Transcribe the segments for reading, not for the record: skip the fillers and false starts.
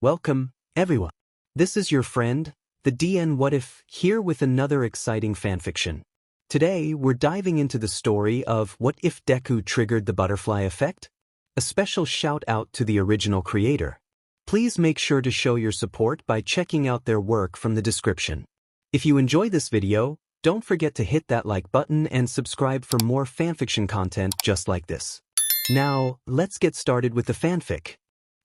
Welcome, everyone. This is your friend, the DN What If, here with another exciting fanfiction. Today, we're diving into the story of What If Deku Triggered the Butterfly Effect? A special shout out to the original creator. Please make sure to show your support by checking out their work from the description. If you enjoy this video, don't forget to hit that like button and subscribe for more fanfiction content just like this. Now, let's get started with the fanfic.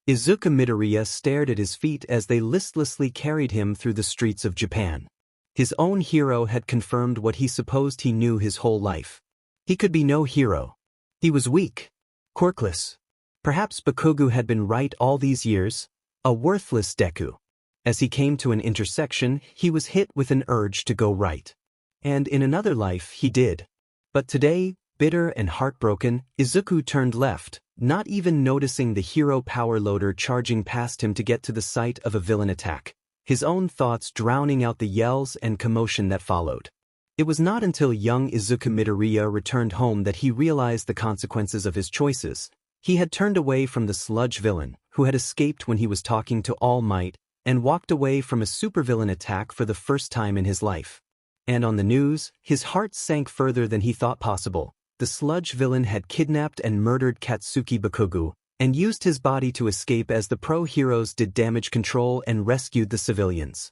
Izuku Midoriya stared at his feet as they listlessly carried him through the streets of Japan. His own hero had confirmed what he supposed he knew his whole life. He could be no hero. He was weak. Quirkless. Perhaps Bakugo had been right all these years, a worthless Deku. As he came to an intersection, he was hit with an urge to go right. And in another life he did. But today, bitter and heartbroken, Izuku turned left, not even noticing the hero power loader charging past him to get to the site of a villain attack, his own thoughts drowning out the yells and commotion that followed. It was not until young Izuku Midoriya returned home that he realized the consequences of his choices. He had turned away from the sludge villain, who had escaped when he was talking to All Might, and walked away from a supervillain attack for the first time in his life. And on the news, his heart sank further than he thought possible. The sludge villain had kidnapped and murdered Katsuki Bakugo, and used his body to escape as the pro-heroes did damage control and rescued the civilians.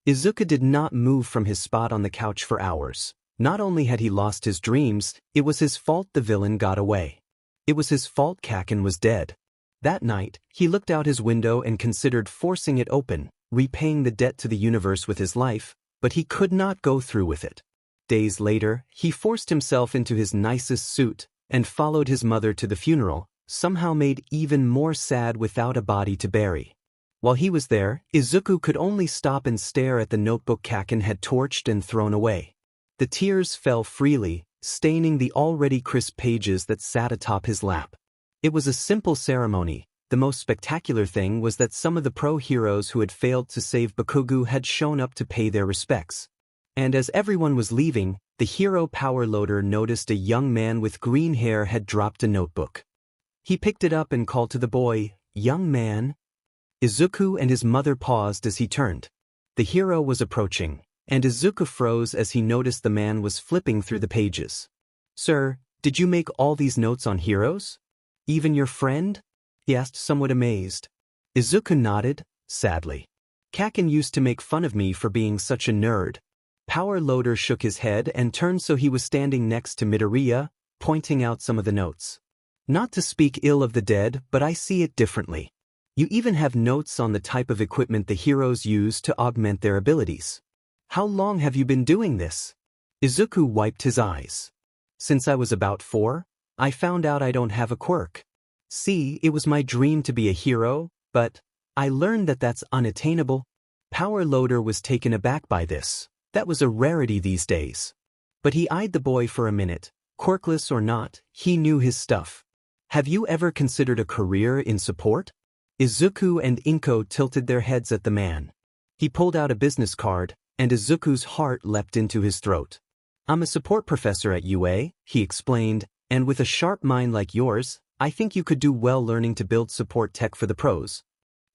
Izuku did not move from his spot on the couch for hours. Not only had he lost his dreams, it was his fault the villain got away. It was his fault Kaken was dead. That night, he looked out his window and considered forcing it open, repaying the debt to the universe with his life, but he could not go through with it. Days later, he forced himself into his nicest suit, and followed his mother to the funeral, somehow made even more sad without a body to bury. While he was there, Izuku could only stop and stare at the notebook Kaken had torched and thrown away. The tears fell freely, staining the already crisp pages that sat atop his lap. It was a simple ceremony. The most spectacular thing was that some of the pro-heroes who had failed to save Bakugo had shown up to pay their respects. And as everyone was leaving, the hero power loader noticed a young man with green hair had dropped a notebook. He picked it up and called to the boy, "Young man." Izuku and his mother paused as he turned. The hero was approaching, and Izuku froze as he noticed the man was flipping through the pages. "Sir, did you make all these notes on heroes? Even your friend?" he asked, somewhat amazed. Izuku nodded, sadly. "Kaken used to make fun of me for being such a nerd." Power Loader shook his head and turned so he was standing next to Midoriya, pointing out some of the notes. "Not to speak ill of the dead, but I see it differently. You even have notes on the type of equipment the heroes use to augment their abilities. How long have you been doing this?" Izuku wiped his eyes. "Since I was about 4, I found out I don't have a quirk. See, it was my dream to be a hero, but I learned that that's unattainable." Power Loader was taken aback by this. That was a rarity these days. But he eyed the boy for a minute. Quirkless or not, he knew his stuff. "Have you ever considered a career in support?" Izuku and Inko tilted their heads at the man. He pulled out a business card, and Izuku's heart leapt into his throat. "I'm a support professor at UA, he explained, "and with a sharp mind like yours, I think you could do well learning to build support tech for the pros."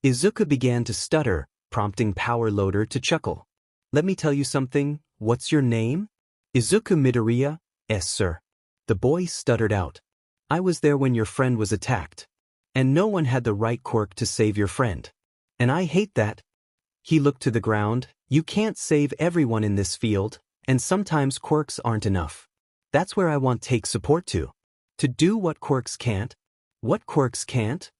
Izuku began to stutter, prompting Power Loader to chuckle. "Let me tell you something, what's your name?" "Izuku Midoriya." "Yes, sir." The boy stuttered out. "I was there when your friend was attacked. And no one had the right quirk to save your friend. And I hate that." He looked to the ground. "You can't save everyone in this field, and sometimes quirks aren't enough. That's where I want take support to. To do what quirks can't." "What quirks can't?"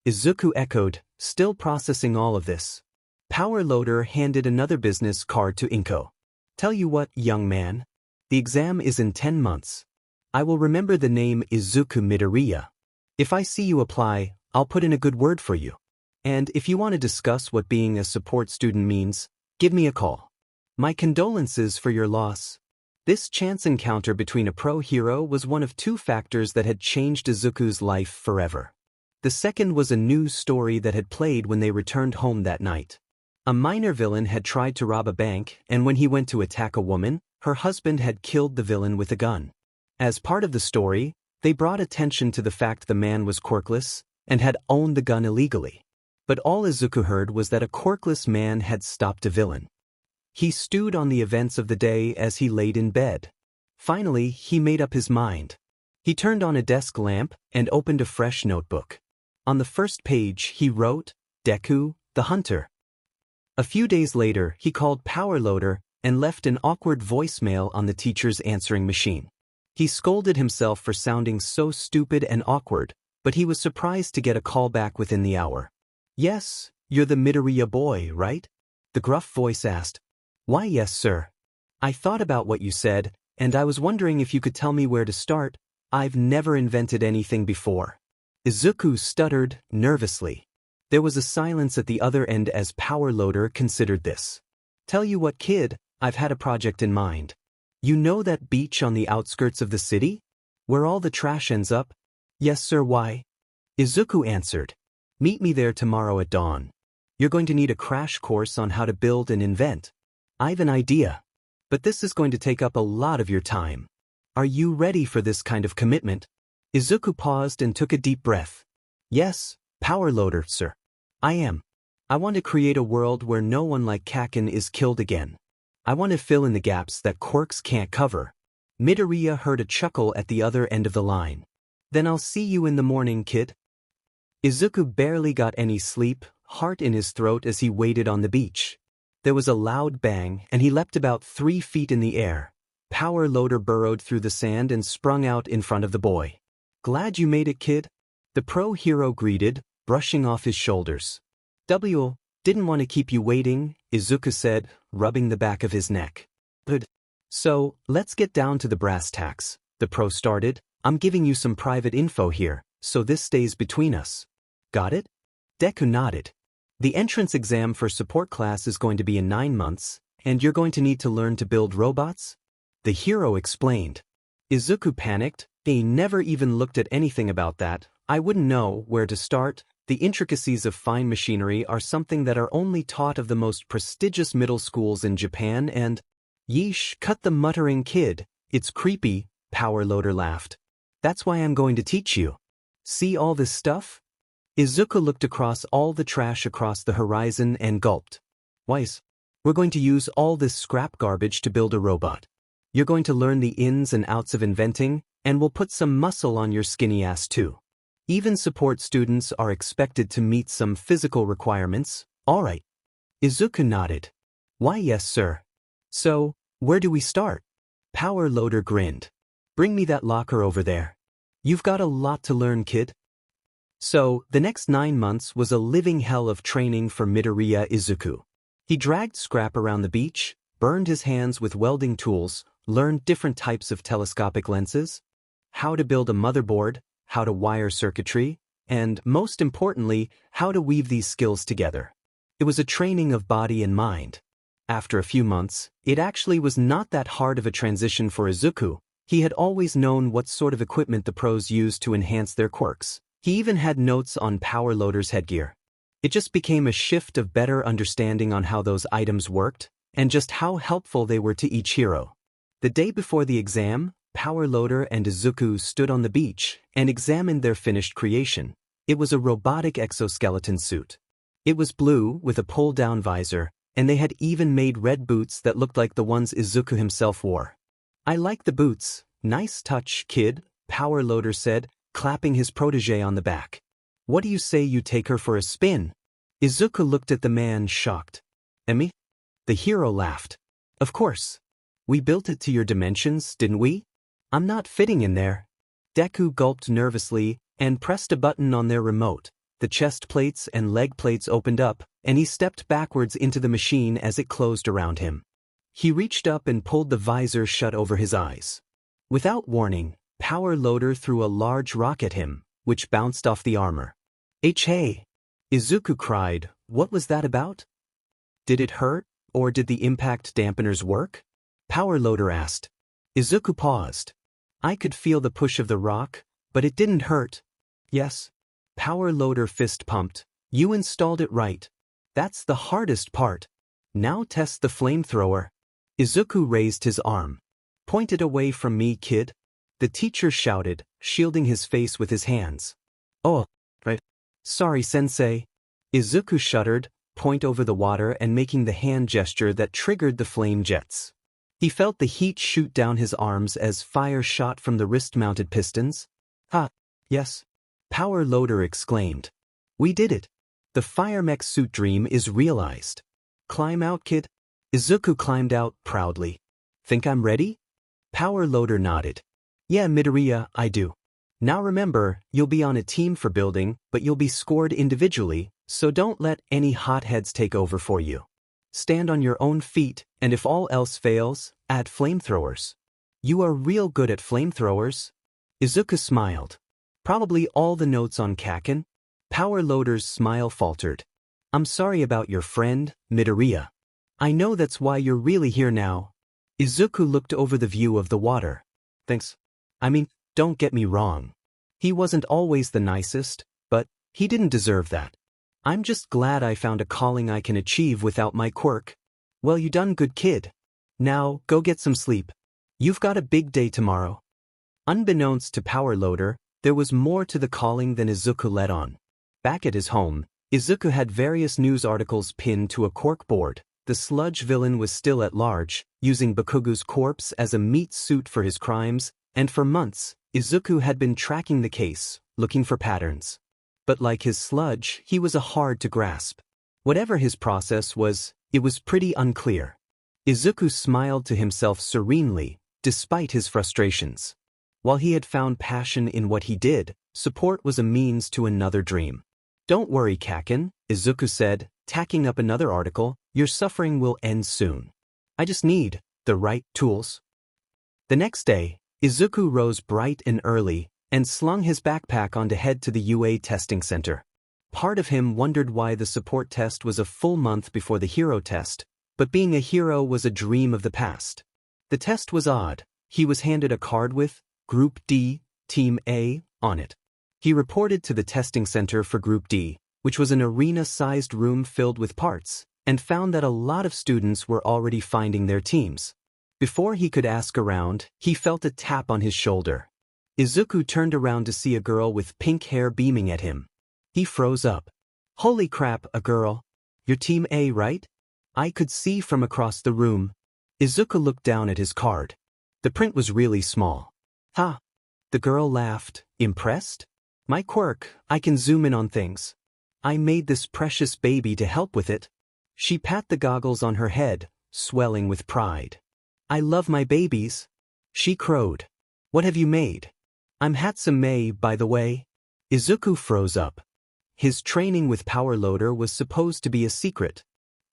Izuku echoed, still processing all of this. Power Loader handed another business card to Inko. "Tell you what, young man. The exam is in 10 months. I will remember the name Izuku Midoriya. If I see you apply, I'll put in a good word for you. And if you want to discuss what being a support student means, give me a call. My condolences for your loss." This chance encounter between a pro-hero was one of 2 factors that had changed Izuku's life forever. The second was a news story that had played when they returned home that night. A minor villain had tried to rob a bank, and when he went to attack a woman, her husband had killed the villain with a gun. As part of the story, they brought attention to the fact the man was quirkless and had owned the gun illegally. But all Izuku heard was that a quirkless man had stopped a villain. He stewed on the events of the day as he laid in bed. Finally, he made up his mind. He turned on a desk lamp and opened a fresh notebook. On the first page, he wrote, Deku, the Hunter. A few days later, he called Power Loader and left an awkward voicemail on the teacher's answering machine. He scolded himself for sounding so stupid and awkward, but he was surprised to get a call back within the hour. Yes, you're the Midoriya boy, right? The gruff voice asked. Why yes, sir. I thought about what you said, and I was wondering if you could tell me where to start. I've never invented anything before. Izuku stuttered nervously. There was a silence at the other end as Power Loader considered this. Tell you what, kid, I've had a project in mind. You know that beach on the outskirts of the city? Where all the trash ends up? Yes, sir, why? Izuku answered. Meet me there tomorrow at dawn. You're going to need a crash course on how to build and invent. I've an idea. But this is going to take up a lot of your time. Are you ready for this kind of commitment? Izuku paused and took a deep breath. Yes, Power Loader, sir. I am. I want to create a world where no one like Kaken is killed again. I want to fill in the gaps that quirks can't cover. Midoriya heard a chuckle at the other end of the line. Then I'll see you in the morning, kid. Izuku barely got any sleep, heart in his throat as he waited on the beach. There was a loud bang, and he leapt about 3 feet in the air. Power Loader burrowed through the sand and sprung out in front of the boy. Glad you made it, kid? The pro hero greeted, brushing off his shoulders. Didn't want to keep you waiting, Izuku said, rubbing the back of his neck. Good. So, let's get down to the brass tacks, the pro started. I'm giving you some private info here, so this stays between us. Got it? Deku nodded. The entrance exam for support class is going to be in 9 months, and you're going to need to learn to build robots? The hero explained. Izuku panicked. He never even looked at anything about that. I wouldn't know where to start. The intricacies of fine machinery are something that are only taught of the most prestigious middle schools in Japan and… Yeesh, cut the muttering, kid. It's creepy, Power Loader laughed. That's why I'm going to teach you. See all this stuff? Izuku looked across all the trash across the horizon and gulped. Wise. We're going to use all this scrap garbage to build a robot. You're going to learn the ins and outs of inventing, and we'll put some muscle on your skinny ass too. Even support students are expected to meet some physical requirements. All right. Izuku nodded. Why yes, sir. So, where do we start? Power Loader grinned. Bring me that locker over there. You've got a lot to learn, kid. So, the next 9 months was a living hell of training for Midoriya Izuku. He dragged scrap around the beach, burned his hands with welding tools, learned different types of telescopic lenses, how to build a motherboard, how to wire circuitry, and, most importantly, how to weave these skills together. It was a training of body and mind. After a few months, it actually was not that hard of a transition for Izuku. He had always known what sort of equipment the pros used to enhance their quirks. He even had notes on Power Loader's headgear. It just became a shift of better understanding on how those items worked, and just how helpful they were to each hero. The day before the exam, Power Loader and Izuku stood on the beach and examined their finished creation. It was a robotic exoskeleton suit. It was blue with a pull-down visor, and they had even made red boots that looked like the ones Izuku himself wore. I like the boots. Nice touch, kid, Power Loader said, clapping his protege on the back. What do you say you take her for a spin? Izuku looked at the man shocked. Emi? The hero laughed. Of course. We built it to your dimensions, didn't we? I'm not fitting in there. Deku gulped nervously and pressed a button on their remote. The chest plates and leg plates opened up, and he stepped backwards into the machine as it closed around him. He reached up and pulled the visor shut over his eyes. Without warning, Power Loader threw a large rock at him, which bounced off the armor. Hey! Izuku cried, what was that about? Did it hurt, or did the impact dampeners work? Power Loader asked. Izuku paused. I could feel the push of the rock, but it didn't hurt. Yes. Power Loader fist pumped. You installed it right. That's the hardest part. Now test the flamethrower. Izuku raised his arm. Point it away from me, kid. The teacher shouted, shielding his face with his hands. Oh, right. Sorry, sensei. Izuku shuddered, point over the water and making the hand gesture that triggered the flame jets. He felt the heat shoot down his arms as fire shot from the wrist-mounted pistons. "Ha! Yes!" Power Loader exclaimed. "We did it! The fire mech suit dream is realized. Climb out, kid." Izuku climbed out proudly. "Think I'm ready?" Power Loader nodded. "Yeah, Midoriya, I do. Now remember, you'll be on a team for building, but you'll be scored individually, so don't let any hotheads take over for you. Stand on your own feet, and if all else fails, add flamethrowers. You are real good at flamethrowers." Izuku smiled. "Probably all the notes on Kaken." Power Loader's smile faltered. "I'm sorry about your friend, Midoriya. I know that's why you're really here now." Izuku looked over the view of the water. "Thanks. I mean, don't get me wrong. He wasn't always the nicest, but he didn't deserve that. I'm just glad I found a calling I can achieve without my quirk." "Well, you done good, kid. Now, go get some sleep. You've got a big day tomorrow." Unbeknownst to Power Loader, there was more to the calling than Izuku let on. Back at his home, Izuku had various news articles pinned to a cork board. The sludge villain was still at large, using Bakugo's corpse as a meat suit for his crimes, and for months, Izuku had been tracking the case, looking for patterns. But like his sludge, he was hard to grasp. Whatever his process was, it was pretty unclear. Izuku smiled to himself serenely, despite his frustrations. While he had found passion in what he did, support was a means to another dream. "Don't worry, Kaken," Izuku said, tacking up another article, "your suffering will end soon. I just need the right tools." The next day, Izuku rose bright and early, and slung his backpack on to head to the UA testing center. Part of him wondered why the support test was a full month before the hero test, but being a hero was a dream of the past. The test was odd. He was handed a card with Group D, Team A, on it. He reported to the testing center for Group D, which was an arena-sized room filled with parts, and found that a lot of students were already finding their teams. Before he could ask around, he felt a tap on his shoulder. Izuku turned around to see a girl with pink hair beaming at him. He froze up. "Holy crap, a girl. You're Team A, right?" "I could see from across the room." Izuku looked down at his card. The print was really small. "Ha!" The girl laughed. "Impressed? My quirk, I can zoom in on things. I made this precious baby to help with it." She pat the goggles on her head, swelling with pride. "I love my babies." She crowed. "What have you made?" "I'm Hatsume, by the way." Izuku froze up. His training with Power Loader was supposed to be a secret.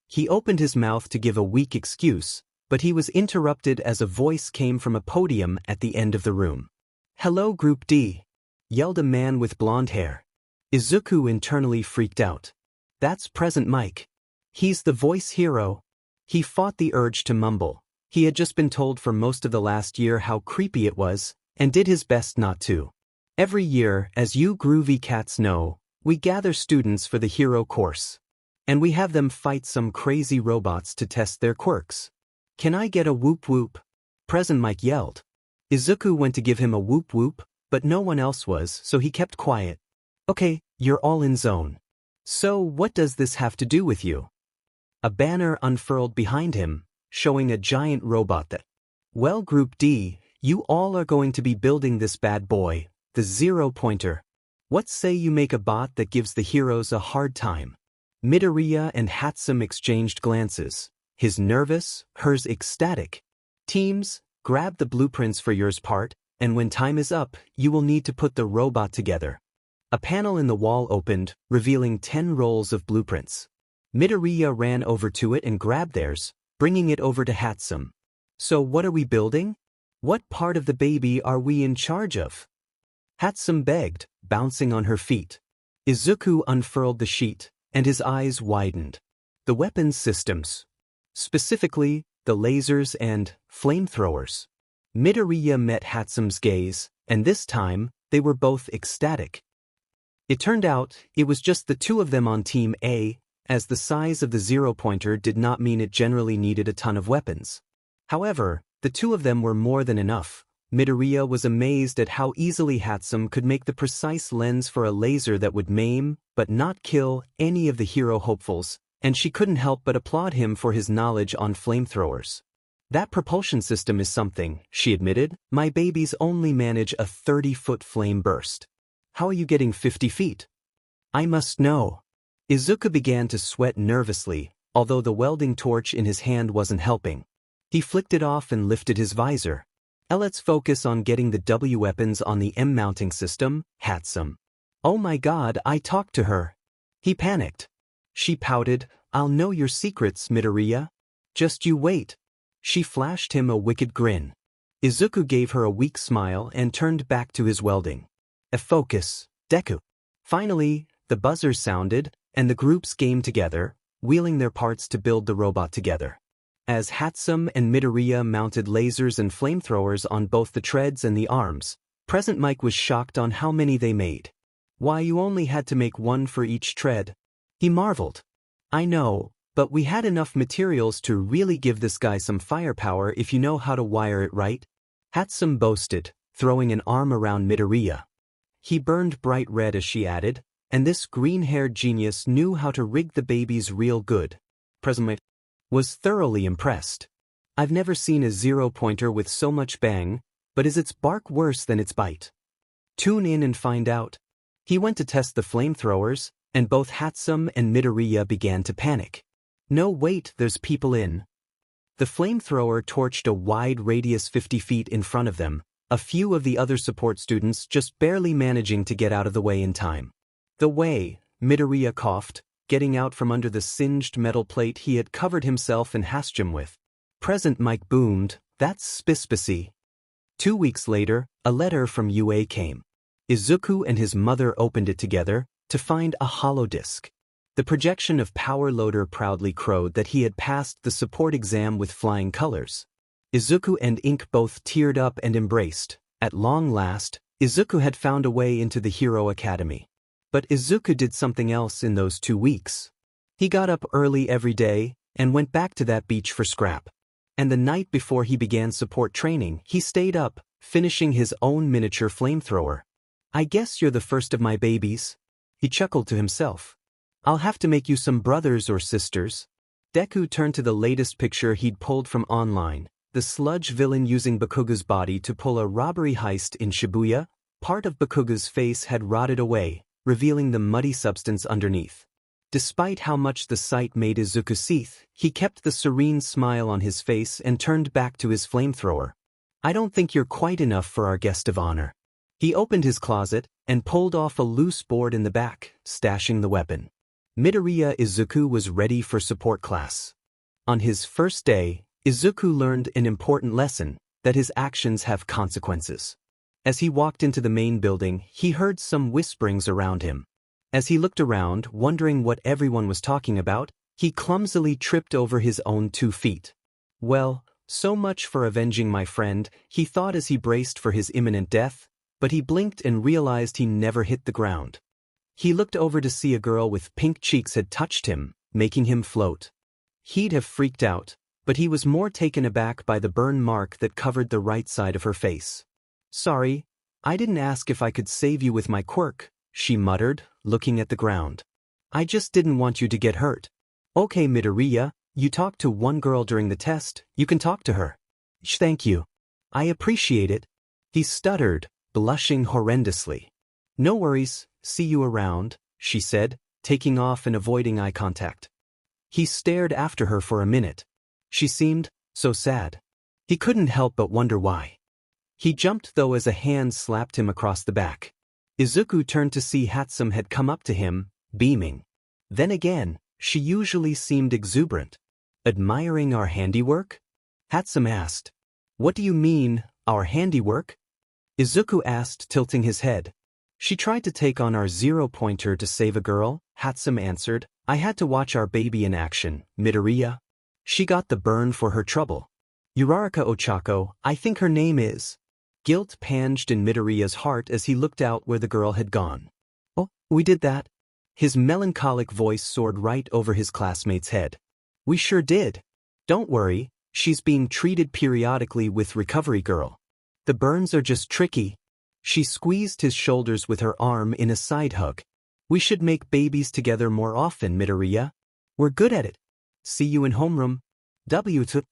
He opened his mouth to give a weak excuse, but he was interrupted as a voice came from a podium at the end of the room. "Hello, Group D," yelled a man with blonde hair. Izuku internally freaked out. "That's Present Mike. He's the voice hero." He fought the urge to mumble. He had just been told for most of the last year how creepy it was, and did his best not to. "Every year, as you groovy cats know, we gather students for the hero course. And we have them fight some crazy robots to test their quirks. Can I get a whoop whoop?" Present Mike yelled. Izuku went to give him a whoop whoop, but no one else was, so he kept quiet. "Okay, you're all in zone. So what does this have to do with you?" A banner unfurled behind him, showing a giant robot that, "Well, Group D, you all are going to be building this bad boy, the zero-pointer. What say you make a bot that gives the heroes a hard time?" Midoriya and Hatsume exchanged glances, his nervous, hers ecstatic. "Teams, grab the blueprints for yours part, and when time is up, you will need to put the robot together." A panel in the wall opened, revealing 10 rolls of blueprints. Midoriya ran over to it and grabbed theirs, bringing it over to Hatsume. "So what are we building? What part of the baby are we in charge of?" Hatsume begged, bouncing on her feet. Izuku unfurled the sheet, and his eyes widened. "The weapons systems. Specifically, the lasers and flamethrowers." Midoriya met Hatsume's gaze, and this time, they were both ecstatic. It turned out, it was just the two of them on Team A, as the size of the zero-pointer did not mean it generally needed a ton of weapons. However, the two of them were more than enough, Midoriya was amazed at how easily Hatsum could make the precise lens for a laser that would maim, but not kill, any of the hero hopefuls, and she couldn't help but applaud him for his knowledge on flamethrowers. That propulsion system is something, she admitted. My babies only manage a 30-foot flame burst. How are you getting 50 feet? I must know. Izuku began to sweat nervously, although the welding torch in his hand wasn't helping. He flicked it off and lifted his visor. Let's focus on getting the W weapons on the M mounting system, Hatsum. Oh my god, I talked to her. He panicked. She pouted, I'll know your secrets, Midoriya. Just you wait. She flashed him a wicked grin. Izuku gave her a weak smile and turned back to his welding. Focus, Deku. Finally, the buzzer sounded, and the groups came together, wheeling their parts to build the robot together. As Hatsum and Midoriya mounted lasers and flamethrowers on both the treads and the arms, Present Mike was shocked on how many they made. Why, you only had to make one for each tread. He marveled. I know, but we had enough materials to really give this guy some firepower if you know how to wire it right. Hatsum boasted, throwing an arm around Midoriya. He burned bright red as she added, and this green-haired genius knew how to rig the babies real good. Present Mike was thoroughly impressed. I've never seen a zero-pointer with so much bang, but is its bark worse than its bite? Tune in and find out. He went to test the flamethrowers, and both Hatsum and Midoriya began to panic. No, wait, there's people in. The flamethrower torched a wide radius 50 feet in front of them, a few of the other support students just barely managing to get out of the way in time. The way, Midoriya coughed, getting out from under the singed metal plate he had covered himself and Hasjum with. Present Mike boomed, that's spicy. 2 weeks later, a letter from UA came. Izuku and his mother opened it together, to find a hollow disk. The projection of Power Loader proudly crowed that he had passed the support exam with flying colors. Izuku and Ink both teared up and embraced. At long last, Izuku had found a way into the Hero Academy. But Izuku did something else in those 2 weeks. He got up early every day, and went back to that beach for scrap. And the night before he began support training, he stayed up, finishing his own miniature flamethrower. I guess you're the first of my babies. He chuckled to himself. I'll have to make you some brothers or sisters. Deku turned to the latest picture he'd pulled from online, the sludge villain using Bakuga's body to pull a robbery heist in Shibuya. Part of Bakuga's face had rotted away, revealing the muddy substance underneath. Despite how much the sight made Izuku seethe, he kept the serene smile on his face and turned back to his flamethrower. I don't think you're quite enough for our guest of honor. He opened his closet and pulled off a loose board in the back, stashing the weapon. Midoriya Izuku was ready for support class. On his first day, Izuku learned an important lesson, that his actions have consequences. As he walked into the main building, he heard some whisperings around him. As he looked around, wondering what everyone was talking about, he clumsily tripped over his own 2 feet. Well, so much for avenging my friend, he thought as he braced for his imminent death, but he blinked and realized he never hit the ground. He looked over to see a girl with pink cheeks had touched him, making him float. He'd have freaked out, but he was more taken aback by the burn mark that covered the right side of her face. Sorry, I didn't ask if I could save you with my quirk, she muttered, looking at the ground. I just didn't want you to get hurt. Okay, Midoriya, you talked to one girl during the test, you can talk to her. Thank you. I appreciate it. He stuttered, blushing horrendously. No worries, see you around, she said, taking off and avoiding eye contact. He stared after her for a minute. She seemed so sad. He couldn't help but wonder why. He jumped though as a hand slapped him across the back. Izuku turned to see Hatsum had come up to him, beaming. Then again, she usually seemed exuberant. Admiring our handiwork? Hatsum asked. What do you mean, our handiwork? Izuku asked, tilting his head. She tried to take on our zero-pointer to save a girl, Hatsum answered. I had to watch our baby in action, Midoriya. She got the burn for her trouble. Uraraka Ochako, I think her name is. Guilt panged in Midoriya's heart as he looked out where the girl had gone. Oh, we did that? His melancholic voice soared right over his classmate's head. We sure did. Don't worry, she's being treated periodically with Recovery Girl. The burns are just tricky. She squeezed his shoulders with her arm in a side hug. We should make babies together more often, Midoriya. We're good at it. See you in homeroom. W2.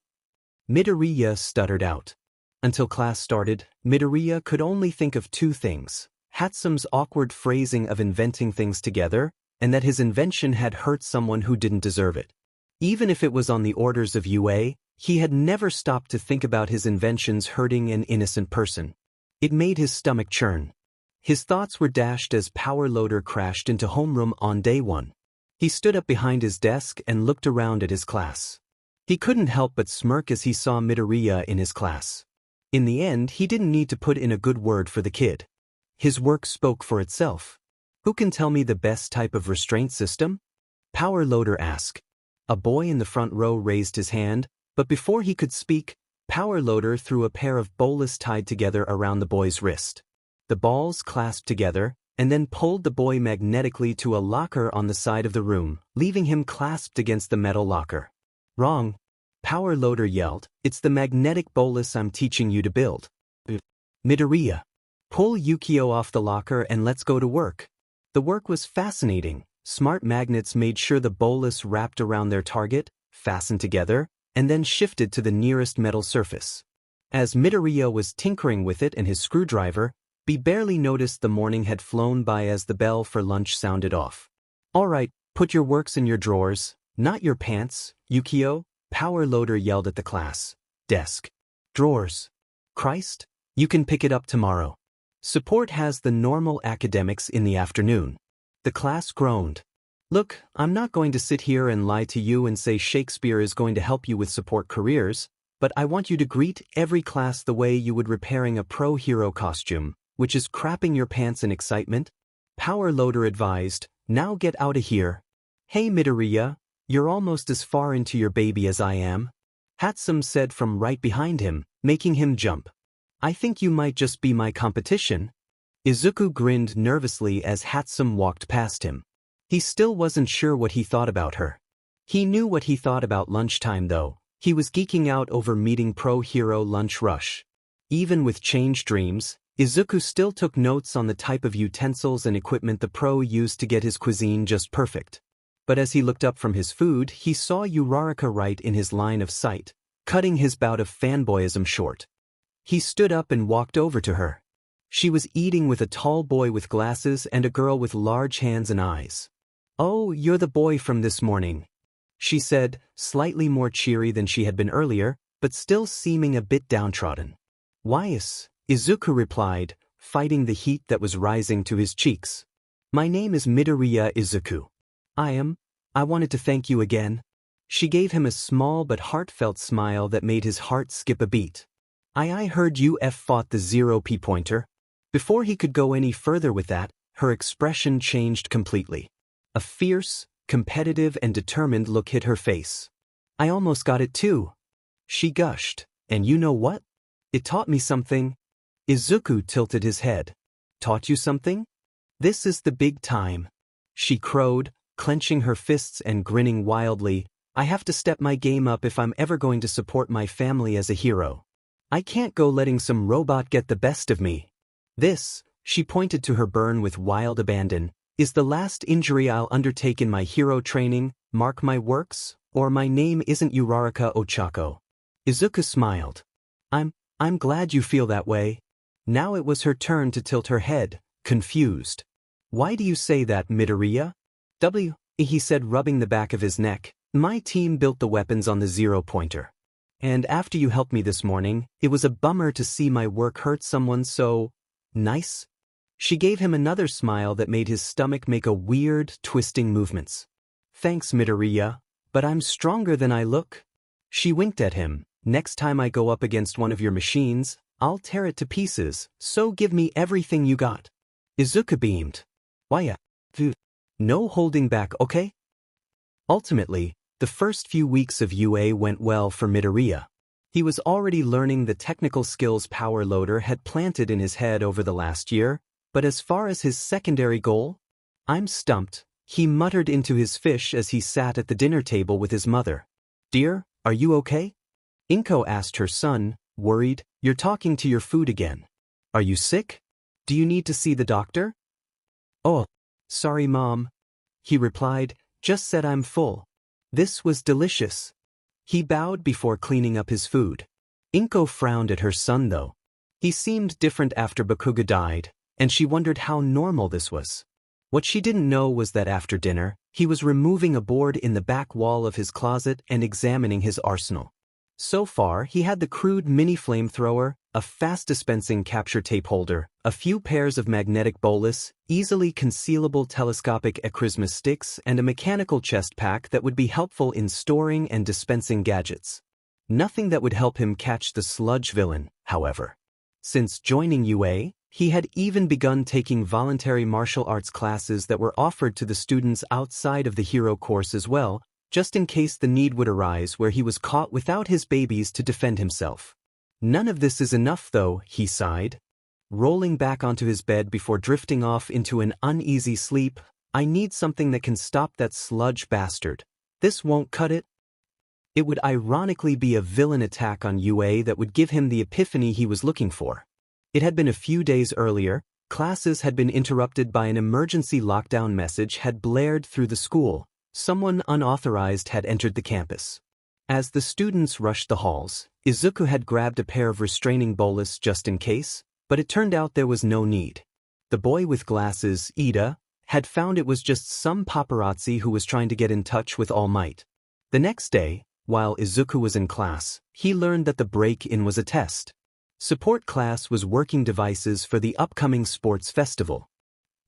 Midoriya stuttered out. Until class started, Midoriya could only think of two things: Hatsume's awkward phrasing of inventing things together, and that his invention had hurt someone who didn't deserve it. Even if it was on the orders of UA, he had never stopped to think about his inventions hurting an innocent person. It made his stomach churn. His thoughts were dashed as Power Loader crashed into homeroom on day 1. He stood up behind his desk and looked around at his class. He couldn't help but smirk as he saw Midoriya in his class. In the end, he didn't need to put in a good word for the kid. His work spoke for itself. Who can tell me the best type of restraint system? Power Loader asked. A boy in the front row raised his hand, but before he could speak, Power Loader threw a pair of bolas tied together around the boy's wrist. The balls clasped together, and then pulled the boy magnetically to a locker on the side of the room, leaving him clasped against the metal locker. Wrong. Power Loader yelled, "It's the magnetic bolus I'm teaching you to build." Midoriya. Pull Yukio off the locker and let's go to work. The work was fascinating. Smart magnets made sure the bolus wrapped around their target, fastened together, and then shifted to the nearest metal surface. As Midoriya was tinkering with it and his screwdriver, he barely noticed the morning had flown by as the bell for lunch sounded off. "All right, put your works in your drawers, not your pants, Yukio," Power Loader yelled at the class. Desk. Drawers. Christ, you can pick it up tomorrow. Support has the normal academics in the afternoon. The class groaned. "Look, I'm not going to sit here and lie to you and say Shakespeare is going to help you with support careers, but I want you to greet every class the way you would repairing a pro-hero costume, which is crapping your pants in excitement." Power Loader advised, "Now get out of here." "Hey Midoriya, you're almost as far into your baby as I am," Hatsume said from right behind him, making him jump. "I think you might just be my competition." Izuku grinned nervously as Hatsume walked past him. He still wasn't sure what he thought about her. He knew what he thought about lunchtime though. He was geeking out over meeting pro-hero lunch rush. Even with changed dreams, Izuku still took notes on the type of utensils and equipment the pro used to get his cuisine just perfect. But as he looked up from his food, he saw Uraraka right in his line of sight, cutting his bout of fanboyism short. He stood up and walked over to her. She was eating with a tall boy with glasses and a girl with large hands and eyes. "Oh, you're the boy from this morning," she said, slightly more cheery than she had been earlier, but still seeming a bit downtrodden. "Why's?" Izuku replied, fighting the heat that was rising to his cheeks. "My name is Midoriya Izuku. I wanted to thank you again." She gave him a small but heartfelt smile that made his heart skip a beat. I heard you fought the 0p pointer." Before he could go any further with that, her expression changed completely. A fierce, competitive and determined look hit her face. "I almost got it too," she gushed, "and you know what? It taught me something." Izuku tilted his head. "Taught you something?" "This is the big time," she crowed, clenching her fists and grinning wildly. "I have to step my game up if I'm ever going to support my family as a hero. I can't go letting some robot get the best of me. This," she pointed to her burn with wild abandon, "is the last injury I'll undertake in my hero training, mark my works, or my name isn't Uraraka Ochako." Izuku smiled. I'm glad you feel that way." Now it was her turn to tilt her head, confused. "Why do you say that, Midoriya?" He said, rubbing the back of his neck. "My team built the weapons on the 0-pointer. And after you helped me this morning, it was a bummer to see my work hurt someone so nice." She gave him another smile that made his stomach make a weird, twisting movements. "Thanks, Midoriya, but I'm stronger than I look." She winked at him. "Next time I go up against one of your machines, I'll tear it to pieces, so give me everything you got." Izuku beamed. "Why, no holding back, okay?" Ultimately, the first few weeks of UA went well for Midoriya. He was already learning the technical skills Power Loader had planted in his head over the last year, but as far as his secondary goal, "I'm stumped," he muttered into his fish as he sat at the dinner table with his mother. "Dear, are you okay?" Inko asked her son, worried. You're talking to your food again. Are you sick? Do you need to see the doctor? Oh, sorry, Mom. He replied, just said I'm full. This was delicious. He bowed before cleaning up his food. Inko frowned at her son though. He seemed different after Bakuga died, and she wondered how normal this was. What she didn't know was that after dinner, he was removing a board in the back wall of his closet and examining his arsenal. So far, he had the crude mini flamethrower, a fast-dispensing capture tape holder, a few pairs of magnetic bolus, easily concealable telescopic Christmas sticks, and a mechanical chest pack that would be helpful in storing and dispensing gadgets. Nothing that would help him catch the sludge villain, however. Since joining UA, he had even begun taking voluntary martial arts classes that were offered to the students outside of the hero course as well, just in case the need would arise where he was caught without his babies to defend himself. None of this is enough though, he sighed. Rolling back onto his bed before drifting off into an uneasy sleep, I need something that can stop that sludge bastard. This won't cut it. It would ironically be a villain attack on UA that would give him the epiphany he was looking for. It had been a few days earlier, classes had been interrupted by an emergency lockdown message had blared through the school. Someone unauthorized had entered the campus. As the students rushed the halls, Izuku had grabbed a pair of restraining bolus just in case, but it turned out there was no need. The boy with glasses, Ida, had found it was just some paparazzi who was trying to get in touch with All Might. The next day, while Izuku was in class, he learned that the break-in was a test. Support class was working devices for the upcoming sports festival.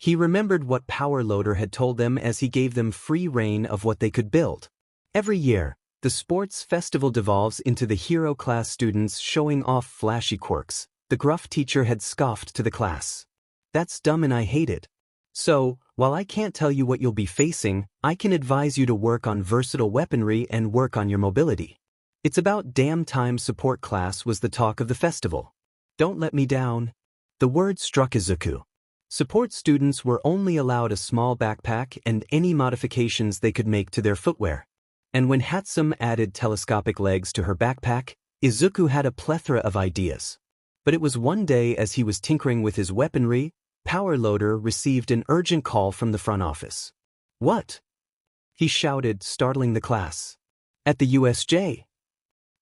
He remembered what Power Loader had told them as he gave them free rein of what they could build. Every year, the sports festival devolves into the hero class students showing off flashy quirks. The gruff teacher had scoffed to the class. That's dumb and I hate it. So, while I can't tell you what you'll be facing, I can advise you to work on versatile weaponry and work on your mobility. It's about damn time support class was the talk of the festival. Don't let me down. The word struck Izuku. Support students were only allowed a small backpack and any modifications they could make to their footwear. And when Hatsum added telescopic legs to her backpack, Izuku had a plethora of ideas. But it was one day as he was tinkering with his weaponry, Power Loader received an urgent call from the front office. What? He shouted, startling the class. At the USJ.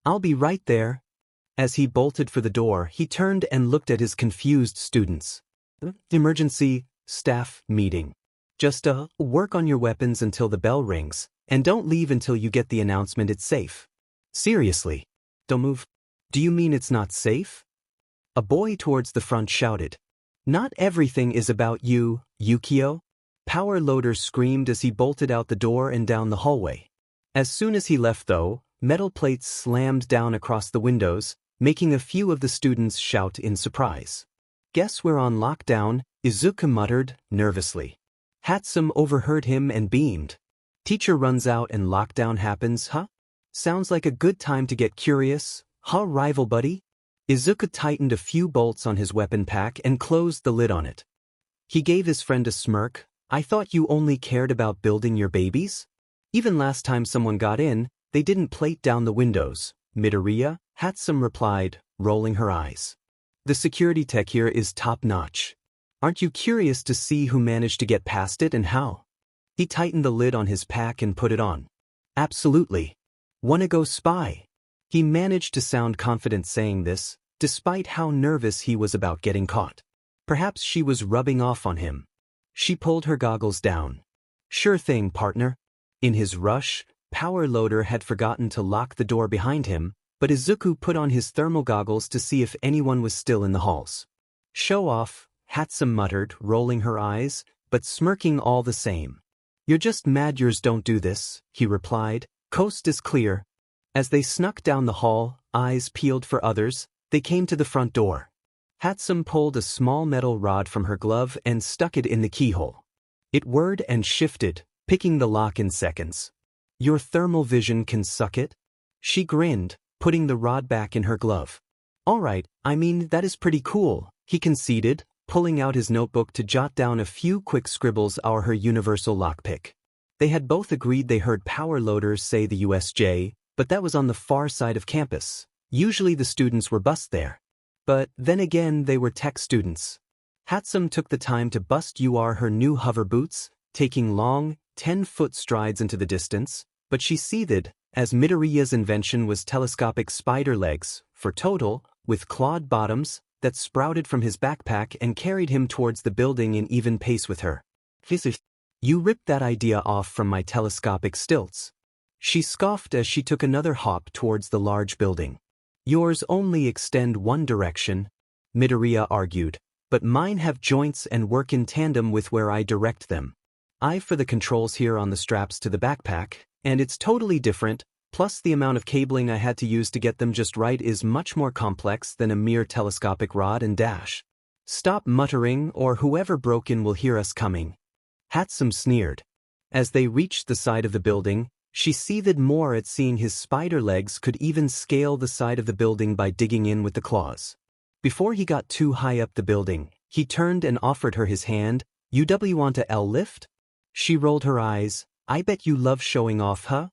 I'll be right there. As he bolted for the door, he turned and looked at his confused students. Emergency staff meeting. Just work on your weapons until the bell rings, and don't leave until you get the announcement it's safe. Seriously. Don't move. Do you mean it's not safe? A boy towards the front shouted. Not everything is about you, Yukio. Power Loader screamed as he bolted out the door and down the hallway. As soon as he left though, metal plates slammed down across the windows, making a few of the students shout in surprise. Guess we're on lockdown, Izuku muttered, nervously. Hatsum overheard him and beamed. Teacher runs out and lockdown happens, huh? Sounds like a good time to get curious, huh, rival buddy? Izuku tightened a few bolts on his weapon pack and closed the lid on it. He gave his friend a smirk. I thought you only cared about building your babies? Even last time someone got in, they didn't plate down the windows. Midoriya, Hatsum replied, rolling her eyes. The security tech here is top-notch. Aren't you curious to see who managed to get past it and how? He tightened the lid on his pack and put it on. Absolutely. Wanna go spy? He managed to sound confident saying this, despite how nervous he was about getting caught. Perhaps she was rubbing off on him. She pulled her goggles down. Sure thing, partner. In his rush, Power Loader had forgotten to lock the door behind him, but Izuku put on his thermal goggles to see if anyone was still in the halls. Show off, Hatsum muttered, rolling her eyes, but smirking all the same. You're just mad yours don't do this, he replied. Coast is clear. As they snuck down the hall, eyes peeled for others, they came to the front door. Hatsum pulled a small metal rod from her glove and stuck it in the keyhole. It whirred and shifted, picking the lock in seconds. Your thermal vision can suck it? She grinned, putting the rod back in her glove. All right, I mean, that is pretty cool, he conceded, pulling out his notebook to jot down a few quick scribbles on her universal lockpick. They had both agreed they heard Power Loaders say the USJ, but that was on the far side of campus. Usually the students were bused there. But then again they were tech students. Hatsum took the time to bust her new hover boots, taking long, 10-foot strides into the distance, but she seethed, as Midoriya's invention was telescopic spider legs, for total, with clawed bottoms, that sprouted from his backpack and carried him towards the building in even pace with her. You ripped that idea off from my telescopic stilts. She scoffed as she took another hop towards the large building. Yours only extend one direction, Midoriya argued, but mine have joints and work in tandem with where I direct them. I for the controls here on the straps to the backpack, and it's totally different, plus the amount of cabling I had to use to get them just right is much more complex than a mere telescopic rod and dash. Stop muttering or whoever broke in will hear us coming. Hatsum sneered. As they reached the side of the building, she seethed more at seeing his spider legs could even scale the side of the building by digging in with the claws. Before he got too high up the building, he turned and offered her his hand. "UW want a L lift?" She rolled her eyes. "I bet you love showing off, huh?"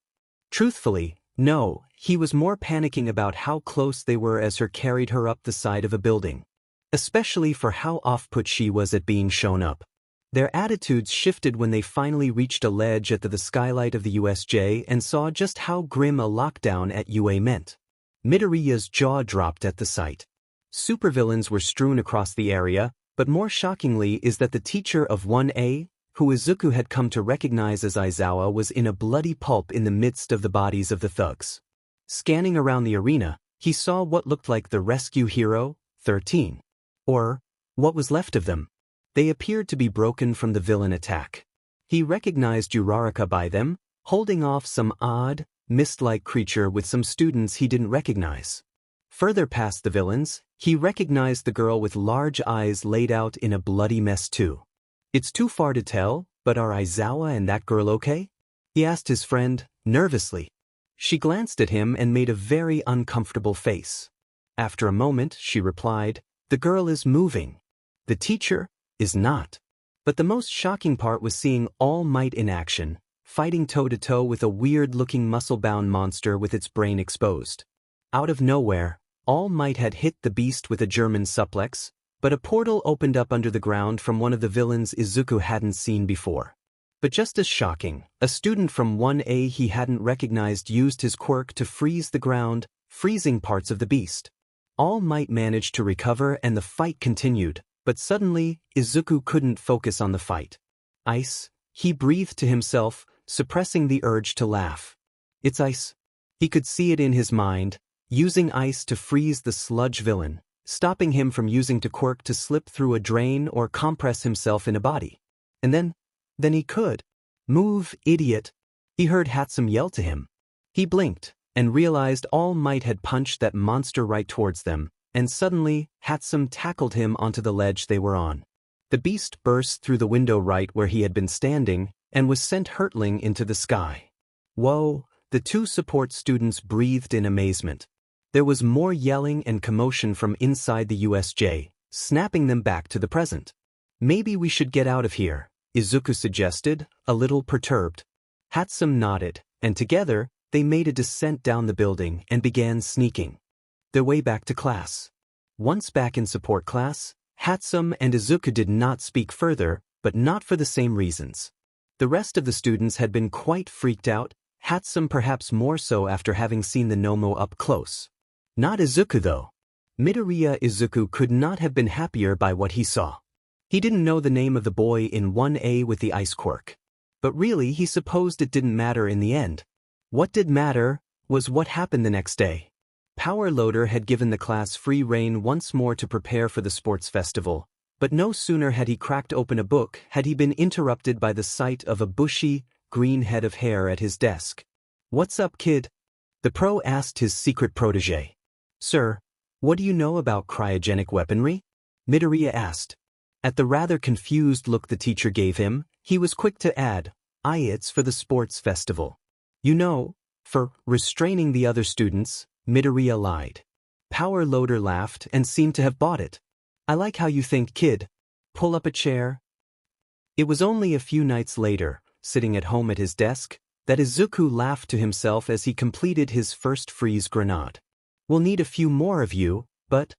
Truthfully, no, he was more panicking about how close they were as her carried her up the side of a building. Especially for how off-put she was at being shown up. Their attitudes shifted when they finally reached a ledge at the skylight of the USJ and saw just how grim a lockdown at UA meant. Midoriya's jaw dropped at the sight. Supervillains were strewn across the area, but more shockingly is that the teacher of 1A, who Izuku had come to recognize as Aizawa, was in a bloody pulp in the midst of the bodies of the thugs. Scanning around the arena, he saw what looked like the rescue hero, 13. Or, what was left of them. They appeared to be broken from the villain attack. He recognized Uraraka by them, holding off some odd, mist-like creature with some students he didn't recognize. Further past the villains, he recognized the girl with large eyes laid out in a bloody mess too. It's too far to tell, but are Aizawa and that girl okay? He asked his friend, nervously. She glanced at him and made a very uncomfortable face. After a moment, she replied, "The girl is moving. The teacher is not." But the most shocking part was seeing All Might in action, fighting toe-to-toe with a weird-looking muscle-bound monster with its brain exposed. Out of nowhere, All Might had hit the beast with a German suplex, but a portal opened up under the ground from one of the villains Izuku hadn't seen before. But just as shocking, a student from 1A he hadn't recognized used his quirk to freeze the ground, freezing parts of the beast. All Might managed to recover and the fight continued, but suddenly, Izuku couldn't focus on the fight. "Ice," he breathed to himself, suppressing the urge to laugh. "It's ice." He could see it in his mind, using ice to freeze the sludge villain, stopping him from using to quirk to slip through a drain or compress himself in a body. And then he could. "Move, idiot." He heard Hatsum yell to him. He blinked, and realized All Might had punched that monster right towards them, and suddenly, Hatsum tackled him onto the ledge they were on. The beast burst through the window right where he had been standing, and was sent hurtling into the sky. Whoa, the two support students breathed in amazement. There was more yelling and commotion from inside the USJ, snapping them back to the present. "Maybe we should get out of here," Izuku suggested, a little perturbed. Hatsum nodded, and together, they made a descent down the building and began sneaking their way back to class. Once back in support class, Hatsum and Izuku did not speak further, but not for the same reasons. The rest of the students had been quite freaked out, Hatsum perhaps more so after having seen the Nomo up close. Not Izuku though. Midoriya Izuku could not have been happier by what he saw. He didn't know the name of the boy in 1A with the ice quirk. But really he supposed it didn't matter in the end. What did matter was what happened the next day. Power Loader had given the class free rein once more to prepare for the sports festival, but no sooner had he cracked open a book had he been interrupted by the sight of a bushy, green head of hair at his desk. "What's up, kid?" the pro asked his secret protege. "Sir, what do you know about cryogenic weaponry?" Midoriya asked. At the rather confused look the teacher gave him, he was quick to add, "It's for the sports festival. You know, for restraining the other students," Midoriya lied. Power Loader laughed and seemed to have bought it. "I like how you think, kid. Pull up a chair." It was only a few nights later, sitting at home at his desk, that Izuku laughed to himself as he completed his first freeze grenade. "We'll need a few more of you, but..."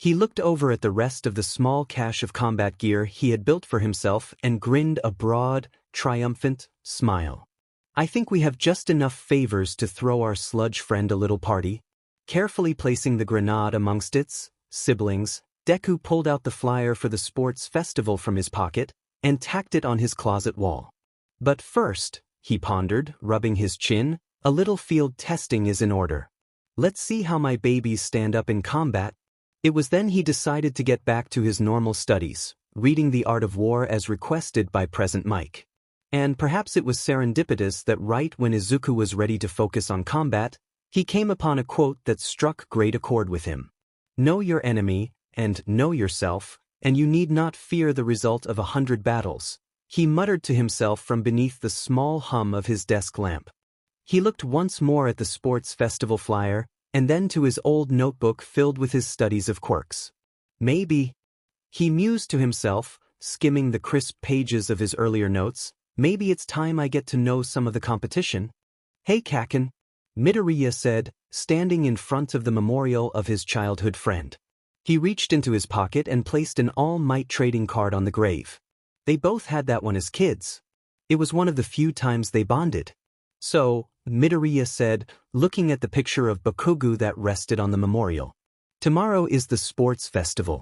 He looked over at the rest of the small cache of combat gear he had built for himself and grinned a broad, triumphant smile. I think we have just enough favors to throw our sludge friend a little party. Carefully placing the grenade amongst its siblings, Deku pulled out the flyer for the sports festival from his pocket and tacked it on his closet wall. But first, he pondered, rubbing his chin, a little field testing is in order. Let's see how my babies stand up in combat. It was then he decided to get back to his normal studies, reading The Art of War as requested by Present Mike. And perhaps it was serendipitous that right when Izuku was ready to focus on combat, he came upon a quote that struck great accord with him. Know your enemy, and know yourself, and you need not fear the result of 100 battles, he muttered to himself from beneath the small hum of his desk lamp. He looked once more at the sports festival flyer, and then to his old notebook filled with his studies of quirks. Maybe, he mused to himself, skimming the crisp pages of his earlier notes, maybe it's time I get to know some of the competition. Hey Kaken, Midoriya said, standing in front of the memorial of his childhood friend. He reached into his pocket and placed an All Might trading card on the grave. They both had that one as kids. It was one of the few times they bonded. So, Midoriya said, looking at the picture of Bakugo that rested on the memorial. Tomorrow is the sports festival.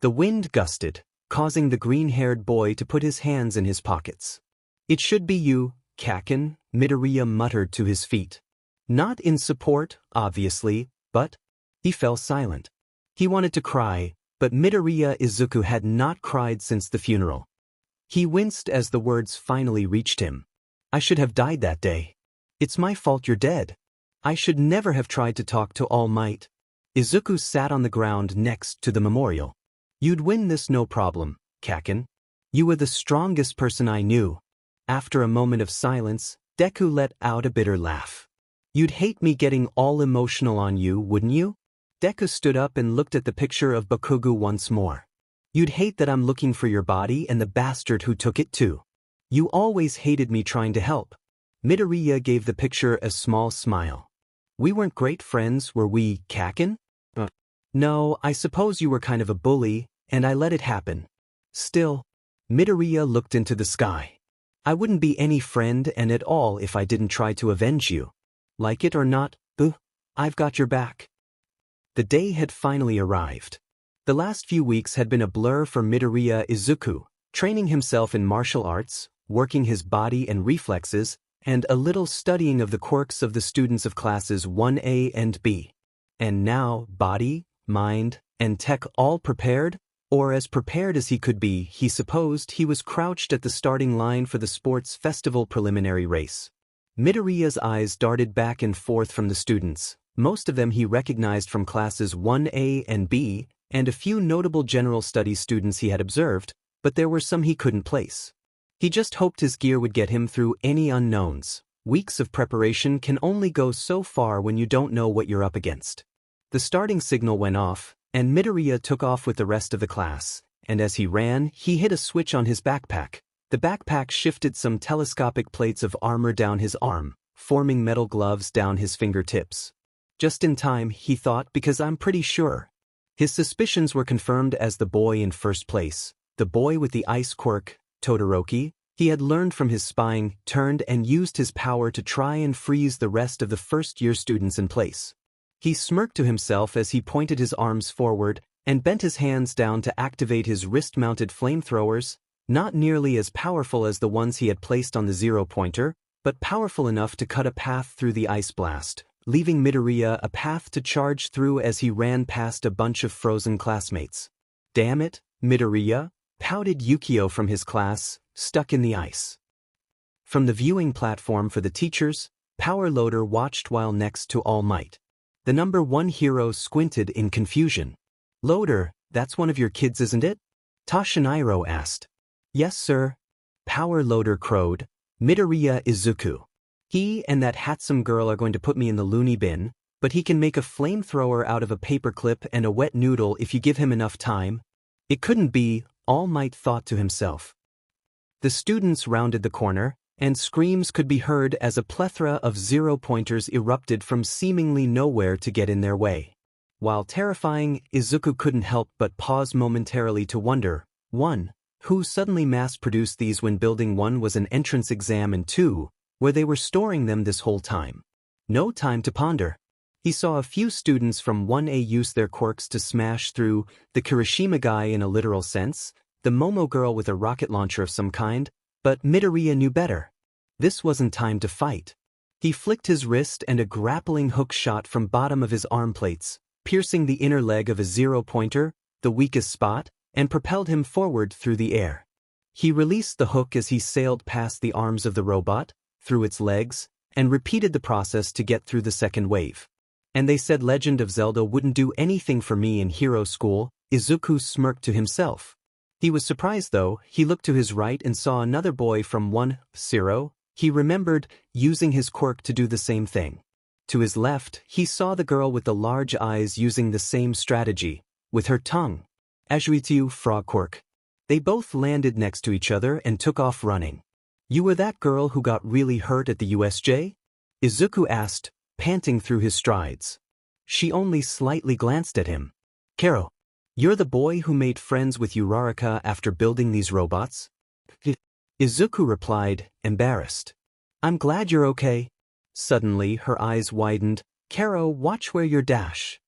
The wind gusted, causing the green-haired boy to put his hands in his pockets. It should be you, Kaken, Midoriya muttered to his feet. Not in support, obviously, but he fell silent. He wanted to cry, but Midoriya Izuku had not cried since the funeral. He winced as the words finally reached him. I should have died that day. It's my fault you're dead. I should never have tried to talk to All Might. Izuku sat on the ground next to the memorial. You'd win this no problem, Kaken. You were the strongest person I knew. After a moment of silence, Deku let out a bitter laugh. You'd hate me getting all emotional on you, wouldn't you? Deku stood up and looked at the picture of Bakugo once more. You'd hate that I'm looking for your body and the bastard who took it too. You always hated me trying to help. Midoriya gave the picture a small smile. We weren't great friends, were we, Kaken? No, I suppose you were kind of a bully, and I let it happen. Still, Midoriya looked into the sky. I wouldn't be any friend and at all if I didn't try to avenge you. Like it or not, I've got your back. The day had finally arrived. The last few weeks had been a blur for Midoriya Izuku, training himself in martial arts, working his body and reflexes, and a little studying of the quirks of the students of classes 1A and B. And now, body, mind, and tech all prepared, or as prepared as he could be, he supposed he was crouched at the starting line for the sports festival preliminary race. Midoriya's eyes darted back and forth from the students, most of them he recognized from classes 1A and B, and a few notable general studies students he had observed, but there were some he couldn't place. He just hoped his gear would get him through any unknowns. Weeks of preparation can only go so far when you don't know what you're up against. The starting signal went off, and Midoriya took off with the rest of the class, and as he ran, he hit a switch on his backpack. The backpack shifted some telescopic plates of armor down his arm, forming metal gloves down his fingertips. Just in time, he thought, because I'm pretty sure. His suspicions were confirmed as the boy in first place, the boy with the ice quirk, Todoroki. He had learned from his spying, turned and used his power to try and freeze the rest of the first-year students in place. He smirked to himself as he pointed his arms forward and bent his hands down to activate his wrist-mounted flamethrowers, not nearly as powerful as the ones he had placed on the zero-pointer, but powerful enough to cut a path through the ice blast, leaving Midoriya a path to charge through as he ran past a bunch of frozen classmates. Damn it, Midoriya, pouted Yukio from his class, stuck in the ice. From the viewing platform for the teachers, Power Loader watched while next to All Might. The number 1 hero squinted in confusion. Loader, that's one of your kids, isn't it? Toshinairo asked. Yes, sir. Power Loader crowed. Midoriya Izuku. He and that handsome girl are going to put me in the loony bin, but he can make a flamethrower out of a paperclip and a wet noodle if you give him enough time. It couldn't be, All Might thought to himself. The students rounded the corner, and screams could be heard as a plethora of zero-pointers erupted from seemingly nowhere to get in their way. While terrifying, Izuku couldn't help but pause momentarily to wonder, 1. Who suddenly mass-produced these when building 1 was an entrance exam, and 2. Where they were storing them this whole time. No time to ponder. He saw a few students from 1A use their quirks to smash through the Kirishima guy in a literal sense, the Momo girl with a rocket launcher of some kind, but Midoriya knew better. This wasn't time to fight. He flicked his wrist and a grappling hook shot from bottom of his arm plates, piercing the inner leg of a zero-pointer, the weakest spot, and propelled him forward through the air. He released the hook as he sailed past the arms of the robot, through its legs, and repeated the process to get through the second wave. And they said Legend of Zelda wouldn't do anything for me in hero school, Izuku smirked to himself. He was surprised though. He looked to his right and saw another boy from 1-0. He remembered using his quirk to do the same thing. To his left, he saw the girl with the large eyes using the same strategy, with her tongue. Ajuitsu frog quirk. They both landed next to each other and took off running. You were that girl who got really hurt at the USJ? Izuku asked, panting through his strides. She only slightly glanced at him. Kero, you're the boy who made friends with Uraraka after building these robots? Izuku replied, embarrassed. I'm glad you're okay. Suddenly, her eyes widened. Kero, watch where you're dash.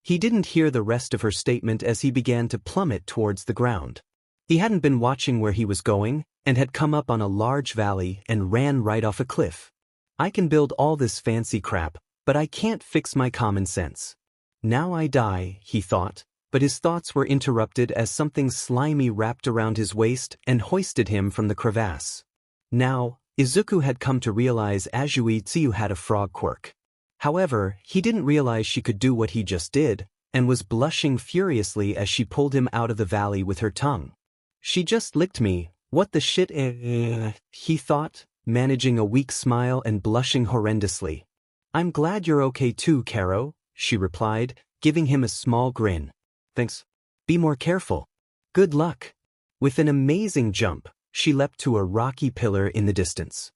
He didn't hear the rest of her statement as he began to plummet towards the ground. He hadn't been watching where he was going, and had come up on a large valley and ran right off a cliff. I can build all this fancy crap, but I can't fix my common sense. Now I die, he thought, but his thoughts were interrupted as something slimy wrapped around his waist and hoisted him from the crevasse. Now, Izuku had come to realize Ajuitsu had a frog quirk. However, he didn't realize she could do what he just did, and was blushing furiously as she pulled him out of the valley with her tongue. She just licked me, what the shit, he thought, managing a weak smile and blushing horrendously. I'm glad you're okay too, Kero, she replied, giving him a small grin. Thanks. Be more careful. Good luck. With an amazing jump, she leapt to a rocky pillar in the distance.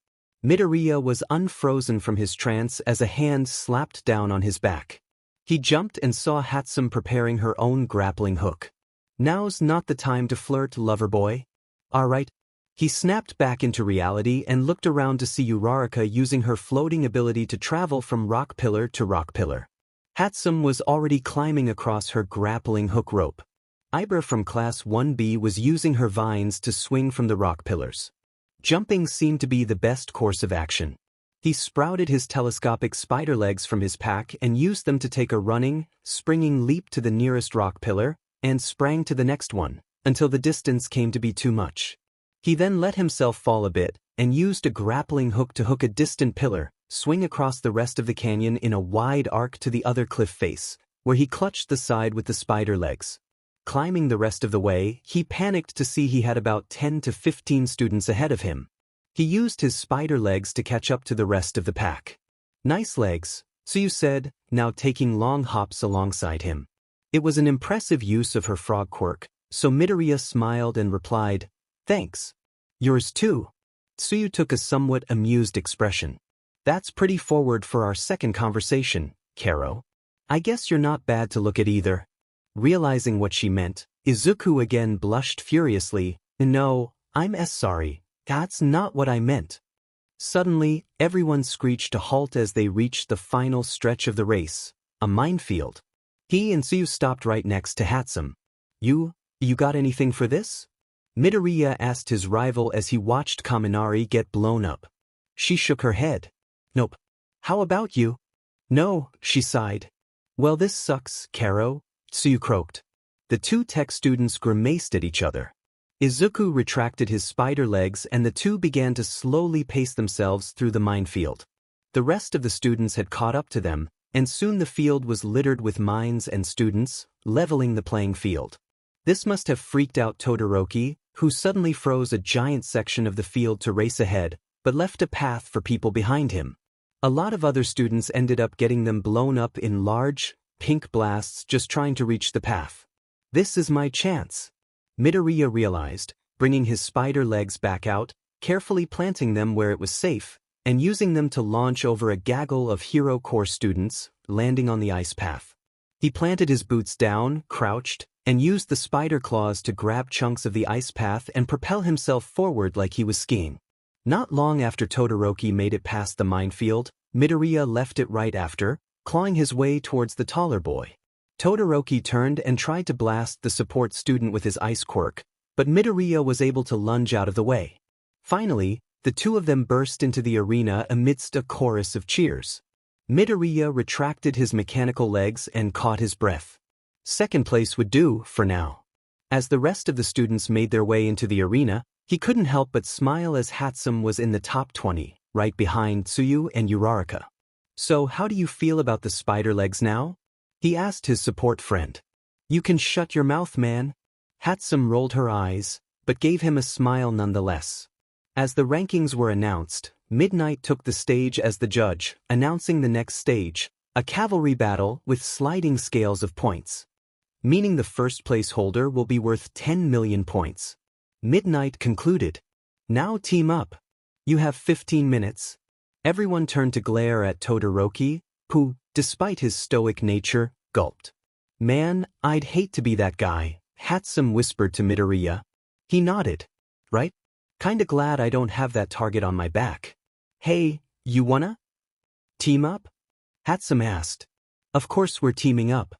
Midoriya was unfrozen from his trance as a hand slapped down on his back. He jumped and saw Hatsum preparing her own grappling hook. Now's not the time to flirt, lover boy. Alright. He snapped back into reality and looked around to see Uraraka using her floating ability to travel from rock pillar to rock pillar. Hatsum was already climbing across her grappling hook rope. Ibra from Class 1B was using her vines to swing from the rock pillars. Jumping seemed to be the best course of action. He sprouted his telescopic spider legs from his pack and used them to take a running, springing leap to the nearest rock pillar, and sprang to the next one, until the distance came to be too much. He then let himself fall a bit, and used a grappling hook to hook a distant pillar, swing across the rest of the canyon in a wide arc to the other cliff face, where he clutched the side with the spider legs. Climbing the rest of the way, he panicked to see he had about 10 to 15 students ahead of him. He used his spider legs to catch up to the rest of the pack. Nice legs, so you said, now taking long hops alongside him. It was an impressive use of her frog quirk, so Midoriya smiled and replied, thanks. Yours too. Tsuyu took a somewhat amused expression. That's pretty forward for our second conversation, Kero. I guess you're not bad to look at either. Realizing what she meant, Izuku again blushed furiously. No, I'm sorry. That's not what I meant. Suddenly, everyone screeched to halt as they reached the final stretch of the race, a minefield. He and Tsuyu stopped right next to Hatsum. You got anything for this? Midoriya asked his rival as he watched Kaminari get blown up. She shook her head. Nope. How about you? No, she sighed. Well, this sucks, Kero, Tsuyu croaked. The two tech students grimaced at each other. Izuku retracted his spider legs and the two began to slowly pace themselves through the minefield. The rest of the students had caught up to them, and soon the field was littered with mines and students, leveling the playing field. This must have freaked out Todoroki, who suddenly froze a giant section of the field to race ahead, but left a path for people behind him. A lot of other students ended up getting them blown up in large, pink blasts just trying to reach the path. This is my chance, Midoriya realized, bringing his spider legs back out, carefully planting them where it was safe, and using them to launch over a gaggle of Hero Corps students, landing on the ice path. He planted his boots down, crouched, and used the spider claws to grab chunks of the ice path and propel himself forward like he was skiing. Not long after Todoroki made it past the minefield, Midoriya left it right after, clawing his way towards the taller boy. Todoroki turned and tried to blast the support student with his ice quirk, but Midoriya was able to lunge out of the way. Finally, the two of them burst into the arena amidst a chorus of cheers. Midoriya retracted his mechanical legs and caught his breath. Second place would do, for now. As the rest of the students made their way into the arena, he couldn't help but smile as Hatsum was in the top 20, right behind Tsuyu and Uraraka. "So how do you feel about the spider legs now?" he asked his support friend. "You can shut your mouth, man." Hatsum rolled her eyes, but gave him a smile nonetheless. As the rankings were announced, Midnight took the stage as the judge, announcing the next stage, a cavalry battle with sliding scales of points. Meaning the first place holder will be worth 10 million points. Midnight concluded. "Now team up. You have 15 minutes. Everyone turned to glare at Todoroki, who, despite his stoic nature, gulped. "Man, I'd hate to be that guy," Hatsum whispered to Midoriya. He nodded. "Right? Kinda glad I don't have that target on my back." "Hey, you wanna team up?" Hatsum asked. "Of course we're teaming up.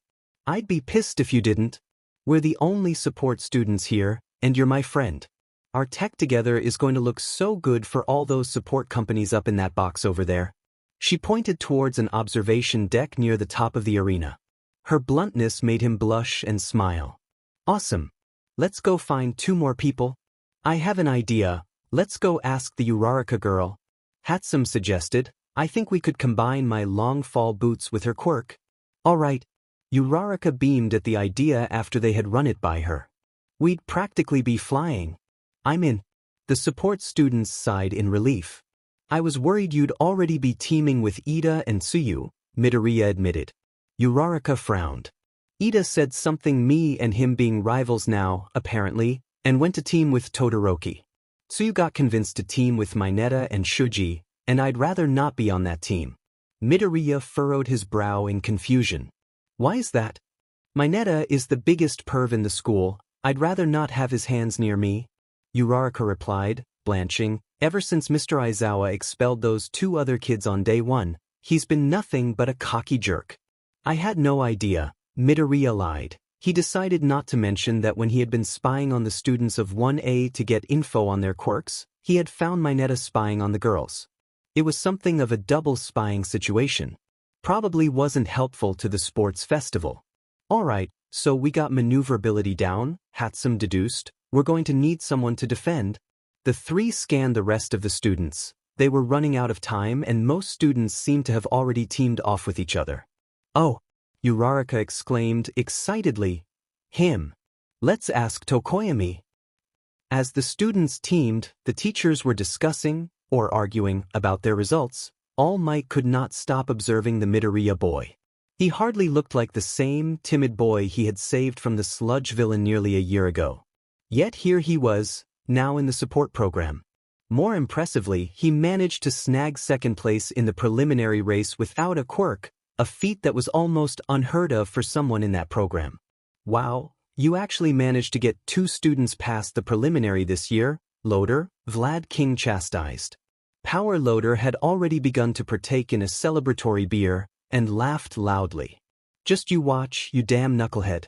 I'd be pissed if you didn't. We're the only support students here, and you're my friend. Our tech together is going to look so good for all those support companies up in that box over there." She pointed towards an observation deck near the top of the arena. Her bluntness made him blush and smile. "Awesome. Let's go find 2 more people." "I have an idea. Let's go ask the Uraraka girl," Hatsum suggested. "I think we could combine my long fall boots with her quirk." "All right." Uraraka beamed at the idea after they had run it by her. "We'd practically be flying." "I'm in." The support students sighed in relief. "I was worried you'd already be teaming with Ida and Tsuyu," Midoriya admitted. Uraraka frowned. "Ida said something me and him being rivals now, apparently, and went to team with Todoroki. Tsuyu got convinced to team with Mineta and Shuji, and I'd rather not be on that team." Midoriya furrowed his brow in confusion. "Why is that?" "Mineta is the biggest perv in the school. I'd rather not have his hands near me," Uraraka replied, blanching. "Ever since Mr. Aizawa expelled those 2 other kids on day 1, he's been nothing but a cocky jerk." "I had no idea," Midoriya lied. He decided not to mention that when he had been spying on the students of 1A to get info on their quirks, he had found Mineta spying on the girls. It was something of a double spying situation. Probably wasn't helpful to the sports festival. "All right, so we got maneuverability down," Hatsum deduced. "We're going to need someone to defend." The 3 scanned the rest of the students. They were running out of time and most students seemed to have already teamed off with each other. "Oh!" Uraraka exclaimed excitedly. "Him. Let's ask Tokoyami." As the students teamed, the teachers were discussing, or arguing, about their results. All Might could not stop observing the Midoriya boy. He hardly looked like the same timid boy he had saved from the sludge villain nearly a year ago. Yet here he was, now in the support program. More impressively, he managed to snag second place in the preliminary race without a quirk, a feat that was almost unheard of for someone in that program. "Wow, you actually managed to get 2 students past the preliminary this year, Loader," Vlad King chastised. Power Loader had already begun to partake in a celebratory beer, and laughed loudly. "Just you watch, you damn knucklehead.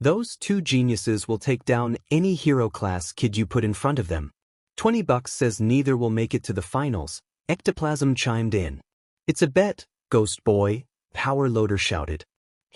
Those 2 geniuses will take down any hero class kid you put in front of them. $20 says neither will make it to the finals," Ectoplasm chimed in. "It's a bet, Ghost Boy," Power Loader shouted.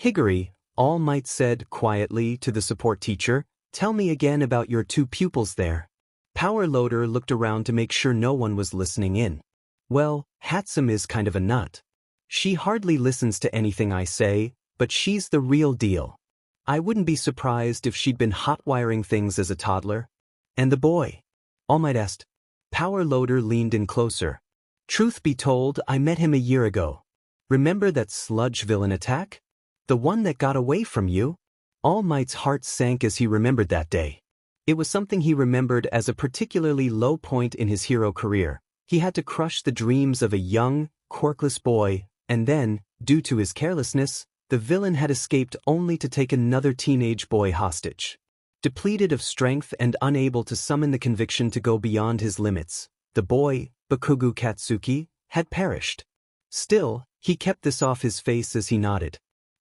"Higuri," All Might said quietly to the support teacher, "tell me again about your 2 pupils there." Power Loader looked around to make sure no one was listening in. "Well, Hatsum is kind of a nut. She hardly listens to anything I say, but she's the real deal. I wouldn't be surprised if she'd been hot-wiring things as a toddler." "And the boy?" All Might asked. Power Loader leaned in closer. "Truth be told, I met him a year ago. Remember that sludge villain attack? The one that got away from you?" All Might's heart sank as he remembered that day. It was something he remembered as a particularly low point in his hero career. He had to crush the dreams of a young, quirkless boy, and then, due to his carelessness, the villain had escaped only to take another teenage boy hostage. Depleted of strength and unable to summon the conviction to go beyond his limits, the boy, Bakugo Katsuki, had perished. Still, he kept this off his face as he nodded.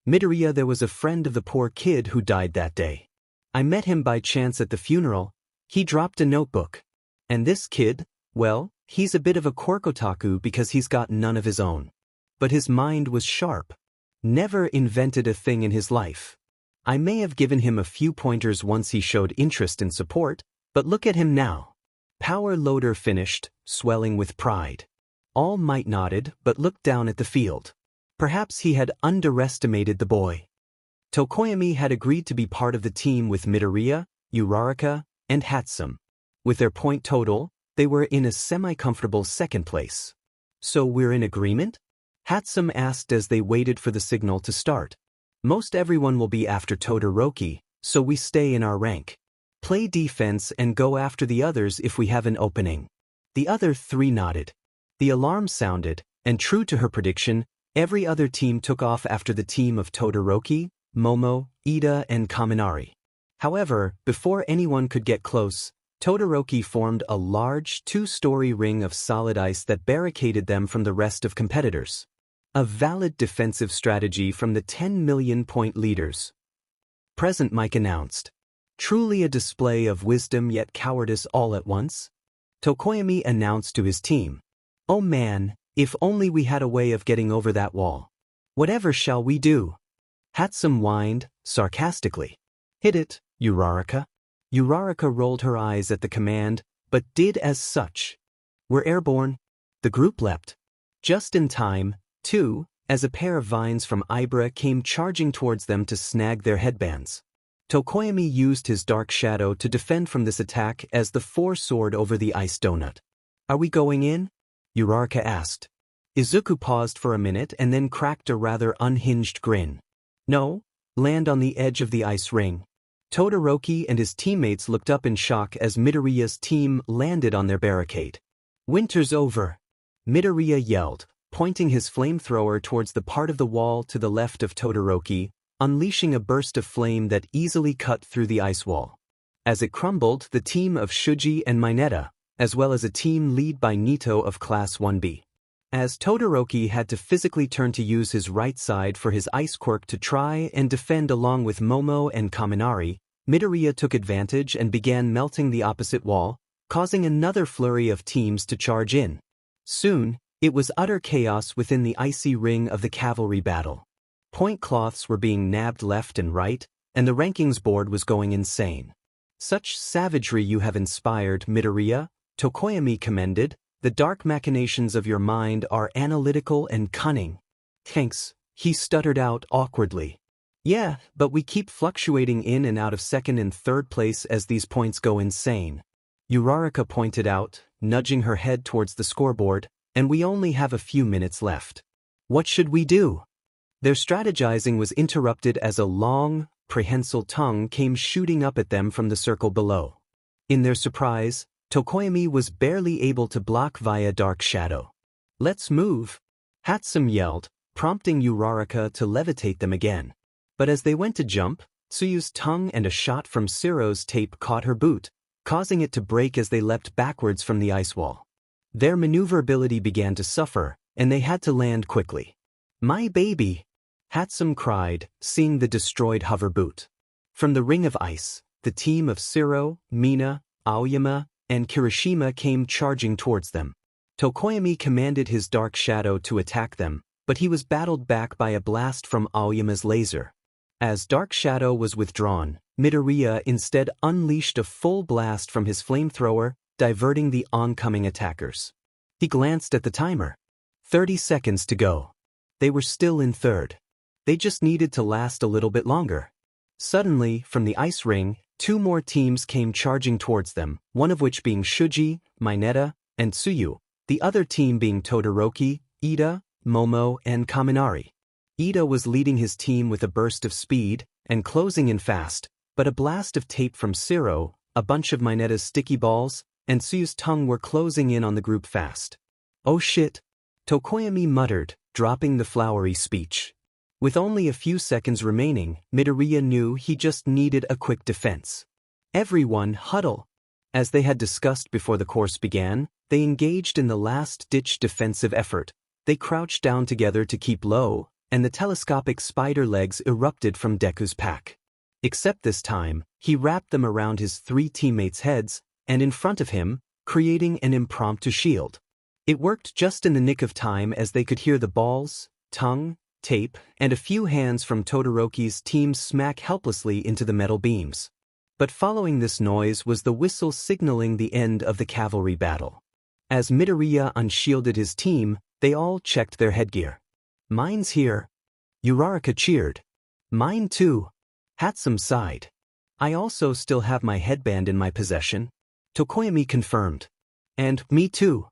Midoriya, there was a friend of the poor kid who died that day. I met him by chance at the funeral. He dropped a notebook. And this kid, well, he's a bit of a quirkotaku because he's got none of his own. But his mind was sharp. Never invented a thing in his life. I may have given him a few pointers once he showed interest and support, but look at him now. Power loader finished, swelling with pride. All Might nodded but looked down at the field. Perhaps he had underestimated the boy. Tokoyami had agreed to be part of the team with Midoriya, Uraraka, and Hatsum. With their point total, they were in a semi-comfortable second place. So we're in agreement? Hatsum asked as they waited for the signal to start. Most everyone will be after Todoroki, so we stay in our rank. Play defense and go after the others if we have an opening. The other three nodded. The alarm sounded, and true to her prediction, every other team took off after the team of Todoroki, Momo, Ida, and Kaminari. However, before anyone could get close, Todoroki formed a large, two-story ring of solid ice that barricaded them from the rest of competitors. A valid defensive strategy from the 10 million point leaders. Present Mike announced. Truly a display of wisdom yet cowardice all at once? Tokoyami announced to his team. Oh man, if only we had a way of getting over that wall. Whatever shall we do? Hatsum whined, sarcastically. Hit it, Uraraka. Uraraka rolled her eyes at the command, but did as such. We're airborne. The group leapt. Just in time, too, as a pair of vines from Ibra came charging towards them to snag their headbands. Tokoyami used his dark shadow to defend from this attack as the four soared over the ice donut. Are we going in? Uraraka asked. Izuku paused for a minute and then cracked a rather unhinged grin. No, land on the edge of the ice ring. Todoroki and his teammates looked up in shock as Midoriya's team landed on their barricade. Winter's over. Midoriya yelled, pointing his flamethrower towards the part of the wall to the left of Todoroki, unleashing a burst of flame that easily cut through the ice wall. As it crumbled, the team of Shuji and Mineta, as well as a team led by Nito of Class 1B. As Todoroki had to physically turn to use his right side for his ice quirk to try and defend along with Momo and Kaminari, Midoriya took advantage and began melting the opposite wall, causing another flurry of teams to charge in. Soon, it was utter chaos within the icy ring of the cavalry battle. Point cloths were being nabbed left and right, and the rankings board was going insane. Such savagery you have inspired, Midoriya, Tokoyami commended. The dark machinations of your mind are analytical and cunning. Thanks, he stuttered out awkwardly. Yeah, but we keep fluctuating in and out of second and third place as these points go insane. Uraraka pointed out, nudging her head towards the scoreboard, and we only have a few minutes left. What should we do? Their strategizing was interrupted as a long, prehensile tongue came shooting up at them from the circle below. In their surprise, Tokoyami was barely able to block via dark shadow. Let's move, Hatsum yelled, prompting Uraraka to levitate them again. But as they went to jump, Tsuyu's tongue and a shot from Siro's tape caught her boot, causing it to break as they leapt backwards from the ice wall. Their maneuverability began to suffer, and they had to land quickly. My baby! Hatsum cried, seeing the destroyed hover boot. From the ring of ice, the team of Siro, Mina, Aoyama, and Kirishima came charging towards them. Tokoyami commanded his dark shadow to attack them, but he was battled back by a blast from Aoyama's laser. As dark shadow was withdrawn, Midoriya instead unleashed a full blast from his flamethrower, diverting the oncoming attackers. He glanced at the timer. 30 seconds to go. They were still in third. They just needed to last a little bit longer. Suddenly, from the ice ring, two more teams came charging towards them, one of which being Shuji, Mineta, and Tsuyu, the other team being Todoroki, Ida, Momo, and Kaminari. Ida was leading his team with a burst of speed, and closing in fast, but a blast of tape from Siro, a bunch of Mineta's sticky balls, and Tsuyu's tongue were closing in on the group fast. Oh shit! Tokoyami muttered, dropping the flowery speech. With only a few seconds remaining, Midoriya knew he just needed a quick defense. Everyone huddle. As they had discussed before the course began, they engaged in the last-ditch defensive effort. They crouched down together to keep low, and the telescopic spider legs erupted from Deku's pack. Except this time, he wrapped them around his three teammates' heads, and in front of him, creating an impromptu shield. It worked just in the nick of time as they could hear the balls, tongue, tape, and a few hands from Todoroki's team smack helplessly into the metal beams. But following this noise was the whistle signaling the end of the cavalry battle. As Midoriya unshielded his team, they all checked their headgear. "Mine's here." Uraraka cheered. "Mine too." Hatsum sighed. "I also still have my headband in my possession." Tokoyami confirmed. "And me too."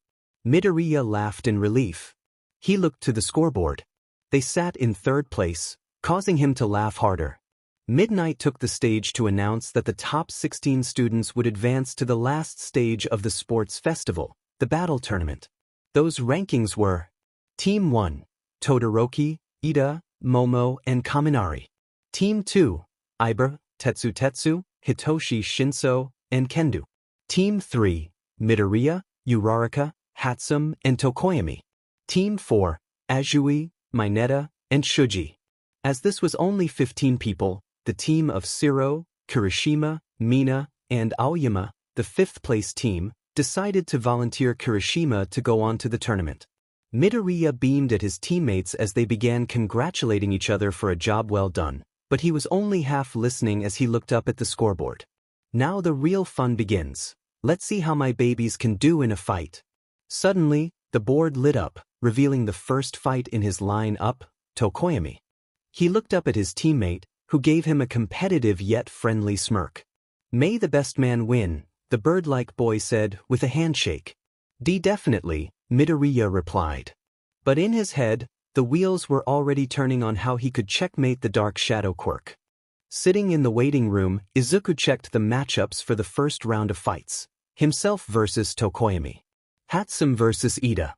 Midoriya laughed in relief. He looked to the scoreboard. They sat in third place, causing him to laugh harder. Midnight took the stage to announce that the top 16 students would advance to the last stage of the sports festival, the battle tournament. Those rankings were: Team 1, Todoroki, Ida, Momo, and Kaminari. Team 2, Ibra, Tetsu, Hitoshi Shinso, and Kendo. Team 3, Midoriya, Uraraka, Hatsum, and Tokoyami. Team 4, Azui, Mineta, and Shuji. As this was only 15 people, the team of Shiro, Kirishima, Mina, and Aoyama, the fifth-place team, decided to volunteer Kirishima to go on to the tournament. Midoriya beamed at his teammates as they began congratulating each other for a job well done, but he was only half listening as he looked up at the scoreboard. "Now the real fun begins. Let's see how my babies can do in a fight." Suddenly, the board lit up, revealing the first fight in his line-up, Tokoyami. He looked up at his teammate, who gave him a competitive yet friendly smirk. "May the best man win," the bird-like boy said with a handshake. Definitely," Midoriya replied. But in his head, the wheels were already turning on how he could checkmate the Dark Shadow quirk. Sitting in the waiting room, Izuku checked the matchups for the first round of fights. Himself versus Tokoyami. Hatsum versus Ida.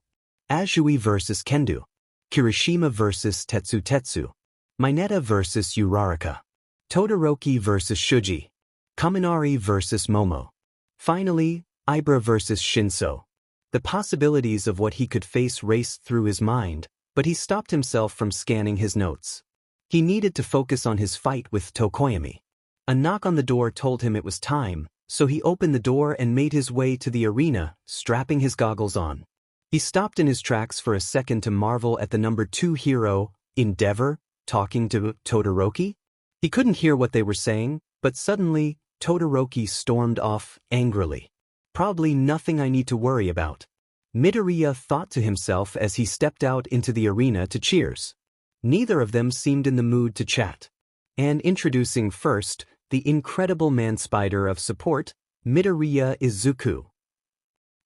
Azui versus Kendo. Kirishima versus Tetsu. Mineta versus Uraraka. Todoroki versus Shuji. Kaminari versus Momo. Finally, Ibra versus Shinso. The possibilities of what he could face raced through his mind, but he stopped himself from scanning his notes. He needed to focus on his fight with Tokoyami. A knock on the door told him it was time, so he opened the door and made his way to the arena, strapping his goggles on. He stopped in his tracks for a second to marvel at the number 2 hero, Endeavor, talking to Todoroki. He couldn't hear what they were saying, but suddenly, Todoroki stormed off angrily. "Probably nothing I need to worry about," Midoriya thought to himself as he stepped out into the arena to cheers. Neither of them seemed in the mood to chat. And introducing first, the incredible man-spider of support, Midoriya Izuku.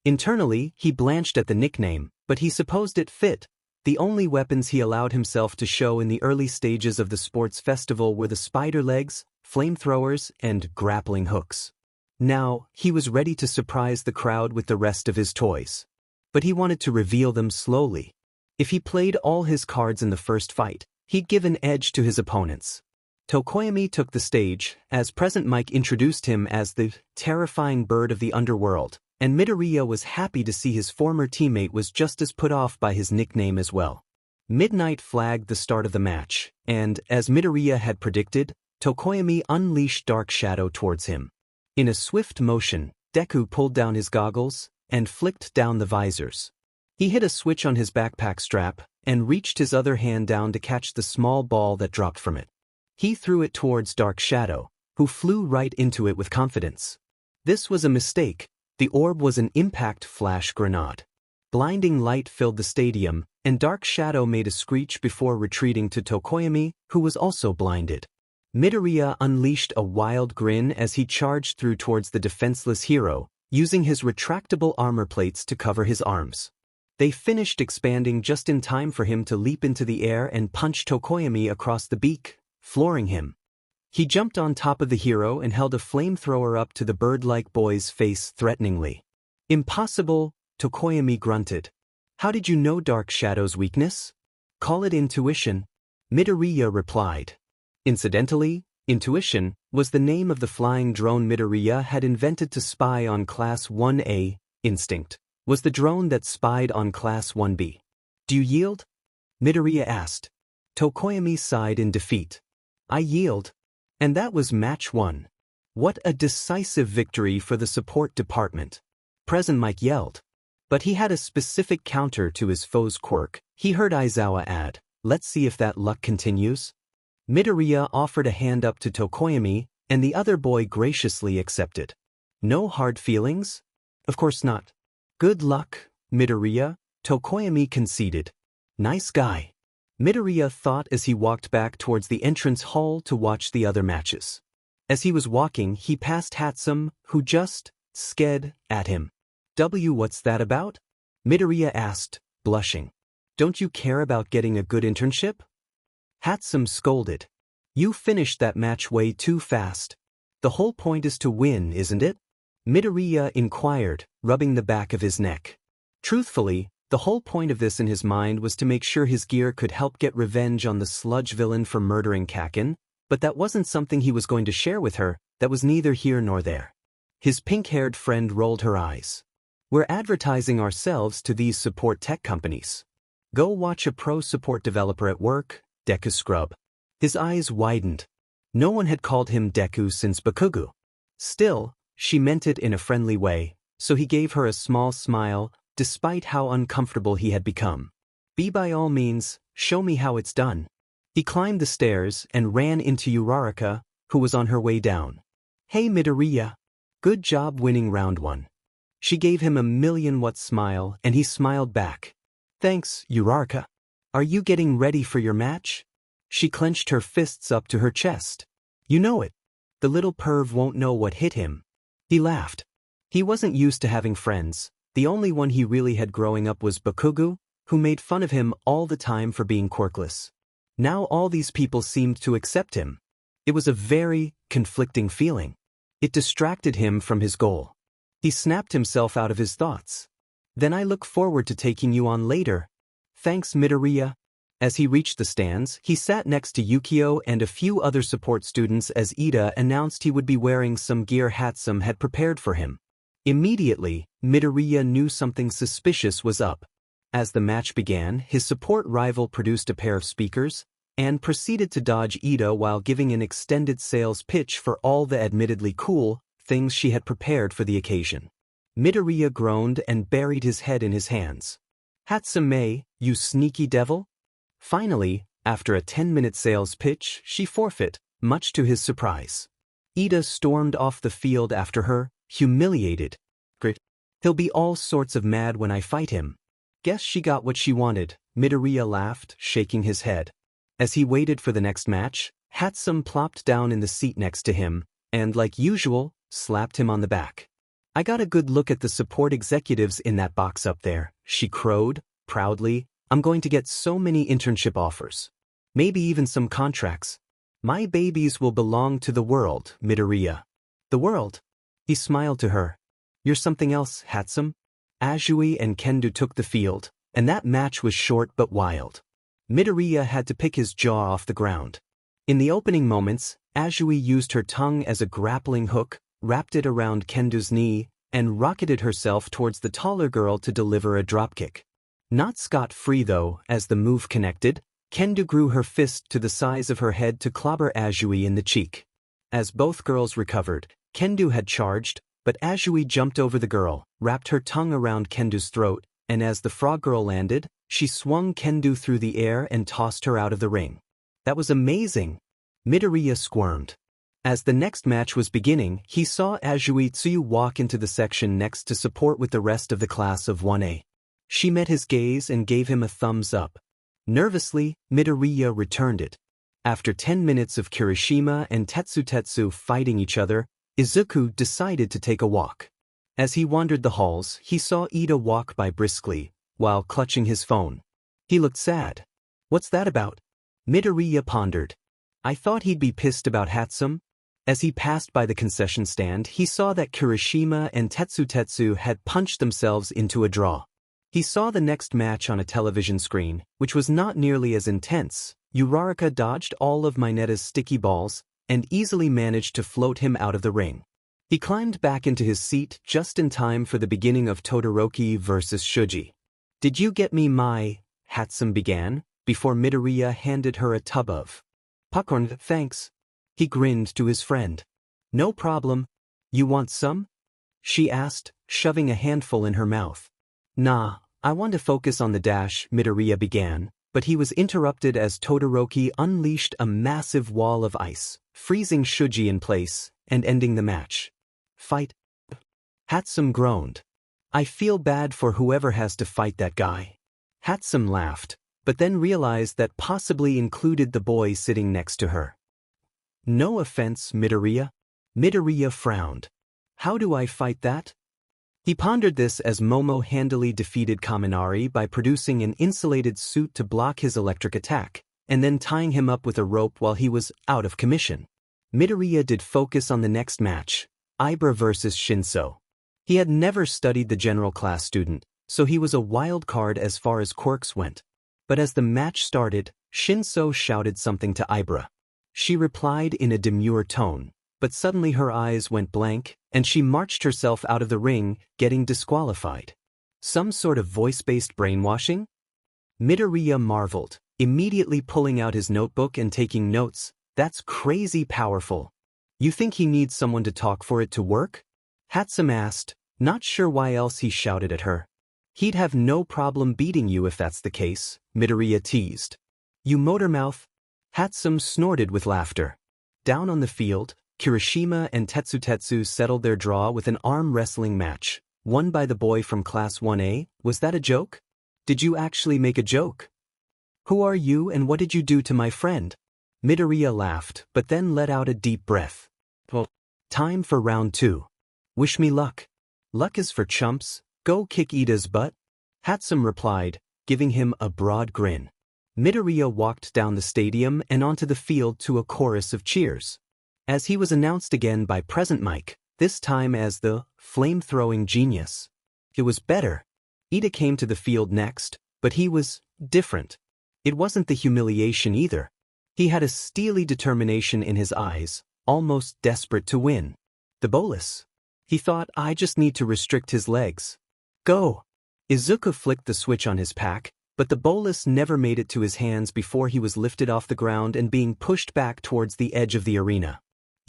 Internally, he blanched at the nickname, but he supposed it fit. The only weapons he allowed himself to show in the early stages of the sports festival were the spider legs, flamethrowers, and grappling hooks. Now, he was ready to surprise the crowd with the rest of his toys. But he wanted to reveal them slowly. If he played all his cards in the first fight, he'd give an edge to his opponents. Tokoyami took the stage, as Present Mike introduced him as the terrifying bird of the underworld, and Midoriya was happy to see his former teammate was just as put off by his nickname as well. Midnight flagged the start of the match, and, as Midoriya had predicted, Tokoyami unleashed Dark Shadow towards him. In a swift motion, Deku pulled down his goggles and flicked down the visors. He hit a switch on his backpack strap and reached his other hand down to catch the small ball that dropped from it. He threw it towards Dark Shadow, who flew right into it with confidence. This was a mistake. The orb was an impact flash grenade. Blinding light filled the stadium, and Dark Shadow made a screech before retreating to Tokoyami, who was also blinded. Midoriya unleashed a wild grin as he charged through towards the defenseless hero, using his retractable armor plates to cover his arms. They finished expanding just in time for him to leap into the air and punch Tokoyami across the beak, flooring him. He jumped on top of the hero and held a flamethrower up to the bird-like boy's face threateningly. "Impossible," Tokoyami grunted. "How did you know Dark Shadow's weakness?" "Call it intuition." Midoriya replied. Incidentally, Intuition was the name of the flying drone Midoriya had invented to spy on Class 1A. Instinct was the drone that spied on Class 1B. Do you yield? Midoriya asked. Tokoyami sighed in defeat. I yield. And that was match 1. What a decisive victory for the support department. Present Mike yelled. But he had a specific counter to his foe's quirk. He heard Aizawa add, let's see if that luck continues. Midoriya offered a hand up to Tokoyami, and the other boy graciously accepted. No hard feelings? Of course not. Good luck, Midoriya, Tokoyami conceded. Nice guy. Midoriya thought as he walked back towards the entrance hall to watch the other matches. As he was walking, he passed Hatsum, who just sked at him. What's that about? Midoriya asked, blushing. Don't you care about getting a good internship? Hatsum scolded. You finished that match way too fast. The whole point is to win, isn't it? Midoriya inquired, rubbing the back of his neck. Truthfully, the whole point of this in his mind was to make sure his gear could help get revenge on the sludge villain for murdering Kakin, but that wasn't something he was going to share with her. That was neither here nor there. His pink-haired friend rolled her eyes. We're advertising ourselves to these support tech companies. Go watch a pro support developer at work, Deku scrub. His eyes widened. No one had called him Deku since Bakugo. Still, she meant it in a friendly way, so he gave her a small smile, despite how uncomfortable he had become. Be by all means, show me how it's done. He climbed the stairs and ran into Uraraka, who was on her way down. Hey Midoriya. Good job winning round 1. She gave him a million-watt smile, and he smiled back. Thanks, Uraraka. Are you getting ready for your match? She clenched her fists up to her chest. You know it. The little perv won't know what hit him. He laughed. He wasn't used to having friends. The only one he really had growing up was Bakugo, who made fun of him all the time for being quirkless. Now all these people seemed to accept him. It was a very conflicting feeling. It distracted him from his goal. He snapped himself out of his thoughts. Then I look forward to taking you on later. Thanks, Midoriya. As he reached the stands, he sat next to Yukio and a few other support students as Ida announced he would be wearing some gear Hatsum had prepared for him. Immediately, Midoriya knew something suspicious was up. As the match began, his support rival produced a pair of speakers and proceeded to dodge Ida while giving an extended sales pitch for all the admittedly cool things she had prepared for the occasion. Midoriya groaned and buried his head in his hands. Hatsume, you sneaky devil? Finally, after a 10-minute sales pitch, she forfeit, much to his surprise. Ida stormed off the field after her, humiliated. Grit. He'll be all sorts of mad when I fight him. Guess she got what she wanted, Midoriya laughed, shaking his head. As he waited for the next match, Hatsum plopped down in the seat next to him, and like usual, slapped him on the back. I got a good look at the support executives in that box up there, she crowed, proudly. I'm going to get so many internship offers. Maybe even some contracts. My babies will belong to the world, Midoriya. The world? He smiled to her. You're something else, Hatsum. Azui and Kendo took the field, and that match was short but wild. Midoriya had to pick his jaw off the ground. In the opening moments, Azui used her tongue as a grappling hook, wrapped it around Kendo's knee, and rocketed herself towards the taller girl to deliver a dropkick. Not scot-free though, as the move connected, Kendo grew her fist to the size of her head to clobber Azui in the cheek. As both girls recovered, Kendo had charged, but Azui jumped over the girl, wrapped her tongue around Kendo's throat, and as the frog girl landed, she swung Kendo through the air and tossed her out of the ring. That was amazing. Midoriya squirmed. As the next match was beginning, he saw Azui Tsuyu walk into the section next to support with the rest of the class of 1A. She met his gaze and gave him a thumbs up. Nervously, Midoriya returned it. After 10 minutes of Kirishima and Tetsu fighting each other, Izuku decided to take a walk. As he wandered the halls, he saw Ida walk by briskly, while clutching his phone. He looked sad. What's that about? Midoriya pondered. I thought he'd be pissed about Hatsum. As he passed by the concession stand, he saw that Kirishima and Tetsu had punched themselves into a draw. He saw the next match on a television screen, which was not nearly as intense, Uraraka dodged all of Mineta's sticky balls and easily managed to float him out of the ring. He climbed back into his seat just in time for the beginning of Todoroki versus Shuji. "Did you get me my?" Hatsum began, before Midoriya handed her a tub of popcorn. "Thanks." He grinned to his friend. "No problem. You want some?" she asked, shoving a handful in her mouth. "Nah, I want to focus on the dash," Midoriya began, but he was interrupted as Todoroki unleashed a massive wall of ice, freezing Shuji in place and ending the match. "Fight?" Hatsum groaned. "I feel bad for whoever has to fight that guy." Hatsum laughed, but then realized that possibly included the boy sitting next to her. "No offense, Midoriya." Midoriya frowned. "How do I fight that?" He pondered this as Momo handily defeated Kaminari by producing an insulated suit to block his electric attack, and then tying him up with a rope while he was out of commission. Midoriya did focus on the next match, Ibra versus Shinso. He had never studied the general class student, so he was a wild card as far as quirks went. But as the match started, Shinso shouted something to Ibra. She replied in a demure tone, but suddenly her eyes went blank, and she marched herself out of the ring, getting disqualified. Some sort of voice-based brainwashing? Midoriya marveled, immediately pulling out his notebook and taking notes. "That's crazy powerful. You think he needs someone to talk for it to work?" Hatsum asked, not sure why else he shouted at her. "He'd have no problem beating you if that's the case," Midoriya teased. "You motormouth." Hatsum snorted with laughter. Down on the field, Kirishima and Tetsutetsu settled their draw with an arm wrestling match, won by the boy from Class 1A. "Was that a joke? Did you actually make a joke? Who are you and what did you do to my friend?" Midoriya laughed, but then let out a deep breath. "Well, time for round 2. Wish me luck." "Luck is for chumps. Go kick Ida's butt," Hatsum replied, giving him a broad grin. Midoriya walked down the stadium and onto the field to a chorus of cheers. As he was announced again by Present Mike, this time as the flame-throwing genius. It was better. Ida came to the field next, but he was different. It wasn't the humiliation either. He had a steely determination in his eyes, almost desperate to win. The bolus. He thought, "I just need to restrict his legs." "Go!" Izuku flicked the switch on his pack, but the bolus never made it to his hands before he was lifted off the ground and being pushed back towards the edge of the arena.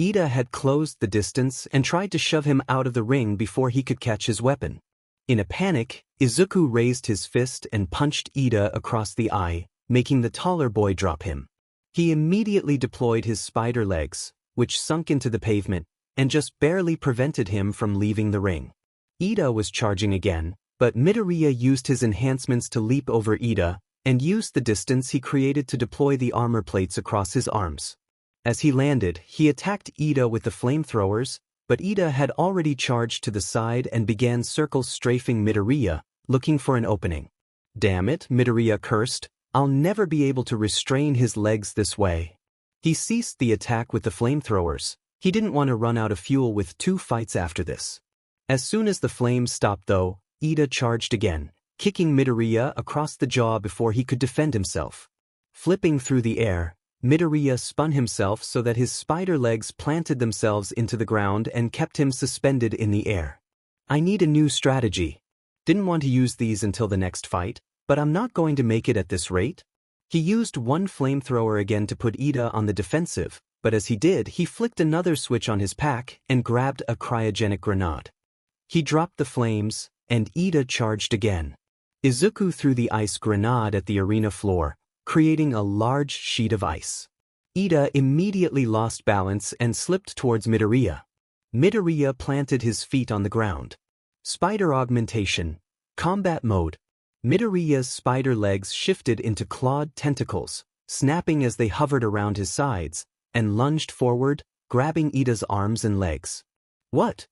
Ida had closed the distance and tried to shove him out of the ring before he could catch his weapon. In a panic, Izuku raised his fist and punched Ida across the eye, making the taller boy drop him. He immediately deployed his spider legs, which sunk into the pavement, and just barely prevented him from leaving the ring. Ida was charging again, but Midoriya used his enhancements to leap over Ida, and used the distance he created to deploy the armor plates across his arms. As he landed, he attacked Ida with the flamethrowers, but Ida had already charged to the side and began circles strafing Midoriya, looking for an opening. "Damn it," Midoriya cursed, "I'll never be able to restrain his legs this way." He ceased the attack with the flamethrowers. He didn't want to run out of fuel with 2 fights after this. As soon as the flames stopped though, Ida charged again, kicking Midoriya across the jaw before he could defend himself. Flipping through the air, Midoriya spun himself so that his spider legs planted themselves into the ground and kept him suspended in the air. "I need a new strategy. Didn't want to use these until the next fight, but I'm not going to make it at this rate." He used one flamethrower again to put Ida on the defensive, but as he did, he flicked another switch on his pack and grabbed a cryogenic grenade. He dropped the flames, and Ida charged again. Izuku threw the ice grenade at the arena floor, creating a large sheet of ice. Ida immediately lost balance and slipped towards Midoriya. Midoriya planted his feet on the ground. Spider augmentation. Combat mode. Midoriya's spider legs shifted into clawed tentacles, snapping as they hovered around his sides, and lunged forward, grabbing Ida's arms and legs. "What?"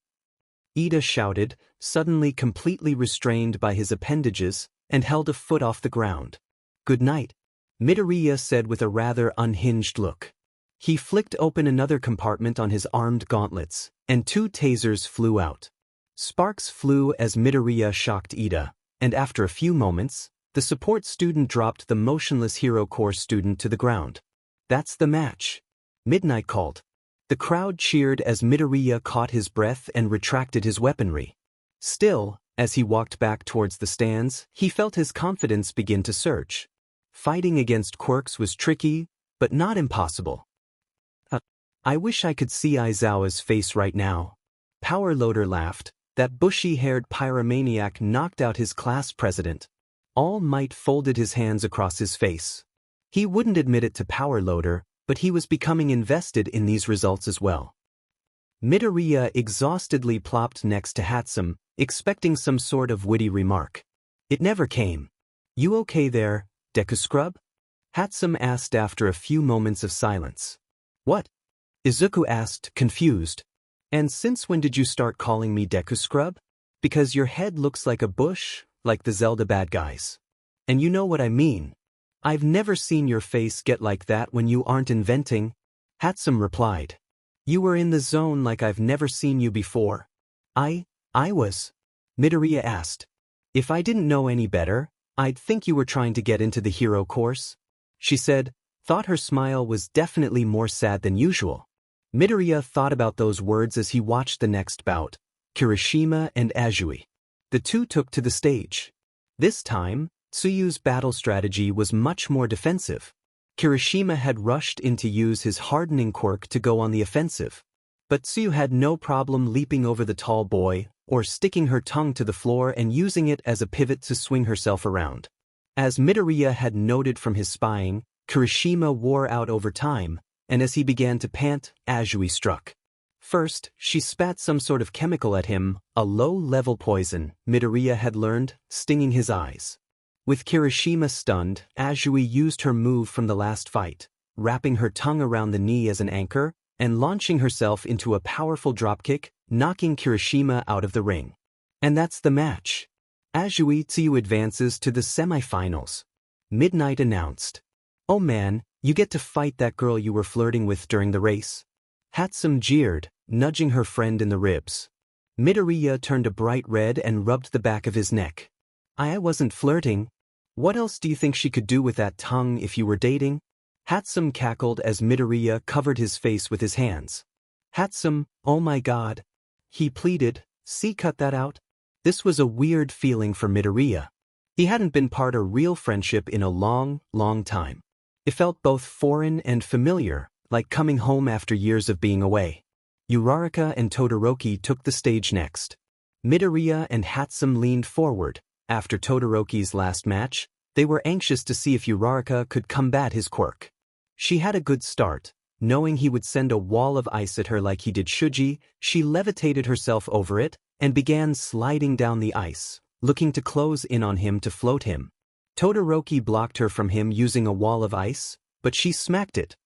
Ida shouted, suddenly completely restrained by his appendages, and held a foot off the ground. "Good night," Midoriya said with a rather unhinged look. He flicked open another compartment on his armed gauntlets, and 2 tasers flew out. Sparks flew as Midoriya shocked Ida, and after a few moments, The support student dropped the motionless hero course student to the ground. That's the match. Midnight called. The crowd cheered as Midoriya caught his breath and retracted his weaponry. Still, as he walked back towards the stands, he felt his confidence begin to surge. Fighting against quirks was tricky, but not impossible. I wish I could see Aizawa's face right now. Power Loader laughed. That bushy-haired pyromaniac knocked out his class president. All Might folded his hands across his face. He wouldn't admit it to Power Loader, but he was becoming invested in these results as well. Midoriya exhaustedly plopped next to Hatsum, expecting some sort of witty remark. It never came. You okay there, Deku Scrub? Hatsum asked after a few moments of silence. What? Izuku asked, confused. And since when did you start calling me Deku Scrub? Because your head looks like a bush, like the Zelda bad guys. And you know what I mean. I've never seen your face get like that when you aren't inventing. Hatsum replied. You were in the zone like I've never seen you before. I was. Midoriya asked. If I didn't know any better, I'd think you were trying to get into the hero course. She said, thought her smile was definitely more sad than usual. Midoriya thought about those words as he watched the next bout, Kirishima and Azui. The two took to the stage. This time, Tsuyu's battle strategy was much more defensive. Kirishima had rushed in to use his hardening quirk to go on the offensive. But Tsuyu had no problem leaping over the tall boy, or sticking her tongue to the floor and using it as a pivot to swing herself around. As Midoriya had noted from his spying, Kirishima wore out over time, and as he began to pant, Azui struck. First, she spat some sort of chemical at him, a low-level poison, Midoriya had learned, stinging his eyes. With Kirishima stunned, Azui used her move from the last fight, wrapping her tongue around the knee as an anchor, and launching herself into a powerful dropkick, knocking Kirishima out of the ring. And that's the match. Azui Tsuyu advances to the semifinals. Midnight announced. Oh man, you get to fight that girl you were flirting with during the race. Hatsum jeered, nudging her friend in the ribs. Midoriya turned a bright red and rubbed the back of his neck. I wasn't flirting. What else do you think she could do with that tongue if you were dating? Hatsum cackled as Midoriya covered his face with his hands. Hatsum, oh my god. He pleaded, see, cut that out. This was a weird feeling for Midoriya. He hadn't been part of real friendship in a long, long time. It felt both foreign and familiar, like coming home after years of being away. Uraraka and Todoroki took the stage next. Midoriya and Hatsum leaned forward. After Todoroki's last match, they were anxious to see if Uraraka could combat his quirk. She had a good start. Knowing he would send a wall of ice at her like he did Shuji, she levitated herself over it and began sliding down the ice, looking to close in on him to float him. Todoroki blocked her from him using a wall of ice, but she smacked it.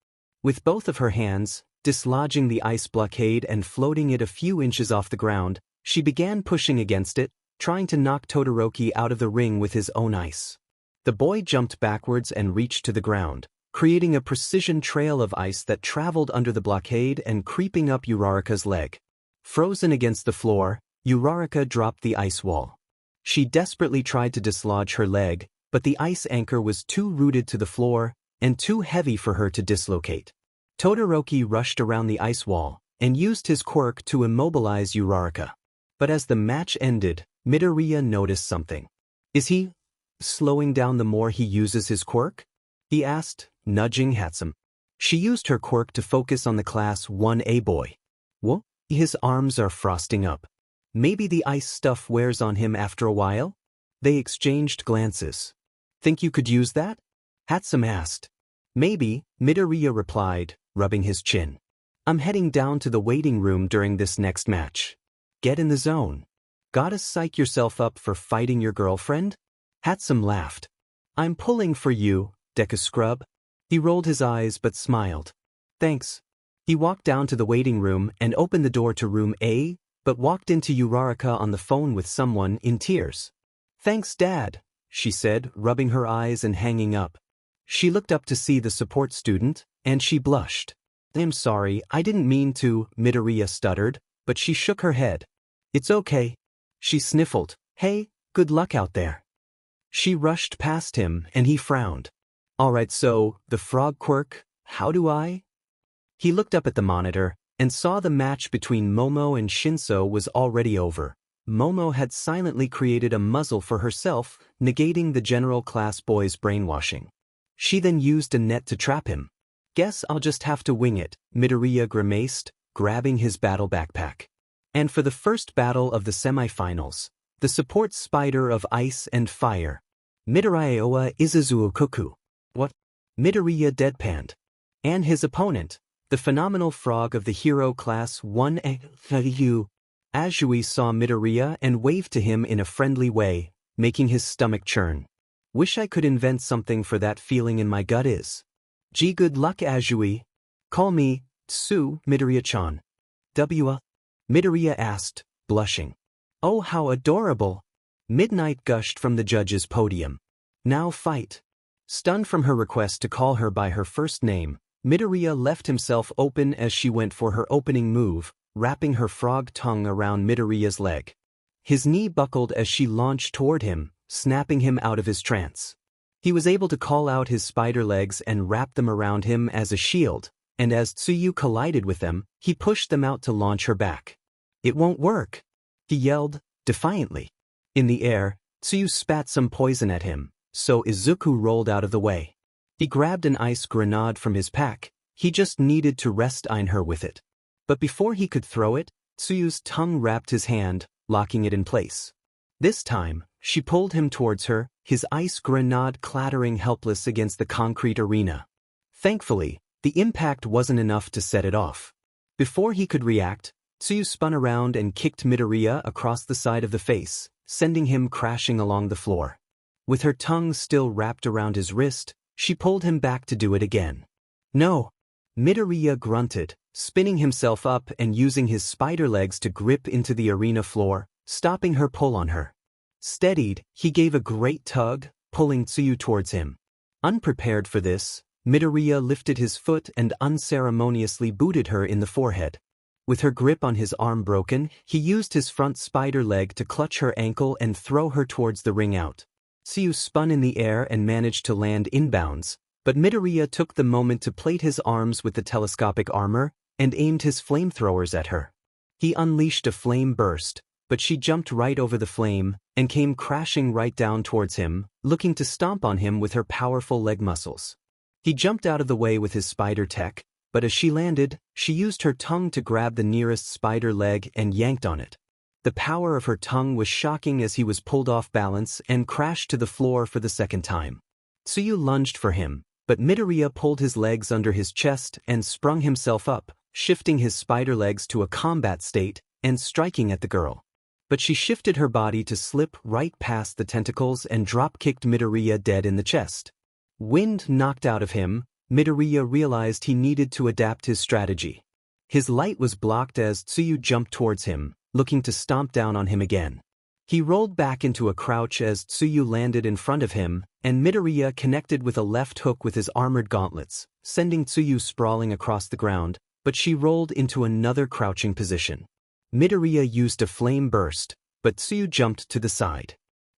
With both of her hands, dislodging the ice blockade and floating it a few inches off the ground, she began pushing against it, trying to knock Todoroki out of the ring with his own ice. The boy jumped backwards and reached to the ground, creating a precision trail of ice that traveled under the blockade and creeping up Uraraka's leg. Frozen against the floor, Uraraka dropped the ice wall. She desperately tried to dislodge her leg, but the ice anchor was too rooted to the floor and too heavy for her to dislocate. Todoroki rushed around the ice wall and used his quirk to immobilize Uraraka. But as the match ended, Midoriya noticed something. Is he slowing down the more he uses his quirk? He asked, nudging Hatsum. She used her quirk to focus on the Class 1A boy. What? His arms are frosting up. Maybe the ice stuff wears on him after a while? They exchanged glances. Think you could use that? Hatsum asked. Maybe, Midoriya replied, rubbing his chin. I'm heading down to the waiting room during this next match. Get in the zone. Gotta psych yourself up for fighting your girlfriend? Hatsum laughed. I'm pulling for you, Deku Scrub. He rolled his eyes but smiled. Thanks. He walked down to the waiting room and opened the door to room A, but walked into Uraraka on the phone with someone in tears. Thanks, Dad, she said, rubbing her eyes and hanging up. She looked up to see the support student, and she blushed. I'm sorry, I didn't mean to, Midoriya stuttered, but she shook her head. It's okay. She sniffled. Hey, good luck out there. She rushed past him and he frowned. Alright, so, the frog quirk, how do I? He looked up at the monitor and saw the match between Momo and Shinso was already over. Momo had silently created a muzzle for herself, negating the general class boy's brainwashing. She then used a net to trap him. Guess I'll just have to wing it, Midoriya grimaced, grabbing his battle backpack. And for the first battle of the semifinals, the support spider of ice and fire, Midoriya Izuzuokoku. What? Midoriya deadpanned. And his opponent, the phenomenal frog of the hero class 1A, Azui saw Midoriya and waved to him in a friendly way, making his stomach churn. Wish I could invent something for that feeling in my gut is. Gee, good luck, Azui. Call me Tsu, Midoriya-chan. Midoriya asked, blushing. Oh, how adorable. Midnight gushed from the judge's podium. Now fight. Stunned from her request to call her by her first name, Midoriya left himself open as she went for her opening move, wrapping her frog tongue around Midoriya's leg. His knee buckled as she launched toward him, snapping him out of his trance. He was able to call out his spider legs and wrap them around him as a shield, and as Tsuyu collided with them, he pushed them out to launch her back. It won't work, he yelled, defiantly. In the air, Tsuyu spat some poison at him, so Izuku rolled out of the way. He grabbed an ice grenade from his pack, he just needed to rest-ine her with it. But before he could throw it, Tsuyu's tongue wrapped his hand, locking it in place. This time, she pulled him towards her, his ice grenade clattering helpless against the concrete arena. Thankfully, the impact wasn't enough to set it off. Before he could react, Tsuyu spun around and kicked Midoriya across the side of the face, sending him crashing along the floor. With her tongue still wrapped around his wrist, she pulled him back to do it again. No! Midoriya grunted, spinning himself up and using his spider legs to grip into the arena floor, stopping her pull on her. Steadied, he gave a great tug, pulling Tsuyu towards him. Unprepared for this, Midoriya lifted his foot and unceremoniously booted her in the forehead. With her grip on his arm broken, he used his front spider leg to clutch her ankle and throw her towards the ring out. Tsuyu spun in the air and managed to land inbounds, but Midoriya took the moment to plate his arms with the telescopic armor and aimed his flamethrowers at her. He unleashed a flame burst, but she jumped right over the flame and came crashing right down towards him, looking to stomp on him with her powerful leg muscles. He jumped out of the way with his spider tech, but as she landed, she used her tongue to grab the nearest spider leg and yanked on it. The power of her tongue was shocking as he was pulled off balance and crashed to the floor for the second time. Tsuyu lunged for him, but Midoriya pulled his legs under his chest and sprung himself up, shifting his spider legs to a combat state and striking at the girl. But she shifted her body to slip right past the tentacles and drop-kicked Midoriya dead in the chest. Wind knocked out of him, Midoriya realized he needed to adapt his strategy. His light was blocked as Tsuyu jumped towards him, looking to stomp down on him again. He rolled back into a crouch as Tsuyu landed in front of him, and Midoriya connected with a left hook with his armored gauntlets, sending Tsuyu sprawling across the ground, but she rolled into another crouching position. Midoriya used a flame burst, but Tsuyu jumped to the side.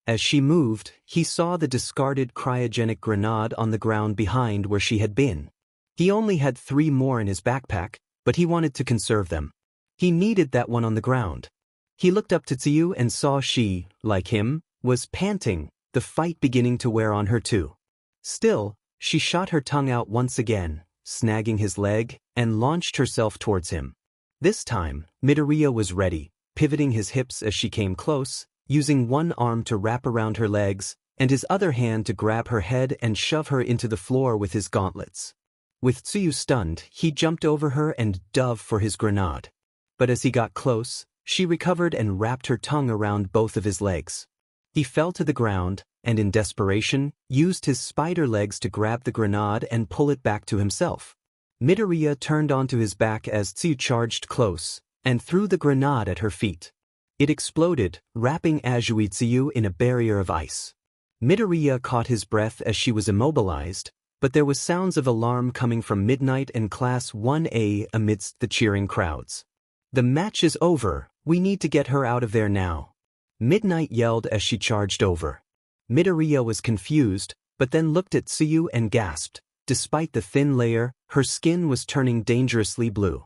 As she moved, he saw the discarded cryogenic grenade on the ground behind where she had been. He only had 3 more in his backpack, but he wanted to conserve them. He needed that one on the ground. He looked up to Tsuyu and saw she, like him, was panting, the fight beginning to wear on her too. Still, she shot her tongue out once again, snagging his leg, and launched herself towards him. This time, Midoriya was ready, pivoting his hips as she came close, using one arm to wrap around her legs, and his other hand to grab her head and shove her into the floor with his gauntlets. With Tsuyu stunned, he jumped over her and dove for his grenade. But as he got close, she recovered and wrapped her tongue around both of his legs. He fell to the ground, and in desperation, used his spider legs to grab the grenade and pull it back to himself. Midoriya turned onto his back as Tsuyu charged close, and threw the grenade at her feet. It exploded, wrapping Azui Tsuyu in a barrier of ice. Midoriya caught his breath as she was immobilized, but there was sounds of alarm coming from Midnight and Class 1A amidst the cheering crowds. The match is over, we need to get her out of there now. Midnight yelled as she charged over. Midoriya was confused, but then looked at Tsuyu and gasped. Despite the thin layer, her skin was turning dangerously blue.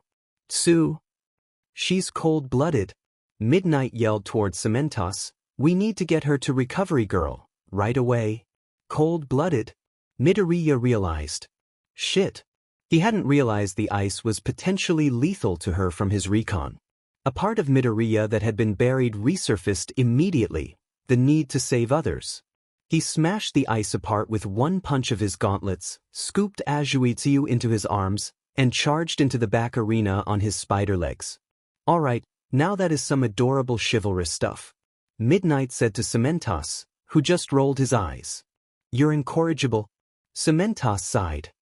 Tsu. She's cold-blooded. Midnight yelled toward Cementos. We need to get her to Recovery Girl, right away. Cold-blooded? Midoriya realized. Shit. He hadn't realized the ice was potentially lethal to her from his recon. A part of Midoriya that had been buried resurfaced immediately, the need to save others. He smashed the ice apart with one punch of his gauntlets, scooped Azuitsu into his arms, and charged into the back arena on his spider legs. Alright, now that is some adorable chivalrous stuff. Midnight said to Cementos, who just rolled his eyes. You're incorrigible. Cementos sighed.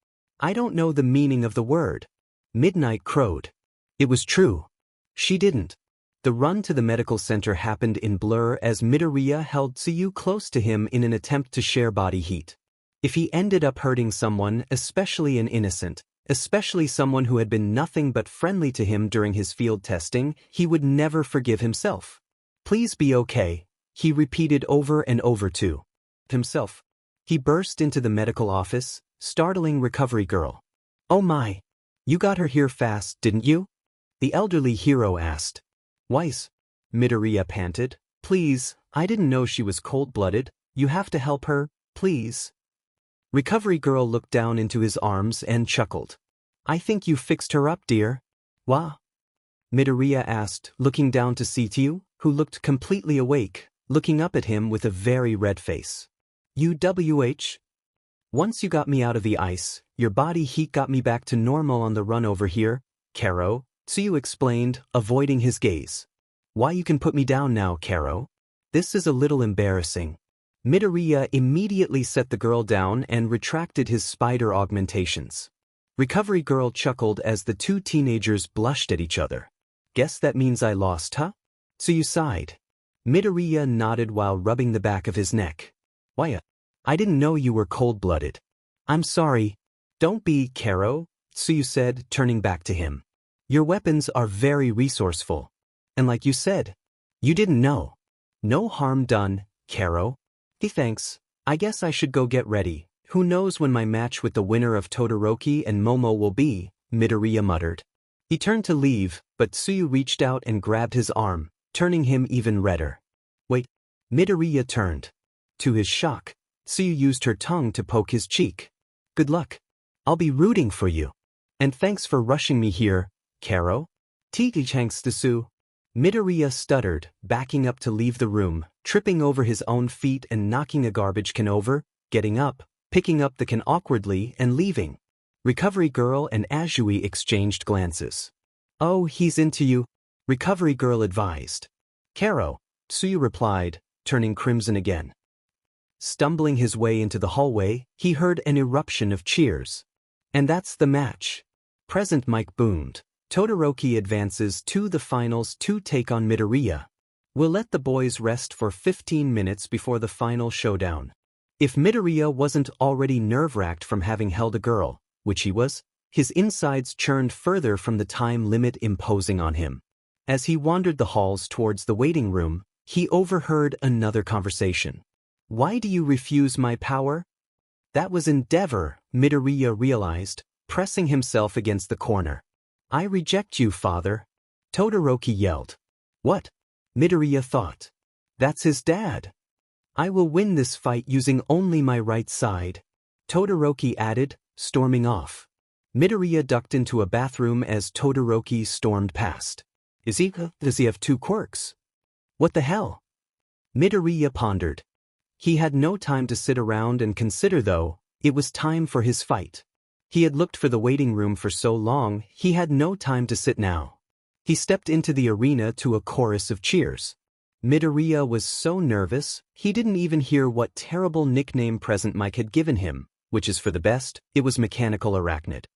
I don't know the meaning of the word. Midnight crowed. It was true. She didn't. The run to the medical center happened in blur as Midoriya held Tsuyu close to him in an attempt to share body heat. If he ended up hurting someone, especially an innocent, especially someone who had been nothing but friendly to him during his field testing, he would never forgive himself. Please be okay, he repeated over and over to himself. He burst into the medical office, startling Recovery Girl. Oh my! You got her here fast, didn't you? The elderly hero asked. Weiss, Midoriya panted. Please, I didn't know she was cold-blooded. You have to help her, please. Recovery Girl looked down into his arms and chuckled. I think you fixed her up, dear. Wah? Midoriya asked, looking down to Tsuyu, who looked completely awake, looking up at him with a very red face. UWH? Once you got me out of the ice, your body heat got me back to normal on the run over here, Karo, Tsuyu explained, avoiding his gaze. Why you can put me down now, Karo? This is a little embarrassing. Midoriya immediately set the girl down and retracted his spider augmentations. Recovery Girl chuckled as the two teenagers blushed at each other. Guess that means I lost, huh? Tsuyu sighed. Midoriya nodded while rubbing the back of his neck. Why, I didn't know you were cold-blooded. I'm sorry. Don't be, Karo, Tsuyu said, turning back to him. Your weapons are very resourceful. And like you said, you didn't know. No harm done, Karo. Thanks. I guess I should go get ready. Who knows when my match with the winner of Todoroki and Momo will be, Midoriya muttered. He turned to leave, but Tsuyu reached out and grabbed his arm, turning him even redder. Wait. Midoriya turned. To his shock, Tsuyu used her tongue to poke his cheek. Good luck. I'll be rooting for you. And thanks for rushing me here, Karo? Thanks to Tsu. Midoriya stuttered, backing up to leave the room, tripping over his own feet and knocking a garbage can over, getting up, picking up the can awkwardly and leaving. Recovery Girl and Azui exchanged glances. Oh, he's into you, Recovery Girl advised. Karo, Tsuyu replied, turning crimson again. Stumbling his way into the hallway, he heard an eruption of cheers. And that's the match. Present mic boomed. Todoroki advances to the finals to take on Midoriya. We'll let the boys rest for 15 minutes before the final showdown. If Midoriya wasn't already nerve-wracked from having held a girl, which he was, his insides churned further from the time limit imposing on him. As he wandered the halls towards the waiting room, he overheard another conversation. Why do you refuse my power? That was Endeavor, Midoriya realized, pressing himself against the corner. I reject you, father. Todoroki yelled. What? Midoriya thought. That's his dad. I will win this fight using only my right side. Todoroki added, storming off. Midoriya ducked into a bathroom as Todoroki stormed past. Does he have two quirks? What the hell? Midoriya pondered. He had no time to sit around and consider though, it was time for his fight. He had looked for the waiting room for so long, he had no time to sit now. He stepped into the arena to a chorus of cheers. Midoriya was so nervous, he didn't even hear what terrible nickname Present Mike had given him, which is for the best, it was Mechanical Arachnid.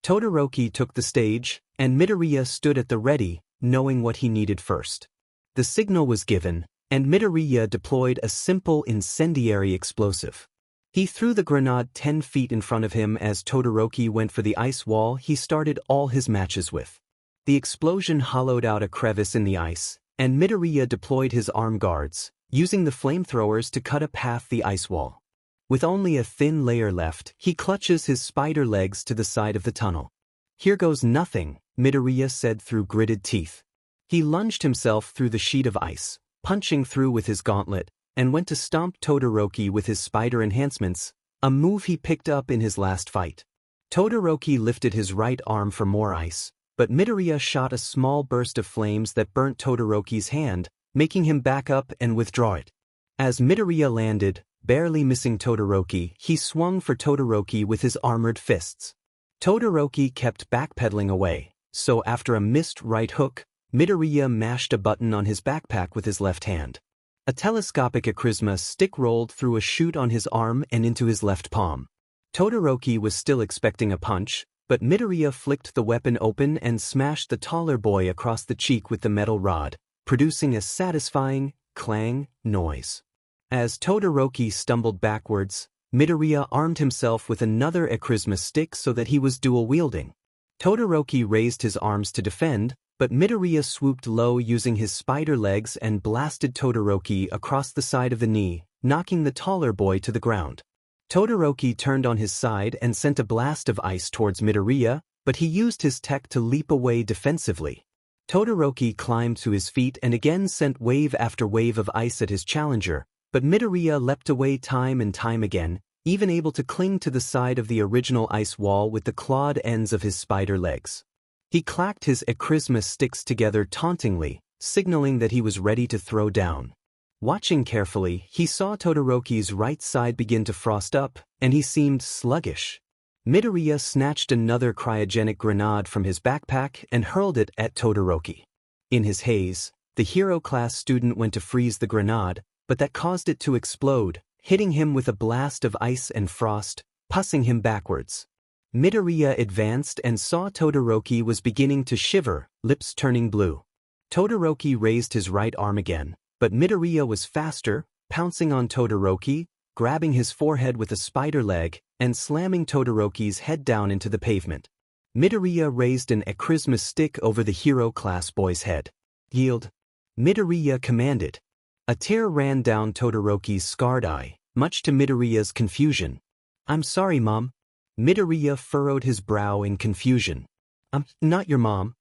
Todoroki took the stage, and Midoriya stood at the ready, knowing what he needed first. The signal was given, and Midoriya deployed a simple incendiary explosive. He threw the grenade 10 feet in front of him as Todoroki went for the ice wall he started all his matches with. The explosion hollowed out a crevice in the ice, and Midoriya deployed his arm guards, using the flamethrowers to cut a path the ice wall. With only a thin layer left, he clutches his spider legs to the side of the tunnel. "Here goes nothing," Midoriya said through gritted teeth. He lunged himself through the sheet of ice, punching through with his gauntlet, and went to stomp Todoroki with his spider enhancements, a move he picked up in his last fight. Todoroki lifted his right arm for more ice, but Midoriya shot a small burst of flames that burnt Todoroki's hand, making him back up and withdraw it. As Midoriya landed, barely missing Todoroki, he swung for Todoroki with his armored fists. Todoroki kept backpedaling away, so after a missed right hook, Midoriya mashed a button on his backpack with his left hand. A telescopic Acrisma stick rolled through a chute on his arm and into his left palm. Todoroki was still expecting a punch, but Midoriya flicked the weapon open and smashed the taller boy across the cheek with the metal rod, producing a satisfying clang noise. As Todoroki stumbled backwards, Midoriya armed himself with another Acrisma stick so that he was dual-wielding. Todoroki raised his arms to defend, but Midoriya swooped low using his spider legs and blasted Todoroki across the side of the knee, knocking the taller boy to the ground. Todoroki turned on his side and sent a blast of ice towards Midoriya, but he used his tech to leap away defensively. Todoroki climbed to his feet and again sent wave after wave of ice at his challenger, but Midoriya leapt away time and time again, even able to cling to the side of the original ice wall with the clawed ends of his spider legs. He clacked his Acrisma sticks together tauntingly, signaling that he was ready to throw down. Watching carefully, he saw Todoroki's right side begin to frost up, and he seemed sluggish. Midoriya snatched another cryogenic grenade from his backpack and hurled it at Todoroki. In his haze, the hero-class student went to freeze the grenade, but that caused it to explode, hitting him with a blast of ice and frost, pushing him backwards. Midoriya advanced and saw Todoroki was beginning to shiver, lips turning blue. Todoroki raised his right arm again, but Midoriya was faster, pouncing on Todoroki, grabbing his forehead with a spider leg, and slamming Todoroki's head down into the pavement. Midoriya raised an Acrisma stick over the hero-class boy's head. "Yield!" Midoriya commanded. A tear ran down Todoroki's scarred eye, much to Midoriya's confusion. "I'm sorry, Mom." Midoriya furrowed his brow in confusion. "I'm not your mom."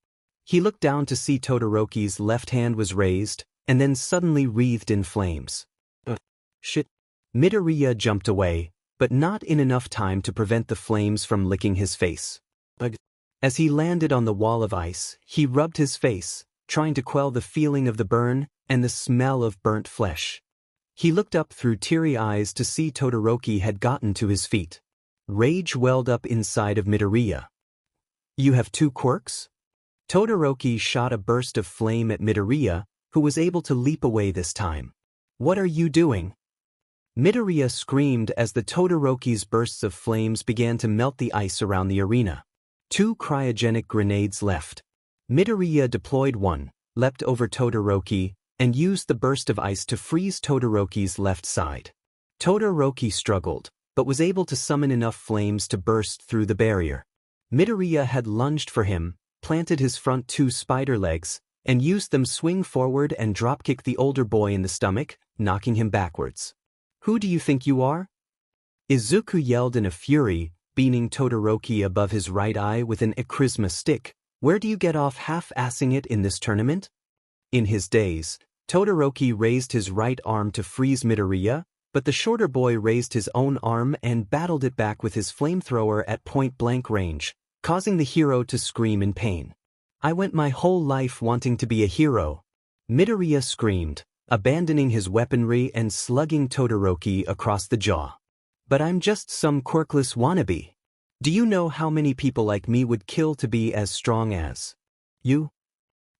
He looked down to see Todoroki's left hand was raised, and then suddenly wreathed in flames. Shit. Midoriya jumped away, but not in enough time to prevent the flames from licking his face. As he landed on the wall of ice, he rubbed his face, trying to quell the feeling of the burn and the smell of burnt flesh. He looked up through teary eyes to see Todoroki had gotten to his feet. Rage welled up inside of Midoriya. "You have two quirks?" Todoroki shot a burst of flame at Midoriya, who was able to leap away this time. "What are you doing?" Midoriya screamed as the Todoroki's bursts of flames began to melt the ice around the arena. 2 cryogenic grenades left. Midoriya deployed one, leapt over Todoroki, and used the burst of ice to freeze Todoroki's left side. Todoroki struggled, but was able to summon enough flames to burst through the barrier. Midoriya had lunged for him, planted his front 2 spider legs, and used them swing forward and dropkick the older boy in the stomach, knocking him backwards. "Who do you think you are?" Izuku yelled in a fury, beating Todoroki above his right eye with an Acrisma stick. "Where do you get off half-assing it in this tournament?" In his daze, Todoroki raised his right arm to freeze Midoriya, but the shorter boy raised his own arm and battled it back with his flamethrower at point-blank range, causing the hero to scream in pain. "I went my whole life wanting to be a hero," Midoriya screamed, abandoning his weaponry and slugging Todoroki across the jaw. "But I'm just some quirkless wannabe. Do you know how many people like me would kill to be as strong as you?"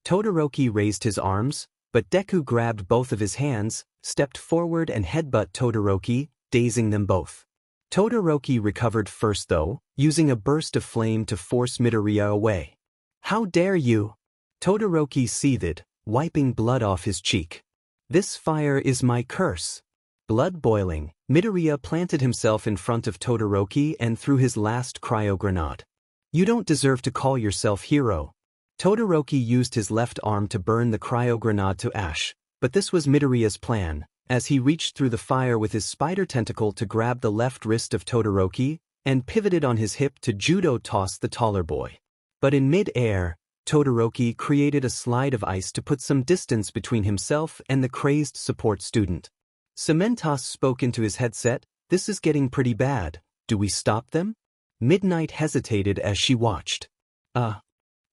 Todoroki raised his arms, but Deku grabbed both of his hands, stepped forward and headbutt Todoroki, dazing them both. Todoroki recovered first though, using a burst of flame to force Midoriya away. "How dare you!" Todoroki seethed, wiping blood off his cheek. "This fire is my curse." Blood boiling, Midoriya planted himself in front of Todoroki and threw his last cryo-grenade. "You don't deserve to call yourself hero." Todoroki used his left arm to burn the cryo-grenade to ash, but this was Midoriya's plan, as he reached through the fire with his spider tentacle to grab the left wrist of Todoroki and pivoted on his hip to judo toss the taller boy. But in mid-air, Todoroki created a slide of ice to put some distance between himself and the crazed support student. Cementos spoke into his headset, "This is getting pretty bad. Do we stop them?" Midnight hesitated as she watched.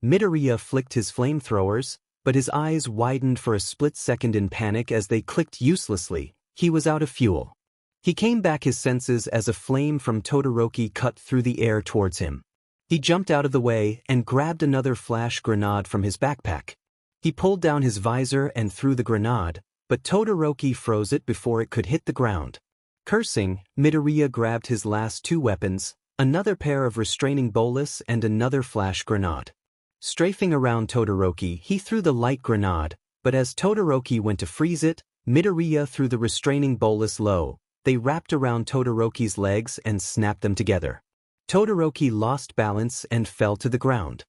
Midoriya flicked his flamethrowers, but his eyes widened for a split second in panic as they clicked uselessly. He was out of fuel. He came back his senses as a flame from Todoroki cut through the air towards him. He jumped out of the way and grabbed another flash grenade from his backpack. He pulled down his visor and threw the grenade, but Todoroki froze it before it could hit the ground. Cursing, Midoriya grabbed his last two weapons, another pair of restraining bolas and another flash grenade. Strafing around Todoroki, he threw the light grenade, but as Todoroki went to freeze it, Midoriya threw the restraining bolas low. They wrapped around Todoroki's legs and snapped them together. Todoroki lost balance and fell to the ground.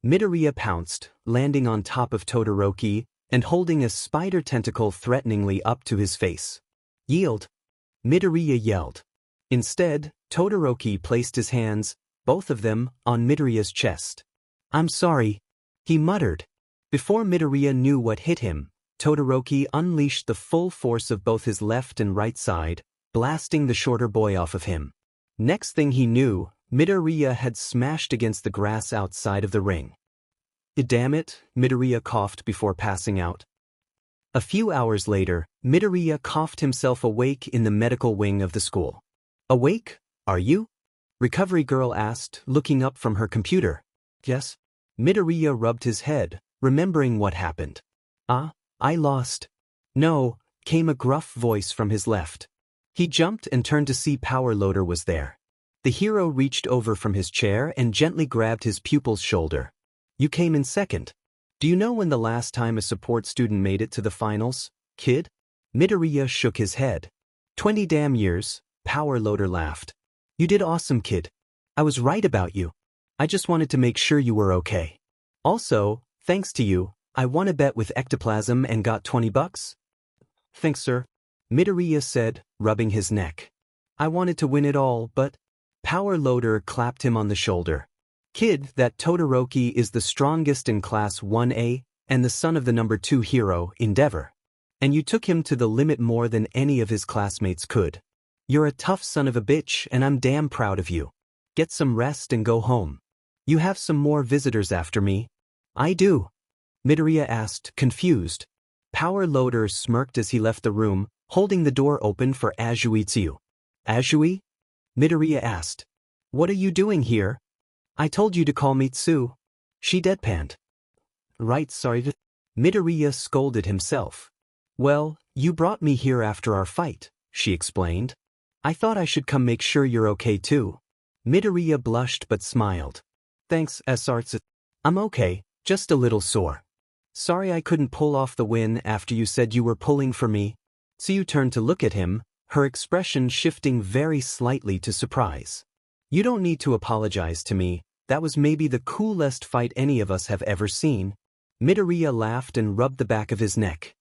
Midoriya pounced, landing on top of Todoroki and holding a spider tentacle threateningly up to his face. "Yield!" Midoriya yelled. Instead, Todoroki placed his hands, both of them, on Midoriya's chest. "I'm sorry," he muttered. Before Midoriya knew what hit him, Todoroki unleashed the full force of both his left and right side, blasting the shorter boy off of him. Next thing he knew, Midoriya had smashed against the grass outside of the ring. "Damn it," Midoriya coughed before passing out. A few hours later, Midoriya coughed himself awake in the medical wing of the school. "Awake, are you?" Recovery Girl asked, looking up from her computer. "Yes." Midoriya rubbed his head, remembering what happened. I lost." "No," came a gruff voice from his left. He jumped and turned to see Power Loader was there. The hero reached over from his chair and gently grabbed his pupil's shoulder. "You came in second. Do you know when the last time a support student made it to the finals, kid?" Midoriya shook his head. 20 damn years," Power Loader laughed. "You did awesome, kid. I was right about you. I just wanted to make sure you were okay. Also, thanks to you, I won a bet with ectoplasm and got $20. "Thanks, sir," Midoriya said, rubbing his neck. "I wanted to win it all, but—" Power Loader clapped him on the shoulder. "Kid, that Todoroki is the strongest in Class 1A and the son of the number 2 hero, Endeavor. And you took him to the limit more than any of his classmates could. You're a tough son of a bitch and I'm damn proud of you. Get some rest and go home. You have some more visitors after me." "I do?" Midoriya asked, confused. Power Loader smirked as he left the room, holding the door open for Azui Tsuyu. "Azui?" Midoriya asked. "What are you doing here?" "I told you to call me Tsu." She deadpanned. "Right, sorry." Midoriya scolded himself. "Well, you brought me here after our fight," she explained. "I thought I should come make sure you're okay too." Midoriya blushed but smiled. "Thanks, Sartsu. I'm okay, just a little sore. Sorry I couldn't pull off the win after you said you were pulling for me." Tsuyu turned to look at him, her expression shifting very slightly to surprise. "You don't need to apologize to me. That was maybe the coolest fight any of us have ever seen." Midoriya laughed and rubbed the back of his neck.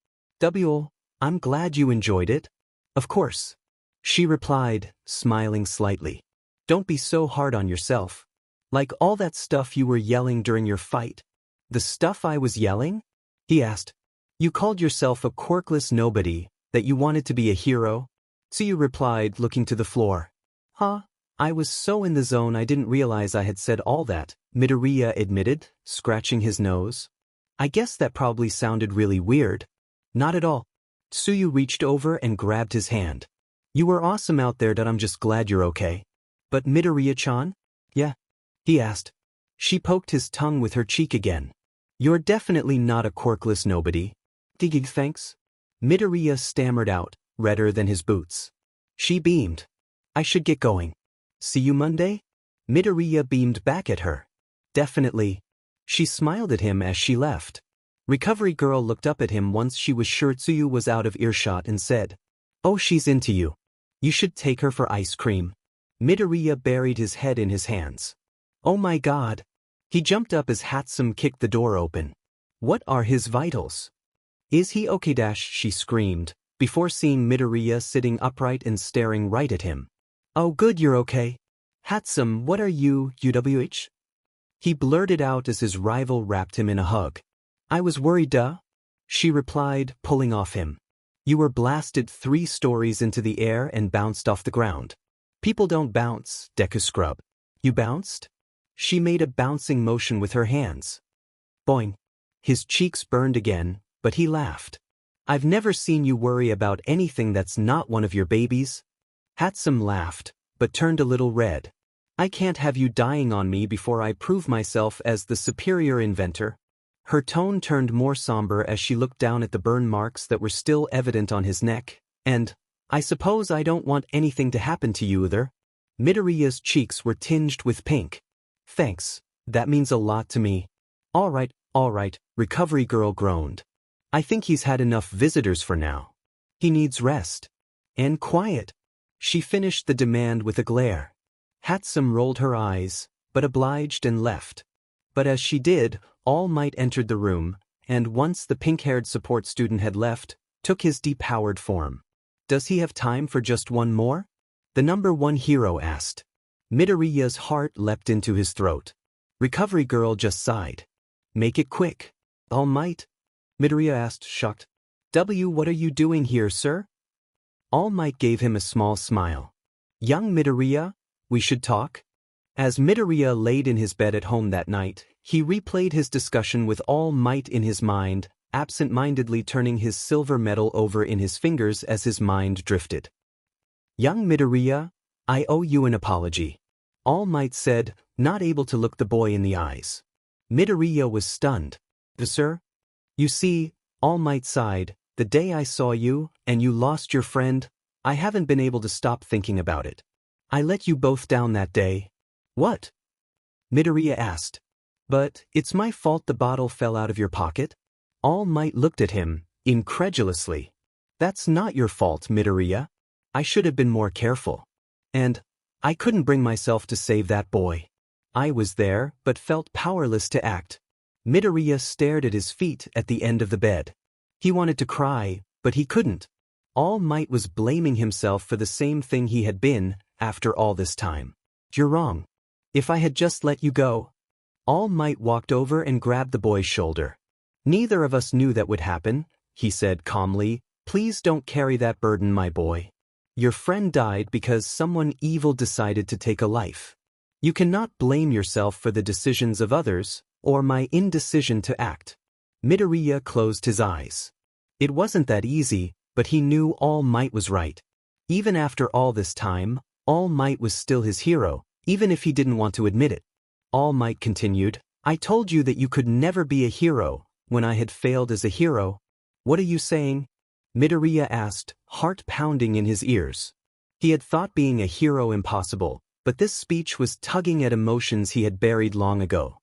"I'm glad you enjoyed it." "Of course," she replied, smiling slightly. "Don't be so hard on yourself. Like all that stuff you were yelling during your fight." "The stuff I was yelling?" he asked. "You called yourself a quirkless nobody, that you wanted to be a hero?" Tsuyu replied, looking to the floor. "Huh? I was so in the zone I didn't realize I had said all that," Midoriya admitted, scratching his nose. "I guess that probably sounded really weird." "Not at all." Tsuyu reached over and grabbed his hand. "You were awesome out there, that I'm just glad you're okay." "But Midoriya-chan?" "Yeah?" he asked. She poked his tongue with her cheek again. "You're definitely not a quirkless nobody." Thanks." Midoriya stammered out, redder than his boots. She beamed. "I should get going. See you Monday?" Midoriya beamed back at her. "Definitely." She smiled at him as she left. Recovery Girl looked up at him once she was sure Tsuyu was out of earshot and said, "Oh, she's into you. You should take her for ice cream." Midoriya buried his head in his hands. "Oh my god." He jumped up as Hatsum kicked the door open. "What are his vitals? Is he okay?" She screamed, before seeing Midoriya sitting upright and staring right at him. "Oh good, you're okay. Handsome, what are you, UWH?" He blurted out as his rival wrapped him in a hug. "I was worried duh," she replied, pulling off him. "You were blasted 3 stories into the air and bounced off the ground." "People don't bounce, Deku scrub." "You bounced?" She made a bouncing motion with her hands. Boing. His cheeks burned again, but he laughed. "I've never seen you worry about anything that's not one of your babies." Handsome laughed, but turned a little red. "I can't have you dying on me before I prove myself as the superior inventor." Her tone turned more somber as she looked down at the burn marks that were still evident on his neck, and, "I suppose I don't want anything to happen to you either." Midoriya's cheeks were tinged with pink. "Thanks, that means a lot to me." All right, Recovery Girl groaned. "I think he's had enough visitors for now. He needs rest. And quiet." She finished the demand with a glare. Handsome rolled her eyes, but obliged and left. But as she did, All Might entered the room, and once the pink-haired support student had left, took his depowered form. "Does he have time for just one more?" the number 1 hero asked. Midoriya's heart leapt into his throat. Recovery Girl just sighed. "Make it quick." "All Might?" Midoriya asked, shocked. What are you doing here, sir?" All Might gave him a small smile. "Young Midoriya, we should talk." As Midoriya laid in his bed at home that night, he replayed his discussion with All Might in his mind, absent-mindedly turning his silver medal over in his fingers as his mind drifted. "Young Midoriya, I owe you an apology," All Might said, not able to look the boy in the eyes. Midoriya was stunned. "Sir?" "You see," All Might sighed, "the day I saw you, and you lost your friend, I haven't been able to stop thinking about it. I let you both down that day." "What?" Midoriya asked. "But it's my fault the bottle fell out of your pocket?" All Might looked at him, incredulously. "That's not your fault, Midoriya. I should have been more careful. And I couldn't bring myself to save that boy. I was there, but felt powerless to act." Midoriya stared at his feet at the end of the bed. He wanted to cry, but he couldn't. All Might was blaming himself for the same thing he had been, after all this time. "You're wrong. If I had just let you go." All Might walked over and grabbed the boy's shoulder. "Neither of us knew that would happen," he said calmly. "Please don't carry that burden, my boy. Your friend died because someone evil decided to take a life. You cannot blame yourself for the decisions of others, or my indecision to act." Midoriya closed his eyes. It wasn't that easy, but he knew All Might was right. Even after all this time, All Might was still his hero, even if he didn't want to admit it. All Might continued, "I told you that you could never be a hero, when I had failed as a hero." "What are you saying?" Midoriya asked, heart pounding in his ears. He had thought being a hero impossible, but this speech was tugging at emotions he had buried long ago.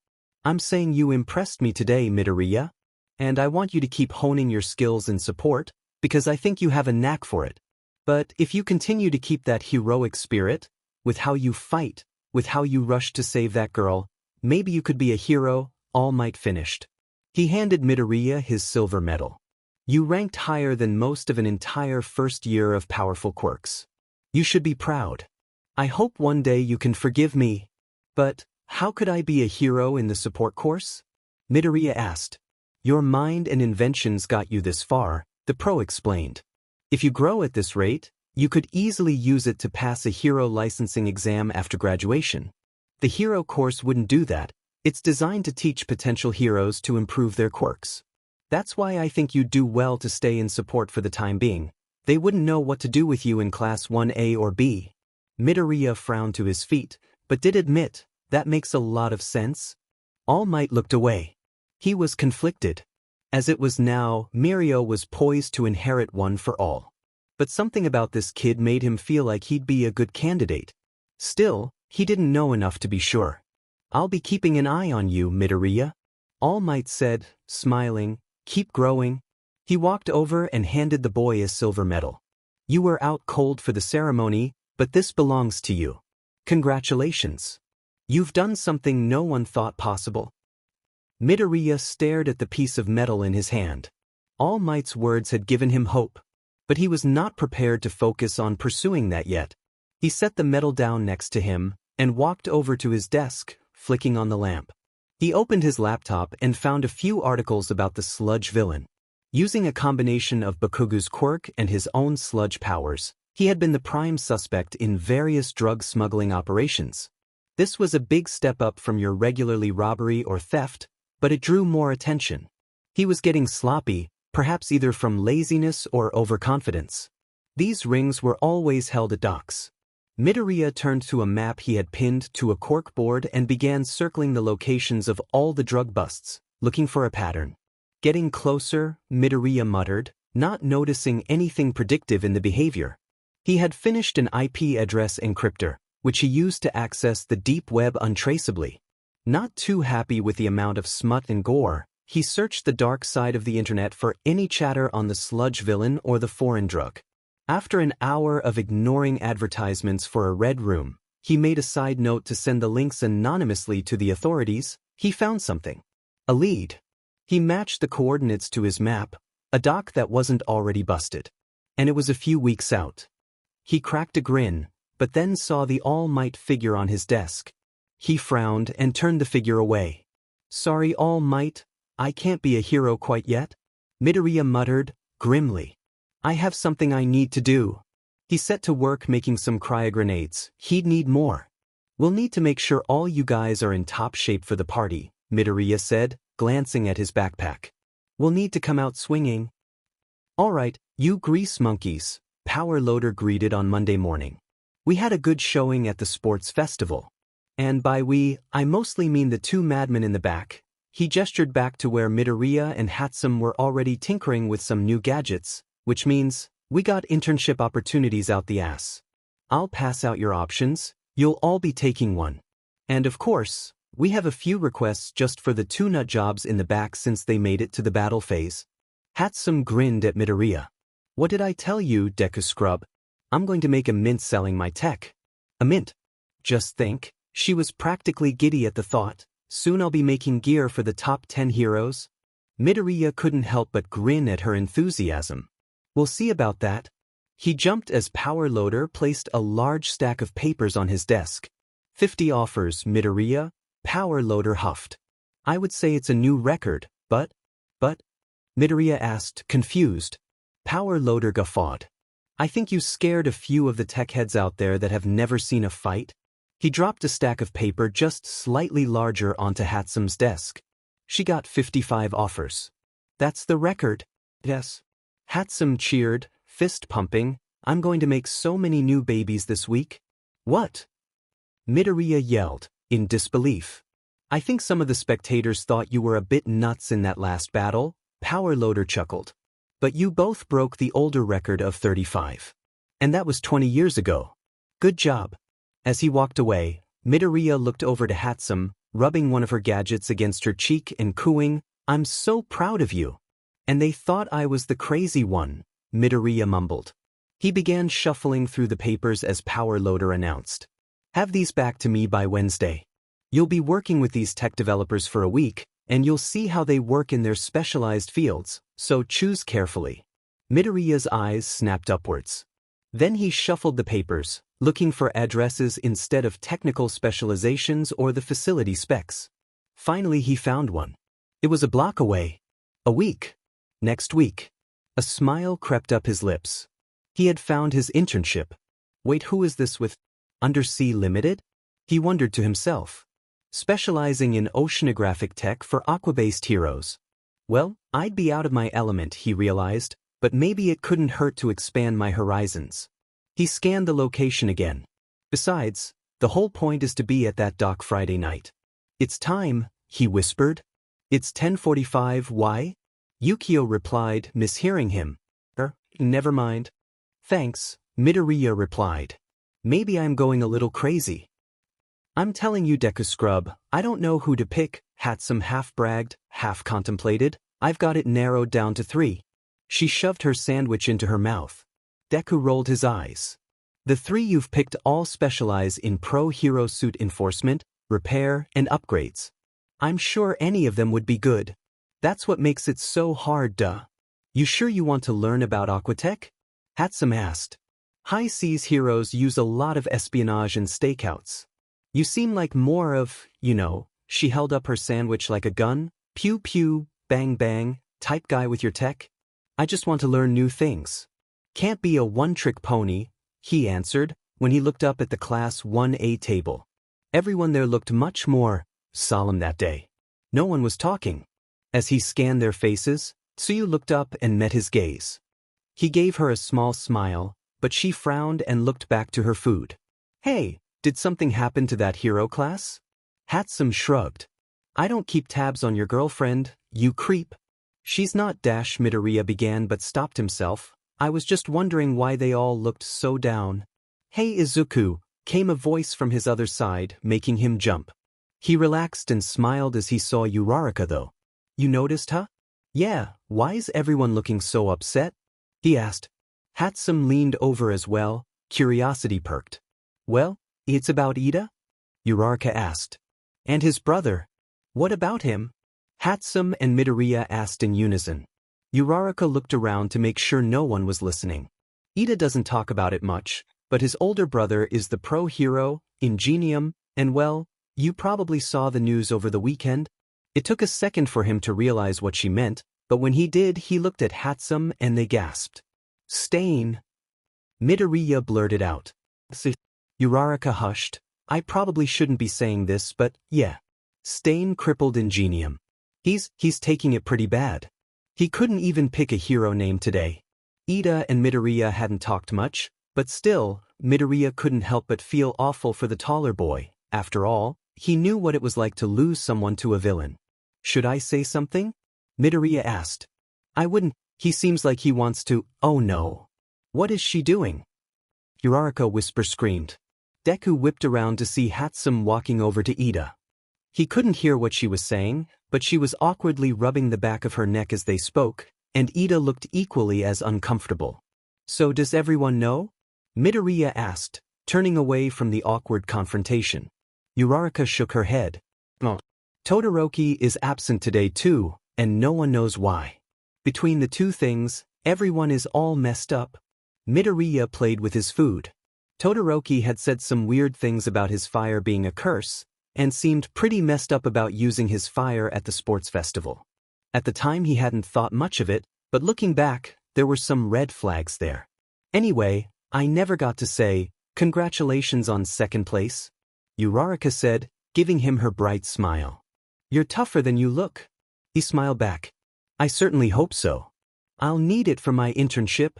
"I'm saying you impressed me today, Midoriya. And I want you to keep honing your skills and support, because I think you have a knack for it. But if you continue to keep that heroic spirit, with how you fight, with how you rush to save that girl, maybe you could be a hero." All Might finished. He handed Midoriya his silver medal. "You ranked higher than most of an entire first year of powerful quirks. You should be proud. I hope one day you can forgive me." "But how could I be a hero in the support course?" Midoriya asked. "Your mind and inventions got you this far," the pro explained. "If you grow at this rate, you could easily use it to pass a hero licensing exam after graduation. The hero course wouldn't do that. It's designed to teach potential heroes to improve their quirks. That's why I think you'd do well to stay in support for the time being. They wouldn't know what to do with you in Class 1A or B." Midoriya frowned to his feet, but did admit, "That makes a lot of sense." All Might looked away. He was conflicted. As it was now, Mirio was poised to inherit One for All. But something about this kid made him feel like he'd be a good candidate. Still, he didn't know enough to be sure. "I'll be keeping an eye on you, Midoriya," All Might said, smiling. "Keep growing." He walked over and handed the boy a silver medal. "You were out cold for the ceremony, but this belongs to you. Congratulations. You've done something no one thought possible." Midoriya stared at the piece of metal in his hand. All Might's words had given him hope. But he was not prepared to focus on pursuing that yet. He set the metal down next to him and walked over to his desk, flicking on the lamp. He opened his laptop and found a few articles about the sludge villain. Using a combination of Bakugu's quirk and his own sludge powers, he had been the prime suspect in various drug smuggling operations. This was a big step up from your regularly robbery or theft, but it drew more attention. He was getting sloppy, perhaps either from laziness or overconfidence. These rings were always held at docks. Midoriya turned to a map he had pinned to a cork board and began circling the locations of all the drug busts, looking for a pattern. Getting closer, Midoriya muttered, not noticing anything predictive in the behavior. He had finished an IP address encryptor, which he used to access the deep web untraceably. Not too happy with the amount of smut and gore, he searched the dark side of the internet for any chatter on the sludge villain or the foreign drug. After an hour of ignoring advertisements for a red room, he made a side note to send the links anonymously to the authorities. He found something. A lead. He matched the coordinates to his map, a dock that wasn't already busted. And it was a few weeks out. He cracked a grin, but then saw the All Might figure on his desk. He frowned and turned the figure away. Sorry, All Might, I can't be a hero quite yet. Midoriya muttered, grimly. I have something I need to do. He set to work making some cryogrenades. He'd need more. We'll need to make sure all you guys are in top shape for the party, Midoriya said, glancing at his backpack. We'll need to come out swinging. All right, you grease monkeys, Power Loader greeted on Monday morning. We had a good showing at the sports festival. And by we, I mostly mean the two madmen in the back. He gestured back to where Midoriya and Hatsum were already tinkering with some new gadgets, which means, we got internship opportunities out the ass. I'll pass out your options, you'll all be taking one. And of course, we have a few requests just for the two nut jobs in the back since they made it to the battle phase. Hatsum grinned at Midoriya. What did I tell you, Deku Scrub? I'm going to make a mint selling my tech. A mint? Just think, she was practically giddy at the thought. Soon I'll be making gear for the top 10 heroes. Midoriya couldn't help but grin at her enthusiasm. We'll see about that. He jumped as Power Loader placed a large stack of papers on his desk. 50 offers, Midoriya, Power Loader huffed. I would say it's a new record, but? Midoriya asked, confused. Power Loader guffawed. I think you scared a few of the tech heads out there that have never seen a fight. He dropped a stack of paper just slightly larger onto Hatsum's desk. She got 55 offers. That's the record. Yes. Hatsum cheered, fist pumping. I'm going to make so many new babies this week. What? Midoriya yelled, in disbelief. I think some of the spectators thought you were a bit nuts in that last battle, Power Loader chuckled. But you both broke the older record of 35. And that was 20 years ago. Good job. As he walked away, Midoriya looked over to Hatsum, rubbing one of her gadgets against her cheek and cooing, I'm so proud of you. And they thought I was the crazy one, Midoriya mumbled. He began shuffling through the papers as Power Loader announced. Have these back to me by Wednesday. You'll be working with these tech developers for a week, and you'll see how they work in their specialized fields, so choose carefully. Midoriya's eyes snapped upwards. Then he shuffled the papers, looking for addresses instead of technical specializations or the facility specs. Finally he found one. It was a block away. A week. Next week. A smile crept up his lips. He had found his internship. Wait, who is this with Undersea Limited? He wondered to himself. Specializing in oceanographic tech for aqua-based heroes. Well, I'd be out of my element, he realized, but maybe it couldn't hurt to expand my horizons. He scanned the location again. Besides, the whole point is to be at that dock Friday night. It's time, he whispered. It's 10:45, why? Yukio replied, mishearing him. Never mind. Thanks, Midoriya replied. Maybe I'm going a little crazy. I'm telling you, Deku Scrub, I don't know who to pick, Hatsum half bragged, half contemplated. I've got it narrowed down to 3. She shoved her sandwich into her mouth. Deku rolled his eyes. The 3 you've picked all specialize in pro-hero suit enforcement, repair, and upgrades. I'm sure any of them would be good. That's what makes it so hard, duh. You sure you want to learn about Aquatech? Hatsum asked. High seas heroes use a lot of espionage and stakeouts. You seem like more of, she held up her sandwich like a gun, pew pew, bang bang, type guy with your tech. I just want to learn new things. Can't be a one-trick pony, he answered, when he looked up at the Class 1A table. Everyone there looked much more solemn that day. No one was talking. As he scanned their faces, Tsuyu looked up and met his gaze. He gave her a small smile, but she frowned and looked back to her food. Hey, did something happen to that hero class? Hatsum shrugged. I don't keep tabs on your girlfriend, you creep. She's not Midoriya began but stopped himself. I was just wondering why they all looked so down. Hey Izuku, came a voice from his other side, making him jump. He relaxed and smiled as he saw Uraraka though. You noticed, huh? Yeah, why is everyone looking so upset? He asked. Hatsum leaned over as well, curiosity perked. Well, it's about Ida? Uraraka asked. And his brother. What about him? Hatsum and Midoriya asked in unison. Uraraka looked around to make sure no one was listening. Ida doesn't talk about it much, but his older brother is the pro hero, Ingenium, and well, you probably saw the news over the weekend. It took a second for him to realize what she meant, but when he did he looked at Hatsum and they gasped. Stain. Midoriya blurted out. Uraraka hushed. I probably shouldn't be saying this, but yeah. Stain crippled Ingenium. He's taking it pretty bad. He couldn't even pick a hero name today. Ida and Midoriya hadn't talked much, but still, Midoriya couldn't help but feel awful for the taller boy. After all, he knew what it was like to lose someone to a villain. Should I say something? Midoriya asked. I wouldn't. He seems like he wants to. Oh no. What is she doing? Uraraka screamed. Deku whipped around to see Hatsum walking over to Ida. He couldn't hear what she was saying, but she was awkwardly rubbing the back of her neck as they spoke, and Ida looked equally as uncomfortable. So does everyone know? Midoriya asked, turning away from the awkward confrontation. Uraraka shook her head. Oh. Todoroki is absent today too, and no one knows why. Between the two things, everyone is all messed up. Midoriya played with his food. Todoroki had said some weird things about his fire being a curse, and seemed pretty messed up about using his fire at the sports festival. At the time he hadn't thought much of it, but looking back, there were some red flags there. Anyway, I never got to say, congratulations on second place. Uraraka said, giving him her bright smile. You're tougher than you look. He smiled back. I certainly hope so. I'll need it for my internship.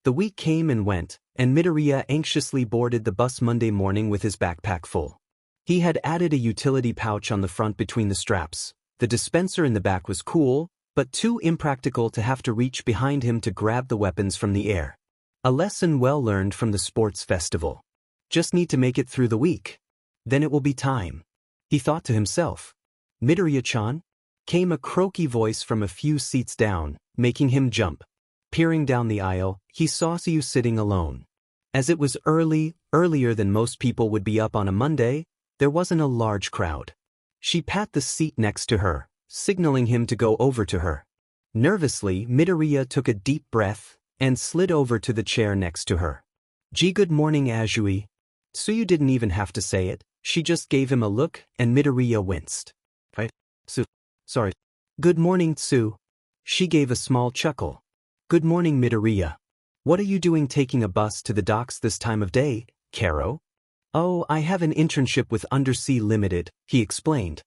The week came and went, and Midoriya anxiously boarded the bus Monday morning with his backpack full. He had added a utility pouch on the front between the straps. The dispenser in the back was cool, but too impractical to have to reach behind him to grab the weapons from the air. A lesson well learned from the sports festival. Just need to make it through the week. Then it will be time. He thought to himself. Midoriya-chan? Came a croaky voice from a few seats down, making him jump. Peering down the aisle, he saw Tsuyu sitting alone. As it was earlier than most people would be up on a Monday, there wasn't a large crowd. She pat the seat next to her, signaling him to go over to her. Nervously, Midoriya took a deep breath and slid over to the chair next to her. Good morning, Azui. Tsuyu didn't even have to say it, she just gave him a look and Midoriya winced. Sorry. Good morning, Tsu. She gave a small chuckle. Good morning, Midoriya. What are you doing taking a bus to the docks this time of day, Karo? Oh, I have an internship with Undersea Limited, he explained.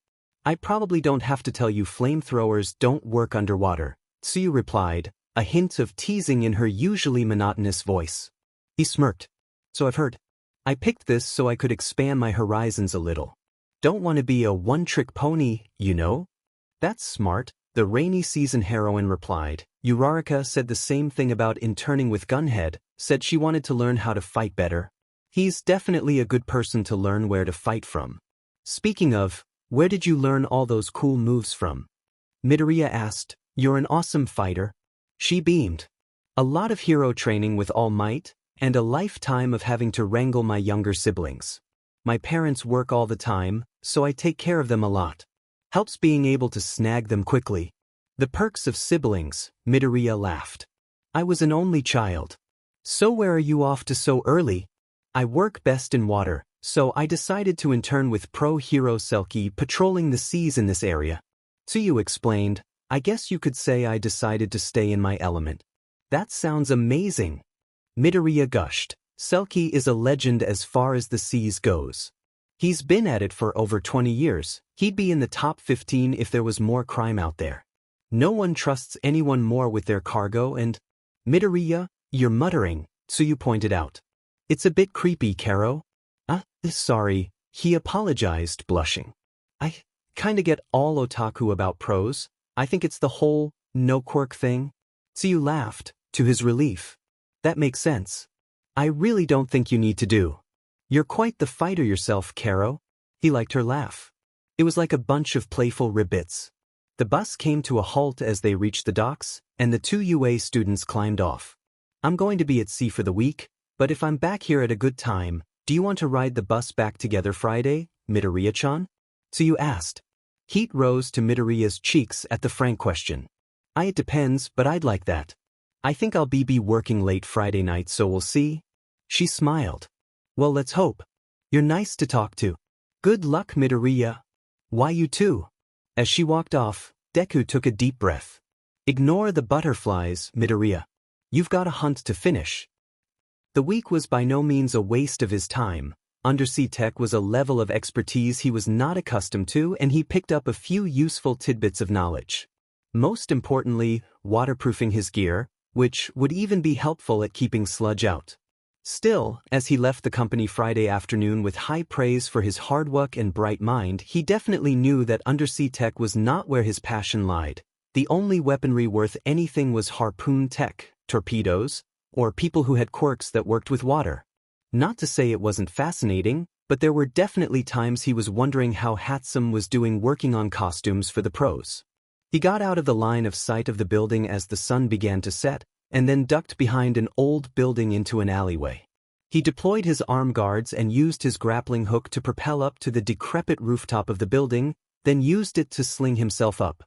I probably don't have to tell you flamethrowers don't work underwater, Tsuyu replied, a hint of teasing in her usually monotonous voice. He smirked. So I've heard. I picked this so I could expand my horizons a little. Don't want to be a one-trick pony, you know? That's smart, the rainy season heroine replied. Uraraka said the same thing about interning with Gunhead, said she wanted to learn how to fight better. He's definitely a good person to learn where to fight from. Speaking of, where did you learn all those cool moves from? Midoriya asked. You're an awesome fighter. She beamed. A lot of hero training with All Might, and a lifetime of having to wrangle my younger siblings. My parents work all the time, so I take care of them a lot. Helps being able to snag them quickly. The perks of siblings, Midoriya laughed. I was an only child. So where are you off to so early? I work best in water, so I decided to intern with pro hero Selkie patrolling the seas in this area. Tsuyu explained, I guess you could say I decided to stay in my element. That sounds amazing. Midoriya gushed. Selkie is a legend as far as the seas goes. He's been at it for over 20 years. He'd be in the top 15 if there was more crime out there. No one trusts anyone more with their cargo and… Midoriya, you're muttering, Tsuyu pointed out. It's a bit creepy, Karo. Sorry, he apologized, blushing. I kinda get all otaku about pros. I think it's the whole no quirk thing. Tsuyu laughed, to his relief. That makes sense. I really don't think you need to do. You're quite the fighter yourself, Karo. He liked her laugh. It was like a bunch of playful ribbits. The bus came to a halt as they reached the docks, and the two UA students climbed off. I'm going to be at sea for the week, but if I'm back here at a good time, do you want to ride the bus back together Friday, Midoriya-chan? Tsuyu asked. Heat rose to Midoriya's cheeks at the frank question. It depends, but I'd like that. I think I'll be working late Friday night, so we'll see. She smiled. Well, let's hope. You're nice to talk to. Good luck, Midoriya. Why you too? As she walked off, Deku took a deep breath. Ignore the butterflies, Midoriya. You've got a hunt to finish. The week was by no means a waste of his time. Undersea tech was a level of expertise he was not accustomed to, and he picked up a few useful tidbits of knowledge. Most importantly, waterproofing his gear, which would even be helpful at keeping sludge out. Still, as he left the company Friday afternoon with high praise for his hard work and bright mind, he definitely knew that undersea tech was not where his passion lied. The only weaponry worth anything was harpoon tech, torpedoes, or people who had quirks that worked with water. Not to say it wasn't fascinating, but there were definitely times he was wondering how Hatsum was doing working on costumes for the pros. He got out of the line of sight of the building as the sun began to set, and then ducked behind an old building into an alleyway. He deployed his arm guards and used his grappling hook to propel up to the decrepit rooftop of the building, then used it to sling himself up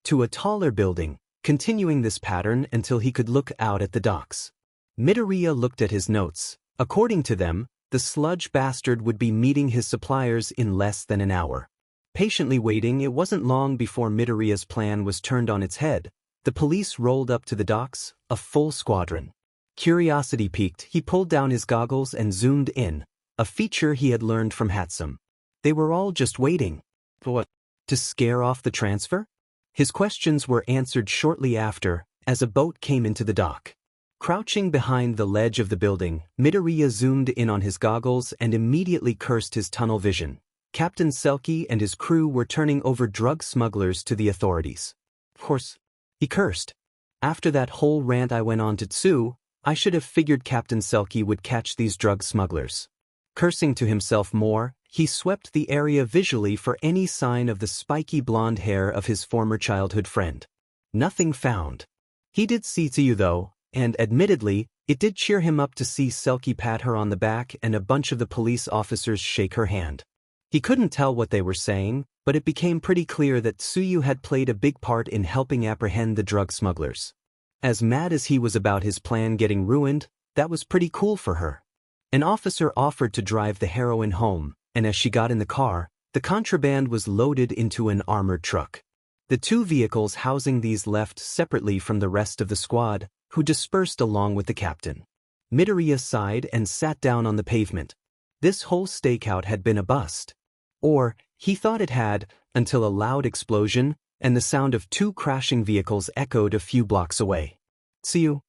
to a taller building, continuing this pattern until he could look out at the docks. Midoriya looked at his notes. According to them, the sludge bastard would be meeting his suppliers in less than an hour. Patiently waiting, it wasn't long before Midoriya's plan was turned on its head. The police rolled up to the docks, a full squadron. Curiosity piqued, he pulled down his goggles and zoomed in, a feature he had learned from Hatsum. They were all just waiting. For what? To scare off the transfer? His questions were answered shortly after, as a boat came into the dock. Crouching behind the ledge of the building, Midoriya zoomed in on his goggles and immediately cursed his tunnel vision. Captain Selkie and his crew were turning over drug smugglers to the authorities. Of course, he cursed. After that whole rant I went on to Tsu, I should have figured Captain Selkie would catch these drug smugglers. Cursing to himself more, he swept the area visually for any sign of the spiky blonde hair of his former childhood friend. Nothing found. He did see Tsu though, and admittedly, it did cheer him up to see Selkie pat her on the back and a bunch of the police officers shake her hand. He couldn't tell what they were saying, but it became pretty clear that Tsuyu had played a big part in helping apprehend the drug smugglers. As mad as he was about his plan getting ruined, that was pretty cool for her. An officer offered to drive the heroine home, and as she got in the car, the contraband was loaded into an armored truck. The two vehicles housing these left separately from the rest of the squad, who dispersed along with the captain. Midoriya sighed and sat down on the pavement. This whole stakeout had been a bust. Or, he thought it had, until a loud explosion, and the sound of two crashing vehicles echoed a few blocks away. Tsuyu?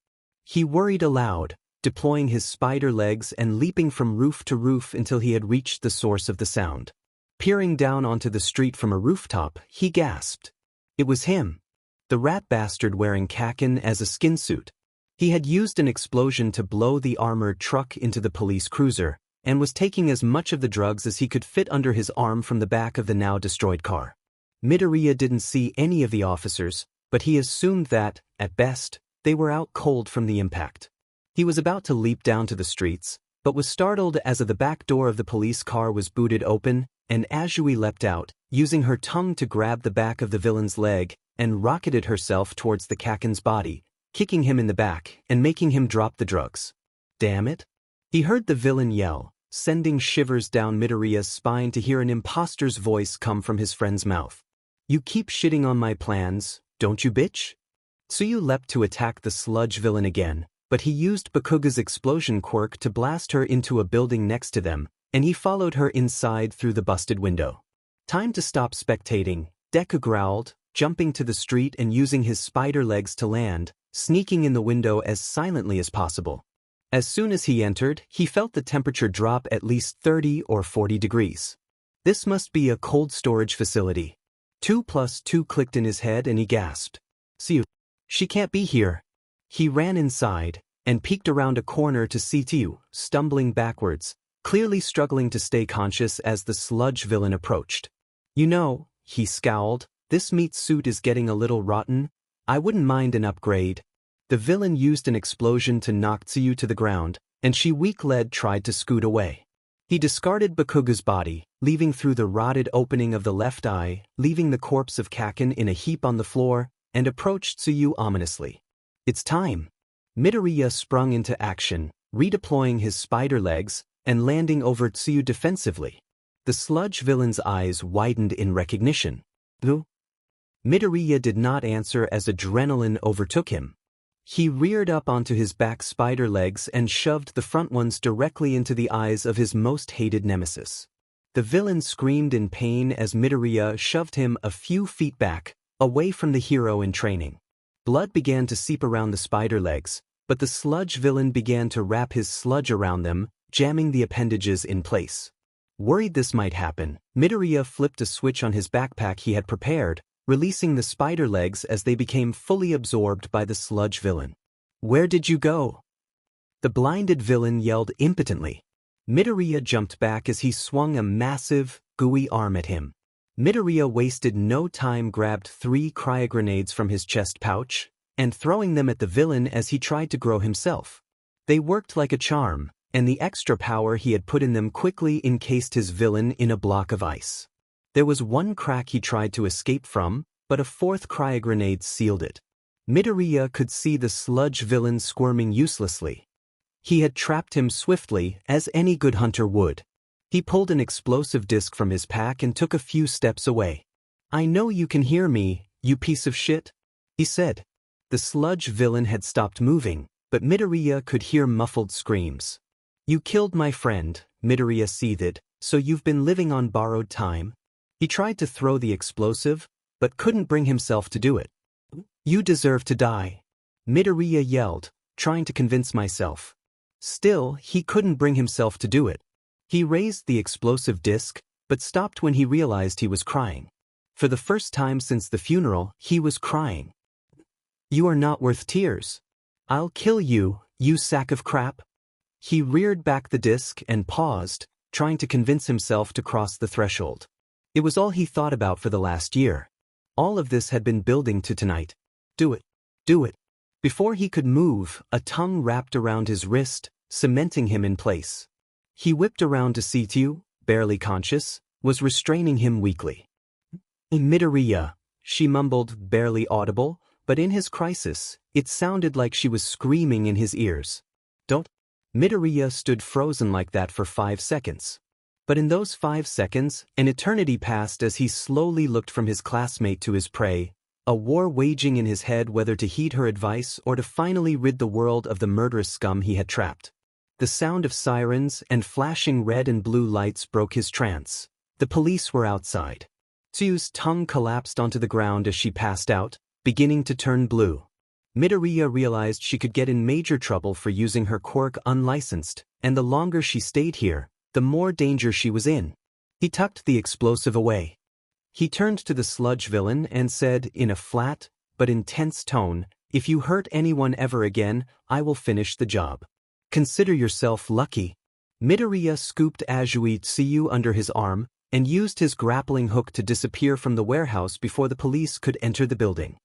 He worried aloud, deploying his spider legs and leaping from roof to roof until he had reached the source of the sound. Peering down onto the street from a rooftop, he gasped. It was him. The rat bastard wearing kakin as a skin suit. He had used an explosion to blow the armored truck into the police cruiser, and was taking as much of the drugs as he could fit under his arm from the back of the now destroyed car. Midoriya didn't see any of the officers, but he assumed that, at best, they were out cold from the impact. He was about to leap down to the streets, but was startled as the back door of the police car was booted open, and Azui leapt out, using her tongue to grab the back of the villain's leg, and rocketed herself towards the kakin's body, kicking him in the back and making him drop the drugs. Damn it. He heard the villain yell, sending shivers down Midoriya's spine to hear an imposter's voice come from his friend's mouth. You keep shitting on my plans, don't you bitch? Tsuyu leapt to attack the sludge villain again, but he used Bakuga's explosion quirk to blast her into a building next to them, and he followed her inside through the busted window. Time to stop spectating, Deku growled, jumping to the street and using his spider legs to land, sneaking in the window as silently as possible. As soon as he entered, he felt the temperature drop at least 30 or 40 degrees. This must be a cold storage facility. 2+2 clicked in his head and he gasped. Tsuyu. She can't be here. He ran inside and peeked around a corner to see Tsuyu, stumbling backwards, clearly struggling to stay conscious as the sludge villain approached. You know, he scowled, this meat suit is getting a little rotten. I wouldn't mind an upgrade. The villain used an explosion to knock Tsuyu to the ground, and she weak-led tried to scoot away. He discarded Bakuga's body, leaving through the rotted opening of the left eye, leaving the corpse of Kaken in a heap on the floor, and approached Tsuyu ominously. It's time. Midoriya sprung into action, redeploying his spider legs, and landing over Tsuyu defensively. The sludge villain's eyes widened in recognition. Midoriya did not answer as adrenaline overtook him. He reared up onto his back spider legs and shoved the front ones directly into the eyes of his most hated nemesis. The villain screamed in pain as Midoriya shoved him a few feet back, away from the hero in training. Blood began to seep around the spider legs, but the sludge villain began to wrap his sludge around them, jamming the appendages in place. Worried this might happen, Midoriya flipped a switch on his backpack he had prepared, releasing the spider legs as they became fully absorbed by the sludge villain. Where did you go? The blinded villain yelled impotently. Midoriya jumped back as he swung a massive, gooey arm at him. Midoriya wasted no time, grabbed 3 cryogrenades from his chest pouch, and throwing them at the villain as he tried to grow himself. They worked like a charm, and the extra power he had put in them quickly encased his villain in a block of ice. There was one crack he tried to escape from, but a 4th cryogrenade sealed it. Midoriya could see the sludge villain squirming uselessly. He had trapped him swiftly, as any good hunter would. He pulled an explosive disc from his pack and took a few steps away. I know you can hear me, you piece of shit, he said. The sludge villain had stopped moving, but Midoriya could hear muffled screams. You killed my friend, Midoriya seethed, so you've been living on borrowed time? He tried to throw the explosive, but couldn't bring himself to do it. You deserve to die, Midoriya yelled, trying to convince myself. Still, he couldn't bring himself to do it. He raised the explosive disc, but stopped when he realized he was crying. For the first time since the funeral, he was crying. You are not worth tears. I'll kill you, you sack of crap. He reared back the disc and paused, trying to convince himself to cross the threshold. It was all he thought about for the last year. All of this had been building to tonight. Do it. Do it. Before he could move, a tongue wrapped around his wrist, cementing him in place. He whipped around to see Tsuyu, barely conscious, was restraining him weakly. Midoriya, she mumbled, barely audible, but in his crisis, it sounded like she was screaming in his ears. Don't. Midoriya stood frozen like that for 5 seconds. But in those 5 seconds, an eternity passed as he slowly looked from his classmate to his prey, a war waging in his head whether to heed her advice or to finally rid the world of the murderous scum he had trapped. The sound of sirens and flashing red and blue lights broke his trance. The police were outside. Tsuyu's tongue collapsed onto the ground as she passed out, beginning to turn blue. Midoriya realized she could get in major trouble for using her quirk unlicensed, and the longer she stayed here, the more danger she was in. He tucked the explosive away. He turned to the sludge villain and said in a flat but intense tone, "If you hurt anyone ever again, I will finish the job. Consider yourself lucky." Midoriya scooped Azui Tsuyu under his arm and used his grappling hook to disappear from the warehouse before the police could enter the building.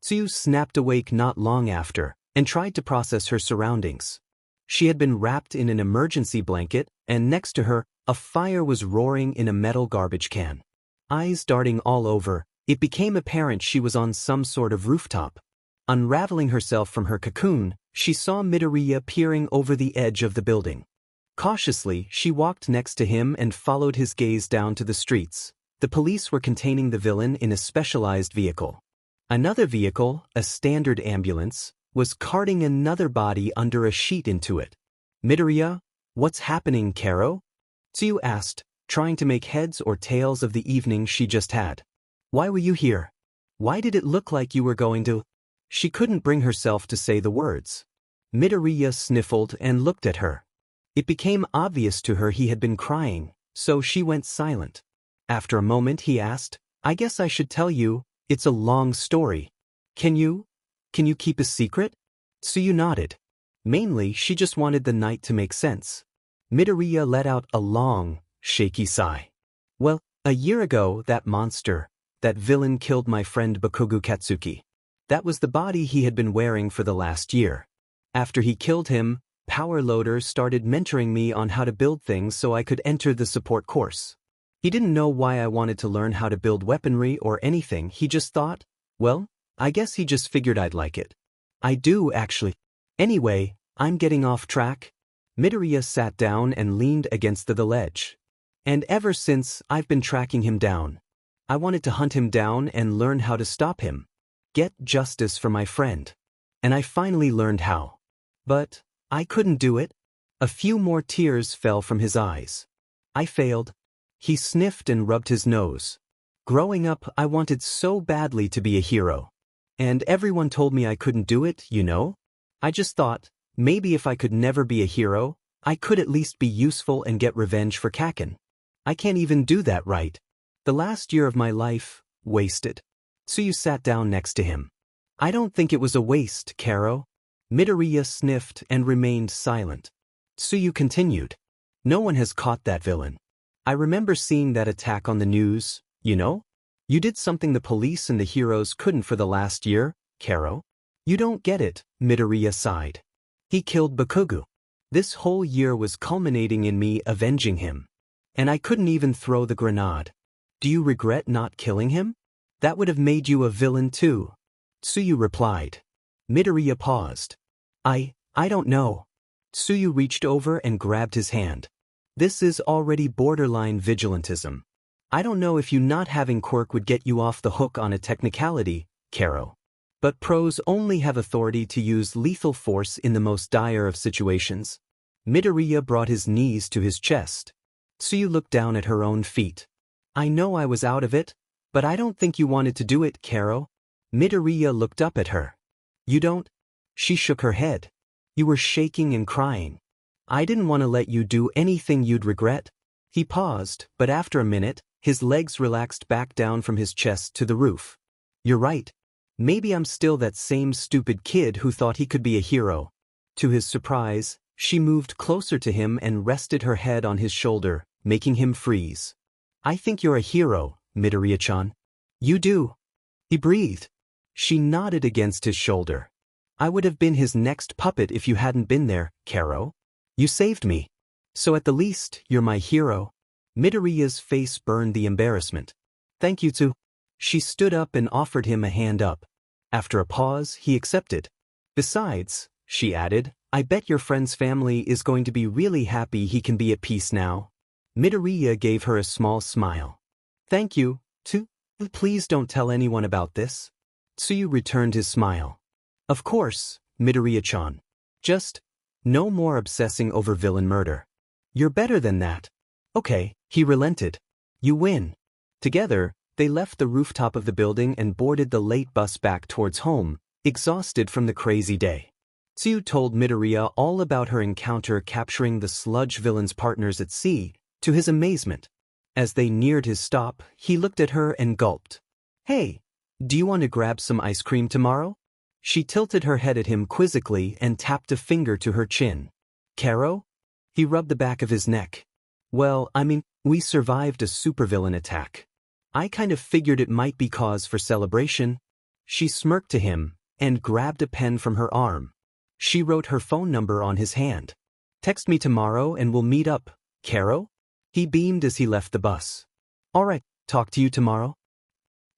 Tsuyu snapped awake not long after and tried to process her surroundings. She had been wrapped in an emergency blanket, and next to her, a fire was roaring in a metal garbage can. Eyes darting all over, it became apparent she was on some sort of rooftop. Unraveling herself from her cocoon, She saw Midoriya peering over the edge of the building. Cautiously, she walked next to him and followed his gaze down to the streets. The police were containing the villain in a specialized vehicle. Another vehicle, a standard ambulance, was carting another body under a sheet into it. Midoriya, what's happening, Karo? Tsuyu asked, trying to make heads or tails of the evening she just had. Why were you here? Why did it look like you were going to? She couldn't bring herself to say the words. Midoriya sniffled and looked at her. It became obvious to her he had been crying, so she went silent. After a moment he asked, I guess I should tell you, it's a long story. Can you keep a secret? Tsuyu nodded. Mainly, she just wanted the night to make sense. Midoriya let out a long, shaky sigh. Well, a year ago, that monster, that villain killed my friend Bakugo Katsuki. That was the body he had been wearing for the last year. After he killed him, Power Loader started mentoring me on how to build things so I could enter the support course. He didn't know why I wanted to learn how to build weaponry or anything, he just thought, well, I guess he just figured I'd like it. I do, actually. Anyway, I'm getting off track. Midoriya sat down and leaned against the ledge. And ever since, I've been tracking him down. I wanted to hunt him down and learn how to stop him. Get justice for my friend. And I finally learned how. But I couldn't do it. A few more tears fell from his eyes. I failed. He sniffed and rubbed his nose. Growing up, I wanted so badly to be a hero. And everyone told me I couldn't do it, you know? I just thought, maybe if I could never be a hero, I could at least be useful and get revenge for Kaken. I can't even do that right. The last year of my life, wasted. Tsuyu sat down next to him. I don't think it was a waste, Karo. Midoriya sniffed and remained silent. Tsuyu continued. No one has caught that villain. I remember seeing that attack on the news, you know? You did something the police and the heroes couldn't for the last year, Karo. You don't get it, Midoriya sighed. He killed Bakugo. This whole year was culminating in me avenging him. And I couldn't even throw the grenade. Do you regret not killing him? That would have made you a villain too. Tsuyu replied. Midoriya paused. I don't know. Tsuyu reached over and grabbed his hand. This is already borderline vigilantism. I don't know if you not having quirk would get you off the hook on a technicality, Karo. But pros only have authority to use lethal force in the most dire of situations. Midoriya brought his knees to his chest. Tsuyu looked down at her own feet. I know I was out of it, but I don't think you wanted to do it, Karo. Midoriya looked up at her. You don't? She shook her head. You were shaking and crying. I didn't want to let you do anything you'd regret. He paused, but after a minute, his legs relaxed back down from his chest to the roof. You're right. Maybe I'm still that same stupid kid who thought he could be a hero. To his surprise, she moved closer to him and rested her head on his shoulder, making him freeze. I think you're a hero, Midoriya-chan. You do. He breathed. She nodded against his shoulder. I would have been his next puppet if you hadn't been there, Karo. You saved me. So at the least, you're my hero. Midoriya's face burned the embarrassment. Thank you, Tsu. She stood up and offered him a hand up. After a pause, he accepted. Besides, she added, I bet your friend's family is going to be really happy he can be at peace now. Midoriya gave her a small smile. Thank you, Tsu. Please don't tell anyone about this. Tsuyu returned his smile. Of course, Midoriya-chan. Just, no more obsessing over villain murder. You're better than that. Okay, he relented. You win. Together, they left the rooftop of the building and boarded the late bus back towards home, exhausted from the crazy day. Tsuyu told Midoriya all about her encounter capturing the sludge villain's partners at sea, to his amazement. As they neared his stop, he looked at her and gulped. Hey, do you want to grab some ice cream tomorrow? She tilted her head at him quizzically and tapped a finger to her chin. Karo? He rubbed the back of his neck. Well, we survived a supervillain attack. I kind of figured it might be cause for celebration. She smirked to him and grabbed a pen from her arm. She wrote her phone number on his hand. Text me tomorrow and we'll meet up, Karo? He beamed as he left the bus. All right, talk to you tomorrow.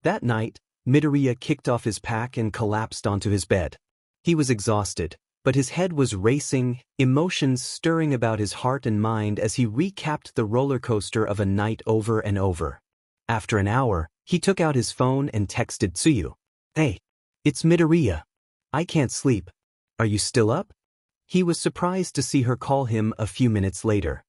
That night, Midoriya kicked off his pack and collapsed onto his bed. He was exhausted, But his head was racing, emotions stirring about his heart and mind as he recapped the roller coaster of a night over and over. After an hour, he took out his phone and texted Tsuyu. "Hey, it's Midoriya. I can't sleep. Are you still up?" He was surprised to see her call him a few minutes later.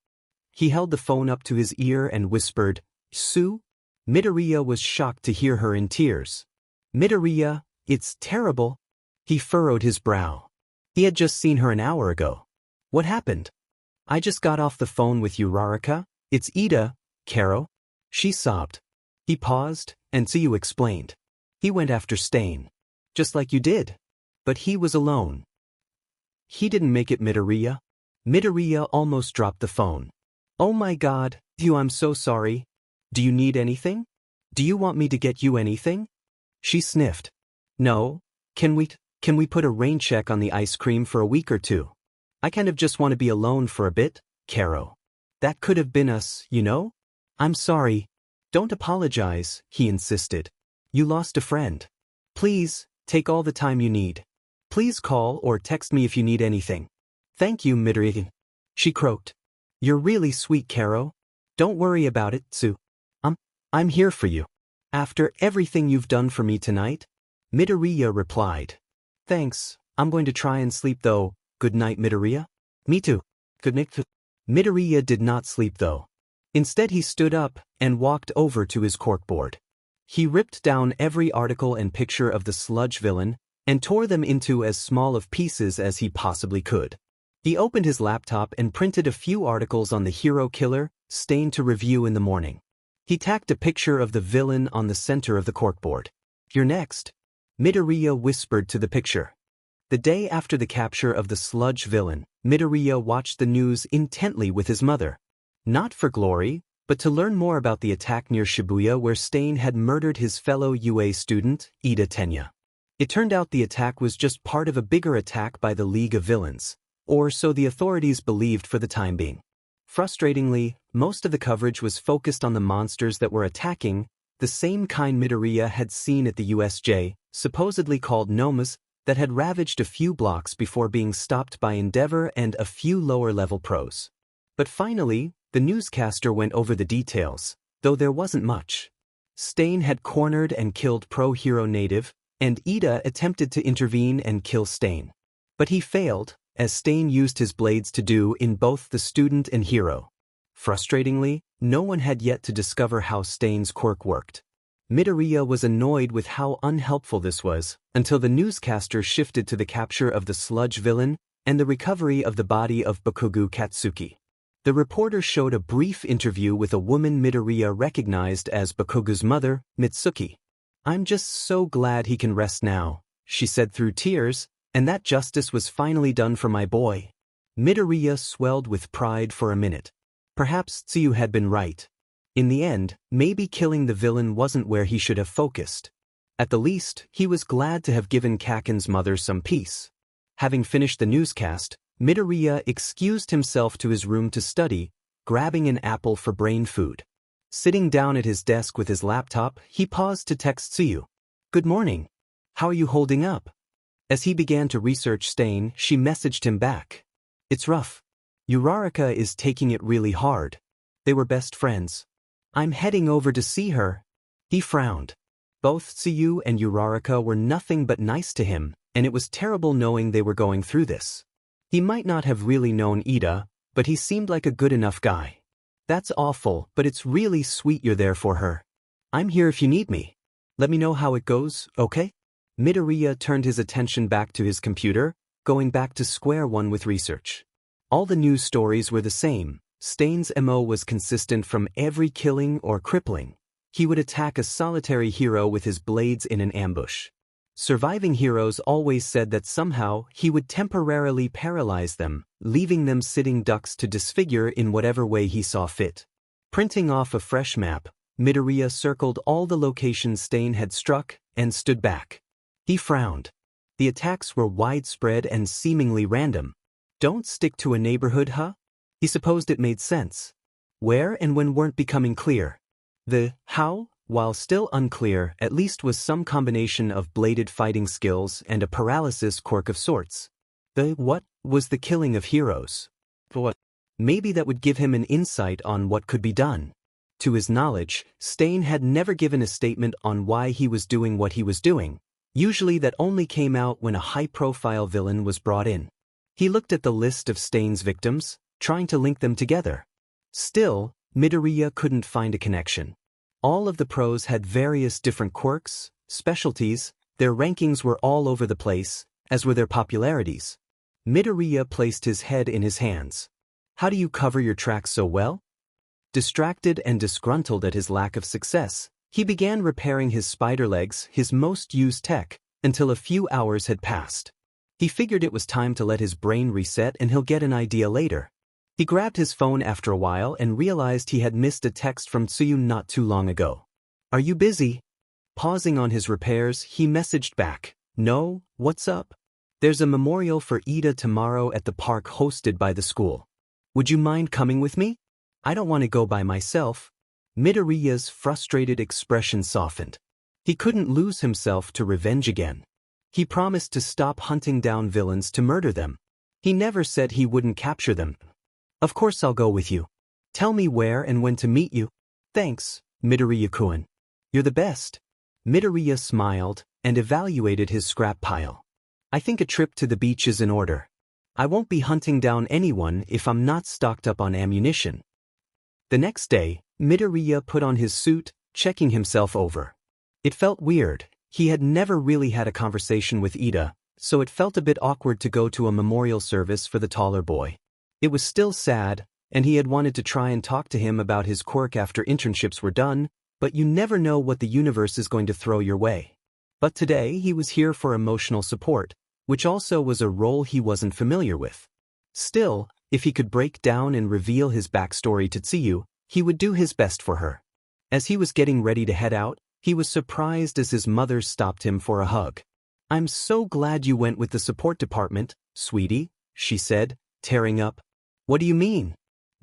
He held the phone up to his ear and whispered, "Sue?" Midoriya was shocked to hear her in tears. "Midoriya, it's terrible." He furrowed his brow. He had just seen her an hour ago. "What happened?" "I just got off the phone with Uraraka. It's Ida, Karo." She sobbed. He paused, and Tsuyu explained. "He went after Stain. Just like you did. But he was alone. He didn't make it, Midoriya." Midoriya almost dropped the phone. "Oh my god, Tsuyu, I'm so sorry. Do you need anything? Do you want me to get you anything?" She sniffed. "No. Can we put a rain check on the ice cream for a week or two? I kind of just want to be alone for a bit, Karo. That could have been us, you know?" "I'm sorry." "Don't apologize," he insisted. "You lost a friend. Please, take all the time you need. Please call or text me if you need anything." "Thank you, Midoriya." She croaked. "You're really sweet, Karo. Don't worry about it, Tsu. I'm here for you. After everything you've done for me tonight." Midoriya replied. "Thanks, I'm going to try and sleep though. Good night, Midoriya." "Me too. Good night." Midoriya did not sleep though. Instead he stood up and walked over to his corkboard. He ripped down every article and picture of the sludge villain and tore them into as small of pieces as he possibly could. He opened his laptop and printed a few articles on the hero killer, Stain, to review in the morning. He tacked a picture of the villain on the center of the corkboard. "You're next," Midoriya whispered to the picture. The day after the capture of the sludge villain, Midoriya watched the news intently with his mother. Not for glory, but to learn more about the attack near Shibuya where Stain had murdered his fellow UA student, Ida Tenya. It turned out the attack was just part of a bigger attack by the League of Villains, or so the authorities believed for the time being. Frustratingly, most of the coverage was focused on the monsters that were attacking, the same kind Midoriya had seen at the USJ, supposedly called Nomas, that had ravaged a few blocks before being stopped by Endeavor and a few lower-level pros. But finally, the newscaster went over the details, though there wasn't much. Stain had cornered and killed pro-hero Native, and Ida attempted to intervene and kill Stain. But he failed, as Stain used his blades to do in both the student and hero. Frustratingly, no one had yet to discover how Stain's quirk worked. Midoriya was annoyed with how unhelpful this was, until the newscaster shifted to the capture of the sludge villain and the recovery of the body of Bakugo Katsuki. The reporter showed a brief interview with a woman Midoriya recognized as Bakugo's mother, Mitsuki. "I'm just so glad he can rest now," she said through tears, "and that justice was finally done for my boy." Midoriya swelled with pride for a minute. Perhaps Tsuyu had been right. In the end, maybe killing the villain wasn't where he should have focused. At the least, he was glad to have given Kaken's mother some peace. Having finished the newscast, Midoriya excused himself to his room to study, grabbing an apple for brain food. Sitting down at his desk with his laptop, he paused to text Tsuyu. "Good morning. How are you holding up?" As he began to research Stain, she messaged him back. "It's rough. Uraraka is taking it really hard. They were best friends. I'm heading over to see her." He frowned. Both Tsuyu and Uraraka were nothing but nice to him, and it was terrible knowing they were going through this. He might not have really known Ida, but he seemed like a good enough guy. "That's awful, but it's really sweet you're there for her. I'm here if you need me. Let me know how it goes, okay?" Midoriya turned his attention back to his computer, going back to square one with research. All the news stories were the same. Stain's MO was consistent from every killing or crippling. He would attack a solitary hero with his blades in an ambush. Surviving heroes always said that somehow he would temporarily paralyze them, leaving them sitting ducks to disfigure in whatever way he saw fit. Printing off a fresh map, Midoriya circled all the locations Stain had struck and stood back. He frowned. The attacks were widespread and seemingly random. Don't stick to a neighborhood, huh? He supposed it made sense. Where and when weren't becoming clear. The how, while still unclear, at least was some combination of bladed fighting skills and a paralysis quirk of sorts. The what was the killing of heroes? What? Maybe that would give him an insight on what could be done. To his knowledge, Stain had never given a statement on why he was doing what he was doing. Usually that only came out when a high-profile villain was brought in. He looked at the list of Stain's victims, trying to link them together. Still, Midoriya couldn't find a connection. All of the pros had various different quirks, specialties, their rankings were all over the place, as were their popularities. Midoriya placed his head in his hands. How do you cover your tracks so well? Distracted and disgruntled at his lack of success, he began repairing his spider legs, his most used tech, until a few hours had passed. He figured it was time to let his brain reset and he'll get an idea later. He grabbed his phone after a while and realized he had missed a text from Tsuyu not too long ago. Are you busy? Pausing on his repairs, he messaged back. No, what's up? There's a memorial for Ida tomorrow at the park hosted by the school. Would you mind coming with me? I don't want to go by myself. Midoriya's frustrated expression softened. He couldn't lose himself to revenge again. He promised to stop hunting down villains to murder them. He never said he wouldn't capture them. Of course I'll go with you. Tell me where and when to meet you. Thanks, Midoriya-kun. You're the best. Midoriya smiled and evaluated his scrap pile. I think a trip to the beach is in order. I won't be hunting down anyone if I'm not stocked up on ammunition. The next day, Midoriya put on his suit, checking himself over. It felt weird. He had never really had a conversation with Ida, so it felt a bit awkward to go to a memorial service for the taller boy. It was still sad, and he had wanted to try and talk to him about his quirk after internships were done, but you never know what the universe is going to throw your way. But today he was here for emotional support, which also was a role he wasn't familiar with. Still, if he could break down and reveal his backstory to Tsuyu, he would do his best for her. As he was getting ready to head out, he was surprised as his mother stopped him for a hug. I'm so glad you went with the support department, sweetie, she said, tearing up. What do you mean?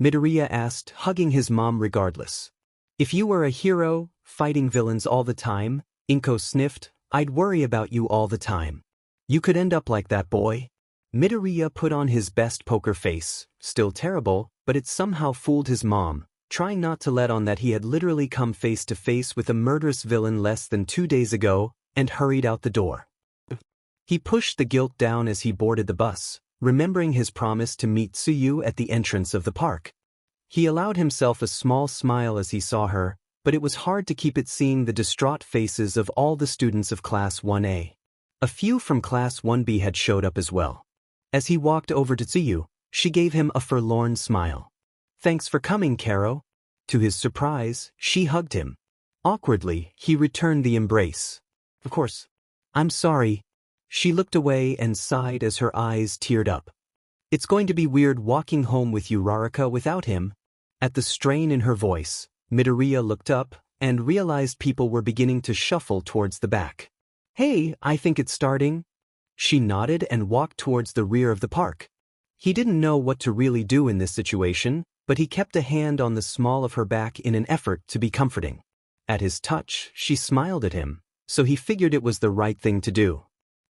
Midoriya asked, hugging his mom regardless. If you were a hero, fighting villains all the time, Inko sniffed, I'd worry about you all the time. You could end up like that boy. Midoriya put on his best poker face, still terrible, but it somehow fooled his mom, trying not to let on that he had literally come face to face with a murderous villain less than 2 days ago, and hurried out the door. He pushed the guilt down as he boarded the bus, remembering his promise to meet Tsuyu at the entrance of the park. He allowed himself a small smile as he saw her, but it was hard to keep it seeing the distraught faces of all the students of Class 1A. A few from Class 1B had showed up as well. As he walked over to Tsuyu, she gave him a forlorn smile. Thanks for coming, Karo. To his surprise, she hugged him. Awkwardly, he returned the embrace. Of course. I'm sorry. She looked away and sighed as her eyes teared up. It's going to be weird walking home with you, Raraka, without him. At the strain in her voice, Midoriya looked up and realized people were beginning to shuffle towards the back. Hey, I think it's starting. She nodded and walked towards the rear of the park. He didn't know what to really do in this situation, but he kept a hand on the small of her back in an effort to be comforting. At his touch, she smiled at him, so he figured it was the right thing to do.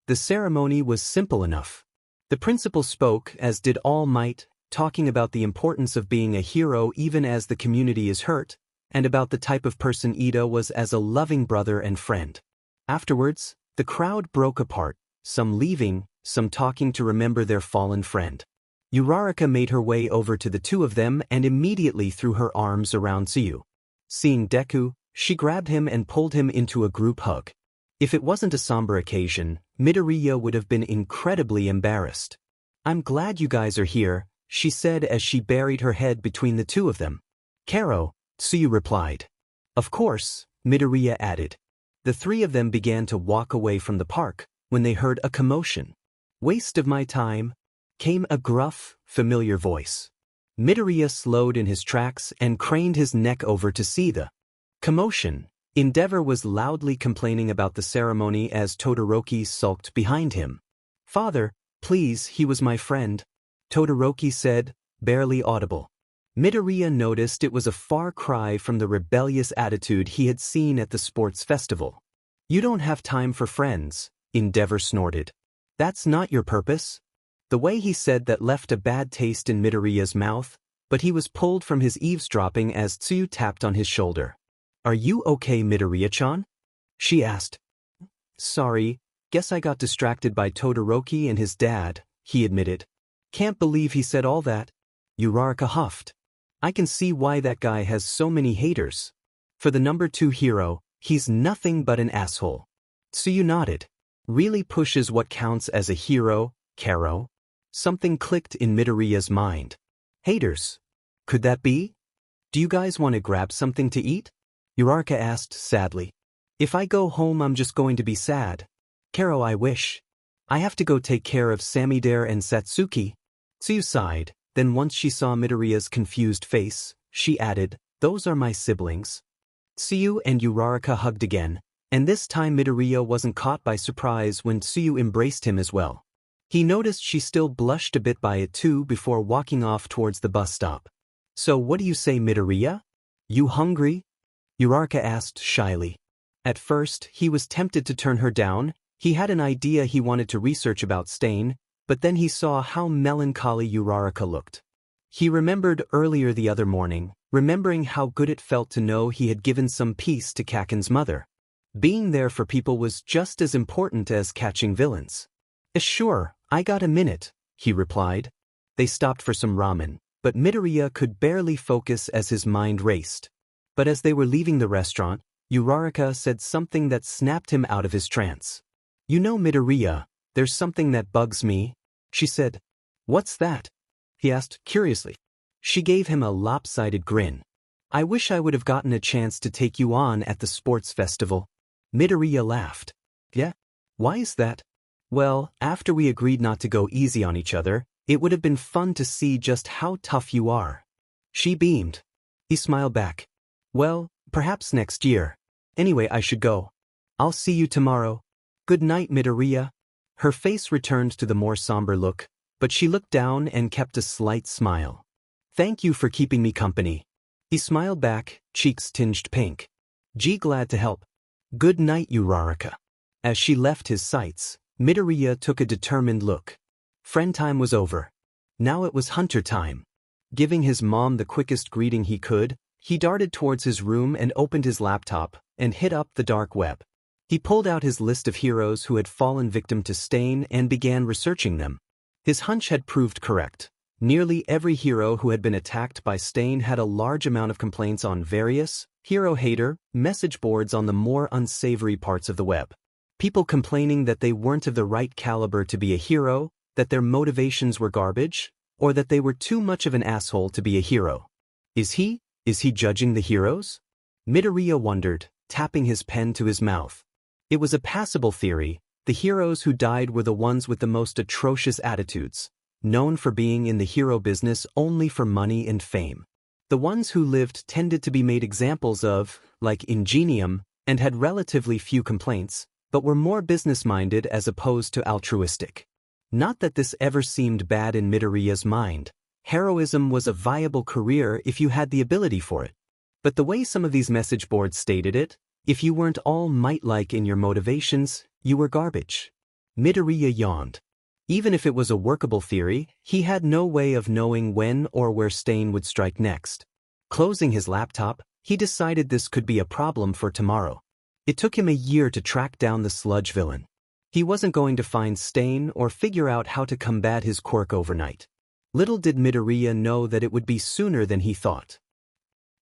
The ceremony was simple enough. The principal spoke, as did All Might, talking about the importance of being a hero even as the community is hurt, and about the type of person Ida was as a loving brother and friend. Afterwards, the crowd broke apart, some leaving, some talking to remember their fallen friend. Uraraka made her way over to the two of them and immediately threw her arms around Tsuyu. Seeing Deku, she grabbed him and pulled him into a group hug. If it wasn't a somber occasion, Midoriya would have been incredibly embarrassed. I'm glad you guys are here, she said as she buried her head between the two of them. Karo, Tsuyu replied. Of course, Midoriya added. The three of them began to walk away from the park when they heard a commotion. Waste of my time, came a gruff, familiar voice. Midoriya slowed in his tracks and craned his neck over to see the commotion. Endeavor was loudly complaining about the ceremony as Todoroki sulked behind him. Father, please, he was my friend, Todoroki said, barely audible. Midoriya noticed it was a far cry from the rebellious attitude he had seen at the sports festival. You don't have time for friends, Endeavor snorted. That's not your purpose. The way he said that left a bad taste in Midoriya's mouth, but he was pulled from his eavesdropping as Tsuyu tapped on his shoulder. "Are you okay, Midoriya-chan?" she asked. "Sorry, guess I got distracted by Todoroki and his dad," he admitted. "Can't believe he said all that." Uraraka huffed. "I can see why that guy has so many haters. For the number 2 hero, he's nothing but an asshole." Tsuyu nodded. "Really pushes what counts as a hero, Karo?" Something clicked in Midoriya's mind. "Haters? Could that be? Do you guys want to grab something to eat?" Uraraka asked sadly. "If I go home I'm just going to be sad. Karo, I wish. I have to go take care of Samidare and Satsuki." Tsuyu sighed, then once she saw Midoriya's confused face, she added, "Those are my siblings." Tsuyu and Uraraka hugged again, and this time Midoriya wasn't caught by surprise when Tsuyu embraced him as well. He noticed she still blushed a bit by it too before walking off towards the bus stop. "So what do you say, Midoriya? You hungry?" Uraraka asked shyly. At first, he was tempted to turn her down. He had an idea he wanted to research about Stain, but then he saw how melancholy Uraraka looked. He remembered earlier the other morning, remembering how good it felt to know he had given some peace to Kaken's mother. Being there for people was just as important as catching villains. "Sure, I got a minute," he replied. They stopped for some ramen, but Midoriya could barely focus as his mind raced. But as they were leaving the restaurant, Uraraka said something that snapped him out of his trance. "You know, Midoriya, there's something that bugs me," she said. "What's that?" he asked curiously. She gave him a lopsided grin. "I wish I would have gotten a chance to take you on at the sports festival." Midoriya laughed. "Yeah? Why is that?" "Well, after we agreed not to go easy on each other, it would have been fun to see just how tough you are." She beamed. He smiled back. "Well, perhaps next year. Anyway, I should go. I'll see you tomorrow. Good night, Midoriya." Her face returned to the more somber look, but she looked down and kept a slight smile. "Thank you for keeping me company." He smiled back, cheeks tinged pink. Glad to help." "Good night, Uraraka." As she left his sights, Midoriya took a determined look. Friend time was over. Now it was hunter time. Giving his mom the quickest greeting he could, he darted towards his room and opened his laptop and hit up the dark web. He pulled out his list of heroes who had fallen victim to Stain and began researching them. His hunch had proved correct. Nearly every hero who had been attacked by Stain had a large amount of complaints on various hero hater message boards on the more unsavory parts of the web. People complaining that they weren't of the right caliber to be a hero, that their motivations were garbage, or that they were too much of an asshole to be a hero. Is he judging the heroes? Midoriya wondered, tapping his pen to his mouth. It was a passable theory. The heroes who died were the ones with the most atrocious attitudes, known for being in the hero business only for money and fame. The ones who lived tended to be made examples of, like Ingenium, and had relatively few complaints, but were more business-minded as opposed to altruistic. Not that this ever seemed bad in Midoriya's mind. Heroism was a viable career if you had the ability for it. But the way some of these message boards stated it, if you weren't all might-like in your motivations, you were garbage. Midoriya yawned. Even if it was a workable theory, he had no way of knowing when or where Stain would strike next. Closing his laptop, he decided this could be a problem for tomorrow. It took him a year to track down the sludge villain. He wasn't going to find Stain or figure out how to combat his quirk overnight. Little did Midoriya know that it would be sooner than he thought.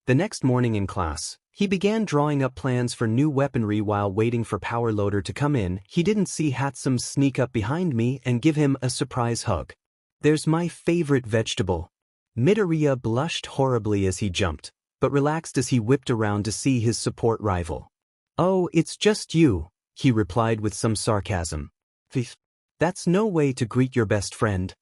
The next morning in class, he began drawing up plans for new weaponry while waiting for Power Loader to come in. He didn't see Hatsum sneak up behind me and give him a surprise hug. "There's my favorite vegetable." Midoriya blushed horribly as he jumped, but relaxed as he whipped around to see his support rival. "Oh, it's just you," he replied with some sarcasm. "That's no way to greet your best friend."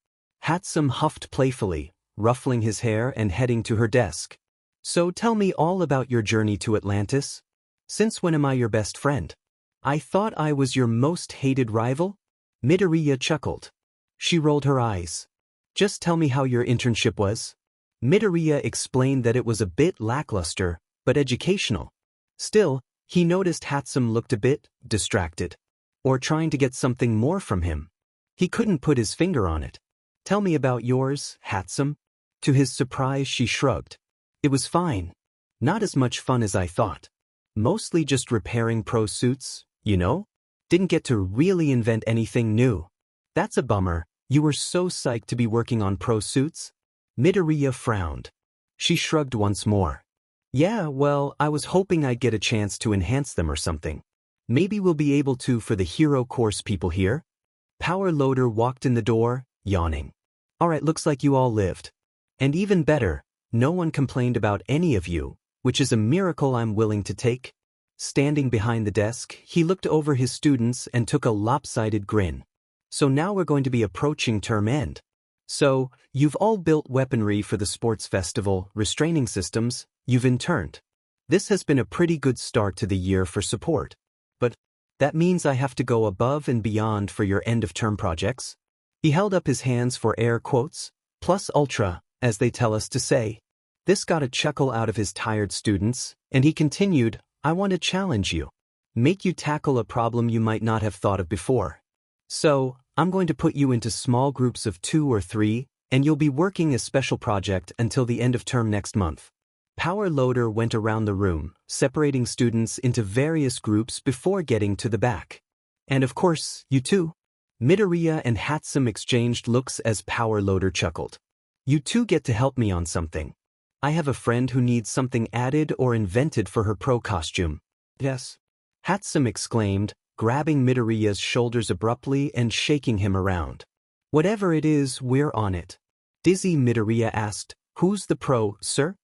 Hatsum huffed playfully, ruffling his hair and heading to her desk. "So tell me all about your journey to Atlantis. Since when am I your best friend? I thought I was your most hated rival?" Midoriya chuckled. She rolled her eyes. "Just tell me how your internship was." Midoriya explained that it was a bit lackluster, but educational. Still, he noticed Hatsum looked a bit distracted, or trying to get something more from him. He couldn't put his finger on it. Tell me about yours, handsome. To his surprise, she shrugged. It was fine. Not as much fun as I thought. Mostly just repairing pro suits, you know? Didn't get to really invent anything new. That's a bummer. You were so psyched to be working on pro suits? Midoriya frowned. She shrugged once more. Yeah, well, I was hoping I'd get a chance to enhance them or something. Maybe we'll be able to for the hero course people here. Power Loader walked in the door, yawning. Alright, looks like you all lived. And even better, no one complained about any of you, which is a miracle I'm willing to take. Standing behind the desk, he looked over his students and took a lopsided grin. So now we're going to be approaching term end. So, you've all built weaponry for the sports festival, restraining systems, you've interned. This has been a pretty good start to the year for support. But that means I have to go above and beyond for your end-of-term projects. He held up his hands for air quotes, plus ultra, as they tell us to say. This got a chuckle out of his tired students, and he continued, I want to challenge you. Make you tackle a problem you might not have thought of before. So, I'm going to put you into small groups of 2 or 3, and you'll be working a special project until the end of term next month. Power Loader went around the room, separating students into various groups before getting to the back. And of course, you too. Midoriya and Hatsum exchanged looks as Power Loader chuckled. You two get to help me on something. I have a friend who needs something added or invented for her pro costume. Yes. Hatsum exclaimed, grabbing Midoriya's shoulders abruptly and shaking him around. Whatever it is, we're on it. Dizzy Midoriya asked, Who's the pro, sir?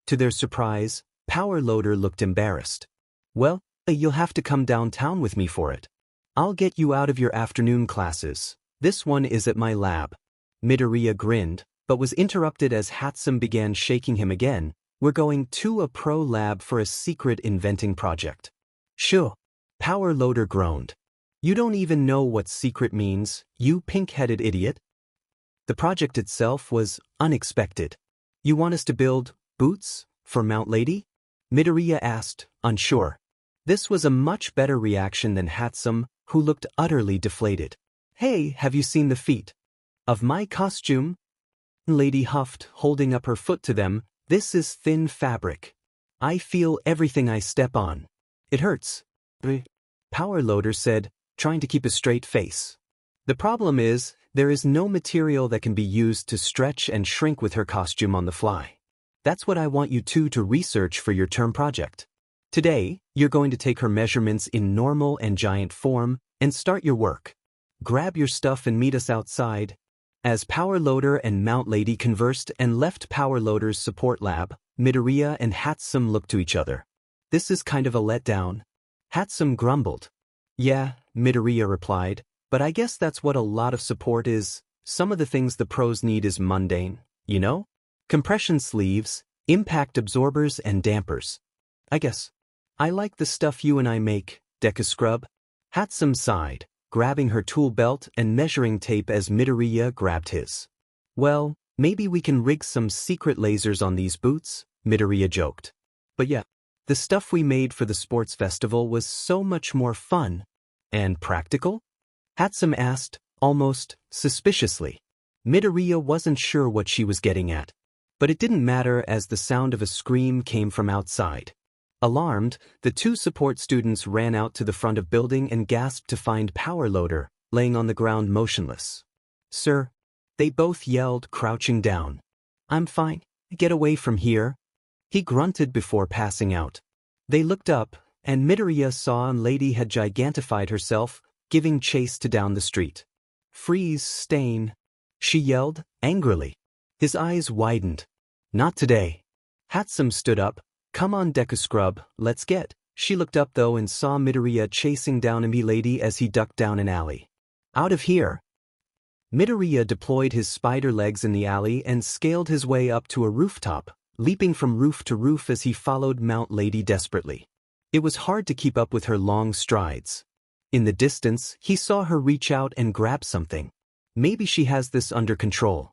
To their surprise, Power Loader looked embarrassed. Well, you'll have to come downtown with me for it. I'll get you out of your afternoon classes. This one is at my lab. Midoriya grinned, but was interrupted as Hatsum began shaking him again. We're going to a pro lab for a secret inventing project. Sure. Power Loader groaned. You don't even know what secret means, you pink-headed idiot. The project itself was unexpected. You want us to build boots for Mount Lady? Midoriya asked, unsure. This was a much better reaction than Hatsum, who looked utterly deflated. Hey, have you seen the feet of my costume? Lady huffed, holding up her foot to them. This is thin fabric. I feel everything I step on. It hurts. Power Loader said, trying to keep a straight face. The problem is, there is no material that can be used to stretch and shrink with her costume on the fly. That's what I want you two to research for your term project. Today, you're going to take her measurements in normal and giant form and start your work. Grab your stuff and meet us outside. As Power Loader and Mount Lady conversed and left Power Loader's support lab, Midoriya and Hatsum looked to each other. This is kind of a letdown. Hatsum grumbled. Yeah, Midoriya replied, but I guess that's what a lot of support is. Some of the things the pros need is mundane, you know? Compression sleeves, impact absorbers and dampers. I guess. I like the stuff you and I make, Deku Scrub. Hatsum sighed, grabbing her tool belt and measuring tape as Midoriya grabbed his. Well, maybe we can rig some secret lasers on these boots, Midoriya joked. But yeah, the stuff we made for the sports festival was so much more fun. And practical? Hatsum asked, almost suspiciously. Midoriya wasn't sure what she was getting at. But it didn't matter as the sound of a scream came from outside. Alarmed, the two support students ran out to the front of building and gasped to find Power Loader, laying on the ground motionless. Sir, they both yelled, crouching down. I'm fine. Get away from here. He grunted before passing out. They looked up, and Midoriya saw Lady had gigantified herself, giving chase to down the street. Freeze, Stain, she yelled, angrily. His eyes widened. Not today. Hatsum stood up. Come on, Deku Scrub, let's get. She looked up though and saw Midoriya chasing down Lady as he ducked down an alley. Out of here. Midoriya deployed his spider legs in the alley and scaled his way up to a rooftop, leaping from roof to roof as he followed Mount Lady desperately. It was hard to keep up with her long strides. In the distance, he saw her reach out and grab something. Maybe she has this under control.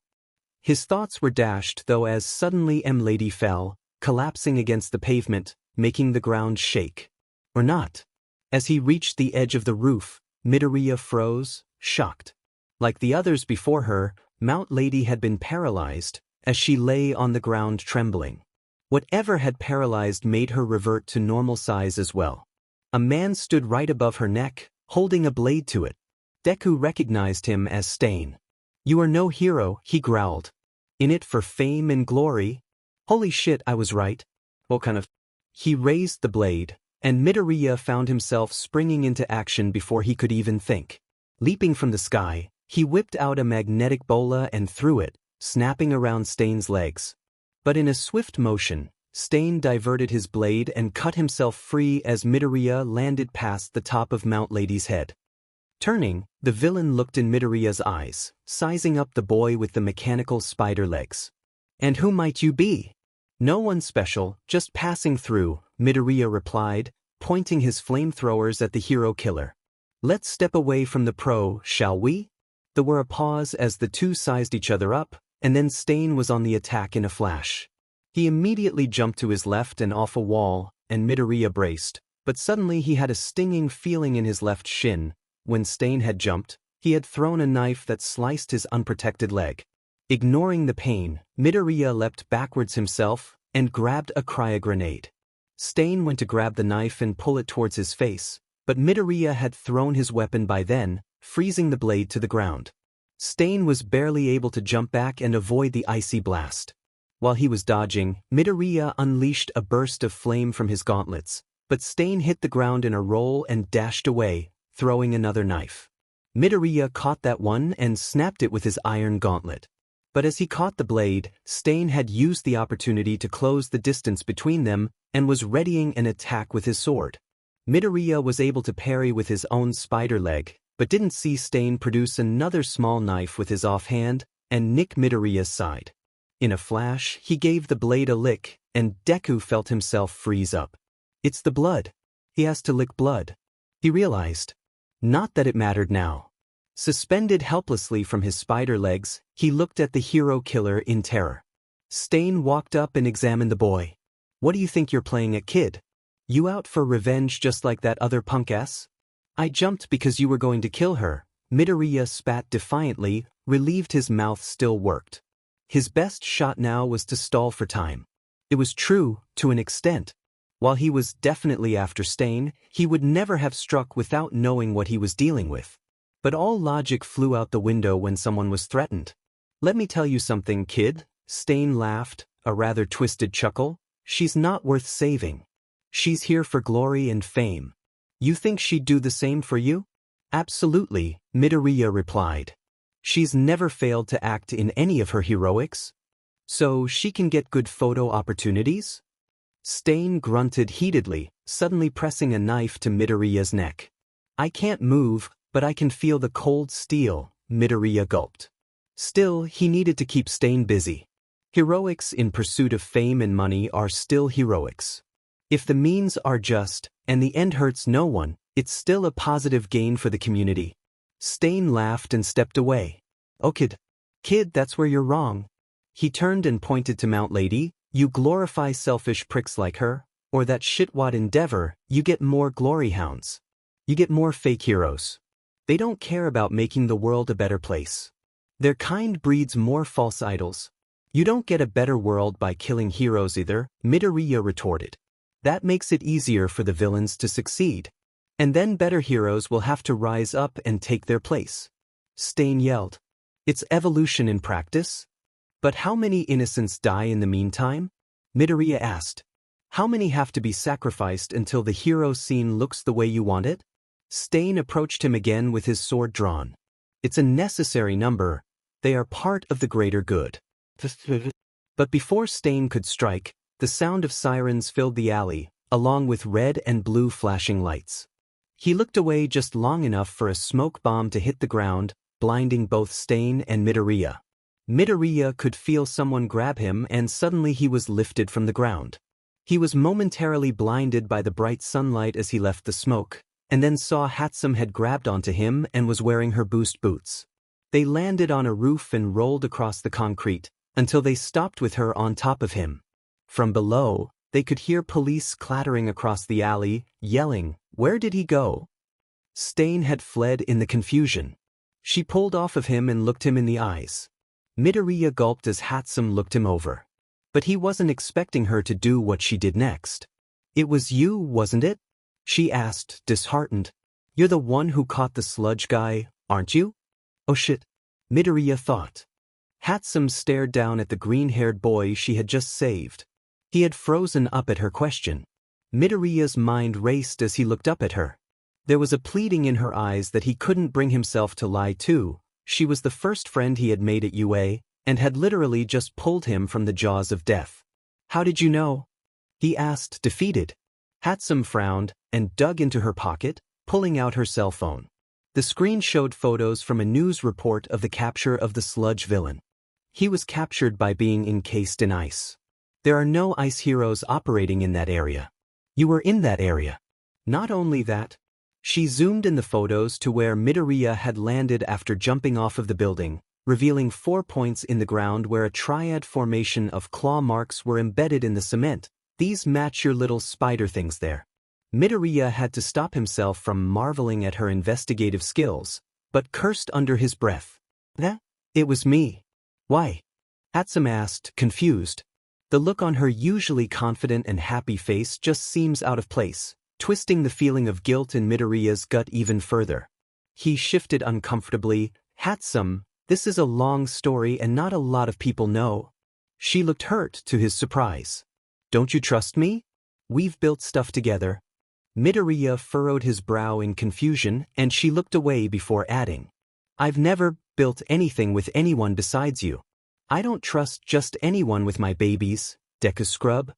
His thoughts were dashed though as suddenly Lady fell, collapsing against the pavement, making the ground shake. Or not. As he reached the edge of the roof, Midoriya froze, shocked. Like the others before her, Mount Lady had been paralyzed, as she lay on the ground trembling. Whatever had paralyzed made her revert to normal size as well. A man stood right above her neck, holding a blade to it. Deku recognized him as Stain. "You are no hero," he growled. "In it for fame and glory? Holy shit, I was right. What kind of—" He raised the blade, and Midoriya found himself springing into action before he could even think. Leaping from the sky, he whipped out a magnetic bola and threw it, snapping around Stain's legs. But in a swift motion, Stain diverted his blade and cut himself free as Midoriya landed past the top of Mount Lady's head. Turning, the villain looked in Midoriya's eyes, sizing up the boy with the mechanical spider legs. "And who might you be?" "No one special, just passing through," Midoriya replied, pointing his flamethrowers at the hero killer. "Let's step away from the pro, shall we?" There were a pause as the two sized each other up, and then Stain was on the attack in a flash. He immediately jumped to his left and off a wall, and Midoriya braced, but suddenly he had a stinging feeling in his left shin. When Stain had jumped, he had thrown a knife that sliced his unprotected leg. Ignoring the pain, Midoriya leapt backwards himself and grabbed a cryo-grenade. Stain went to grab the knife and pull it towards his face, but Midoriya had thrown his weapon by then, freezing the blade to the ground. Stain was barely able to jump back and avoid the icy blast. While he was dodging, Midoriya unleashed a burst of flame from his gauntlets, but Stain hit the ground in a roll and dashed away, throwing another knife. Midoriya caught that one and snapped it with his iron gauntlet. But as he caught the blade, Stain had used the opportunity to close the distance between them and was readying an attack with his sword. Midoriya was able to parry with his own spider leg, but didn't see Stain produce another small knife with his offhand and nick Midoriya's side. In a flash, he gave the blade a lick, and Deku felt himself freeze up. It's the blood. He has to lick blood. He realized. Not that it mattered now. Suspended helplessly from his spider legs, he looked at the hero killer in terror. Stain walked up and examined the boy. "What do you think you're playing at, kid? You out for revenge just like that other punk-ass?" "I jumped because you were going to kill her," Midoriya spat defiantly, relieved his mouth still worked. His best shot now was to stall for time. It was true, to an extent. While he was definitely after Stain, he would never have struck without knowing what he was dealing with. But all logic flew out the window when someone was threatened. "Let me tell you something, kid," Stain laughed, a rather twisted chuckle. "She's not worth saving. She's here for glory and fame. You think she'd do the same for you?" "Absolutely," Midoriya replied. "She's never failed to act in any of her heroics. So she can get good photo opportunities?" Stain grunted heatedly, suddenly pressing a knife to Midoriya's neck. "I can't move, but I can feel the cold steel," Midoriya gulped. Still, he needed to keep Stain busy. Heroics in pursuit of fame and money are still heroics. If the means are just, and the end hurts no one, it's still a positive gain for the community. Stain laughed and stepped away. "Oh kid, that's where you're wrong." He turned and pointed to Mount Lady. "You glorify selfish pricks like her, or that shitwad Endeavor, you get more glory hounds. You get more fake heroes. They don't care about making the world a better place. Their kind breeds more false idols. You don't get a better world by killing heroes either," Midoriya retorted. "That makes it easier for the villains to succeed. And then better heroes will have to rise up and take their place." Stain yelled. "It's evolution in practice? But how many innocents die in the meantime?" Midoriya asked. "How many have to be sacrificed until the hero scene looks the way you want it?" Stain approached him again with his sword drawn. "It's a necessary number. They are part of the greater good." But before Stain could strike, the sound of sirens filled the alley, along with red and blue flashing lights. He looked away just long enough for a smoke bomb to hit the ground, blinding both Stain and Midoriya. Midoriya could feel someone grab him and suddenly he was lifted from the ground. He was momentarily blinded by the bright sunlight as he left the smoke, and then saw Hatsum had grabbed onto him and was wearing her boost boots. They landed on a roof and rolled across the concrete, until they stopped with her on top of him. From below, they could hear police clattering across the alley, yelling, "Where did he go?" Stain had fled in the confusion. She pulled off of him and looked him in the eyes. Midoriya gulped as Hatsum looked him over. But he wasn't expecting her to do what she did next. It was you, wasn't it? She asked, disheartened. You're the one who caught the sludge guy, aren't you? Oh shit, Midoriya thought. Hatsum stared down at the green-haired boy she had just saved. He had frozen up at her question. Midoriya's mind raced as he looked up at her. There was a pleading in her eyes that he couldn't bring himself to lie to. She was the first friend he had made at UA, and had literally just pulled him from the jaws of death. How did you know? He asked, defeated. Hatsum frowned, and dug into her pocket, pulling out her cell phone. The screen showed photos from a news report of the capture of the sludge villain. He was captured by being encased in ice. There are no ice heroes operating in that area. You were in that area. Not only that, she zoomed in the photos to where Midoriya had landed after jumping off of the building, revealing 4 points in the ground where a triad formation of claw marks were embedded in the cement. These match your little spider things there. Midoriya had to stop himself from marveling at her investigative skills, but cursed under his breath. It was me. Why? Hatsum asked, confused. The look on her usually confident and happy face just seems out of place, twisting the feeling of guilt in Midoriya's gut even further. He shifted uncomfortably. Hatsum, this is a long story and not a lot of people know. She looked hurt to his surprise. Don't you trust me? We've built stuff together. Midoriya furrowed his brow in confusion, and she looked away before adding. I've never built anything with anyone besides you. I don't trust just anyone with my babies, Deku scrub.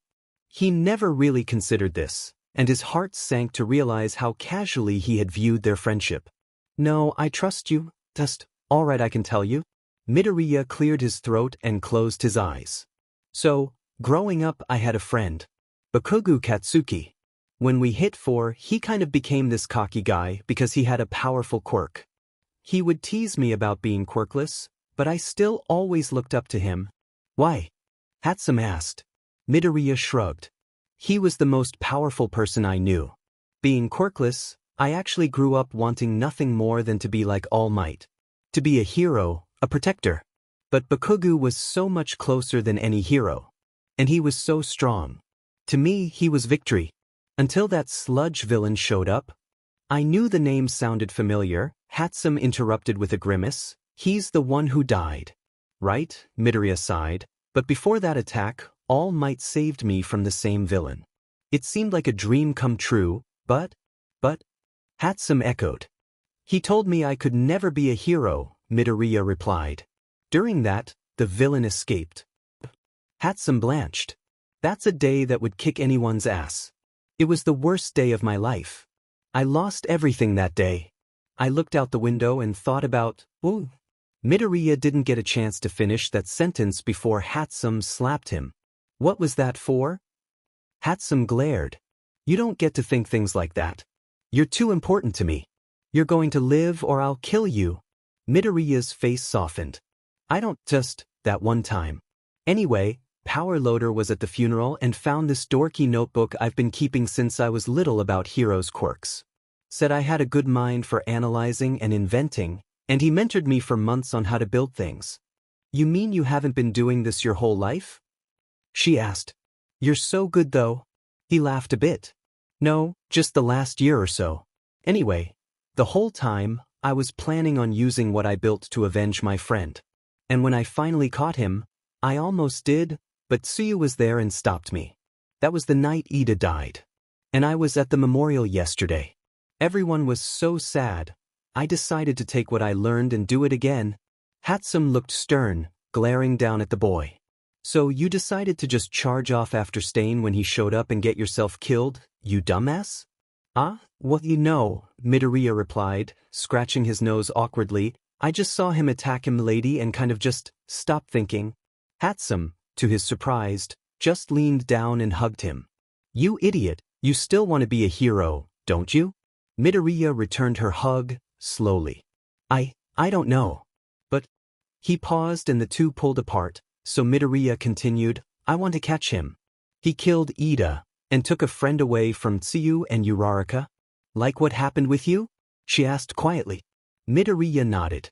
He never really considered this, and his heart sank to realize how casually he had viewed their friendship. No, I trust you, just, all right I can tell you. Midoriya cleared his throat and closed his eyes. So, growing up I had a friend, Bakugo Katsuki. When we hit 4, he kind of became this cocky guy because he had a powerful quirk. He would tease me about being quirkless, but I still always looked up to him. Why? Hatsum asked. Midoriya shrugged. He was the most powerful person I knew. Being quirkless, I actually grew up wanting nothing more than to be like All Might. To be a hero, a protector. But Bakugo was so much closer than any hero. And he was so strong. To me, he was victory. Until that sludge villain showed up. I knew the name sounded familiar. Hatsum interrupted with a grimace. He's the one who died. Right? Midoriya sighed. But before that attack, All Might saved me from the same villain. It seemed like a dream come true, but, Hatsum echoed. He told me I could never be a hero, Midoriya replied. During that, the villain escaped. Hatsum blanched. That's a day that would kick anyone's ass. It was the worst day of my life. I lost everything that day. I looked out the window and thought about, ooh. Midoriya didn't get a chance to finish that sentence before Hatsum slapped him. What was that for? Hatsum glared. You don't get to think things like that. You're too important to me. You're going to live or I'll kill you. Midoriya's face softened. I don't just, that one time. Anyway, Power Loader was at the funeral and found this dorky notebook I've been keeping since I was little about heroes' quirks. Said I had a good mind for analyzing and inventing, and he mentored me for months on how to build things. You mean you haven't been doing this your whole life? She asked. You're so good though. He laughed a bit. No, just the last year or so. Anyway, the whole time, I was planning on using what I built to avenge my friend. And when I finally caught him, I almost did, but Tsuyu was there and stopped me. That was the night Ida died. And I was at the memorial yesterday. Everyone was so sad. I decided to take what I learned and do it again. Hatsum looked stern, glaring down at the boy. So you decided to just charge off after Stain when he showed up and get yourself killed, you dumbass? Well you know, Midoriya replied, scratching his nose awkwardly. I just saw him attack him lady and kind of just stopped thinking. Hatsum, to his surprise, just leaned down and hugged him. You idiot, you still want to be a hero, don't you? Midoriya returned her hug, slowly. I don't know. But he paused and the two pulled apart, so Midoriya continued, I want to catch him. He killed Ida, and took a friend away from Tsuyu and Uraraka. Like what happened with you? She asked quietly. Midoriya nodded.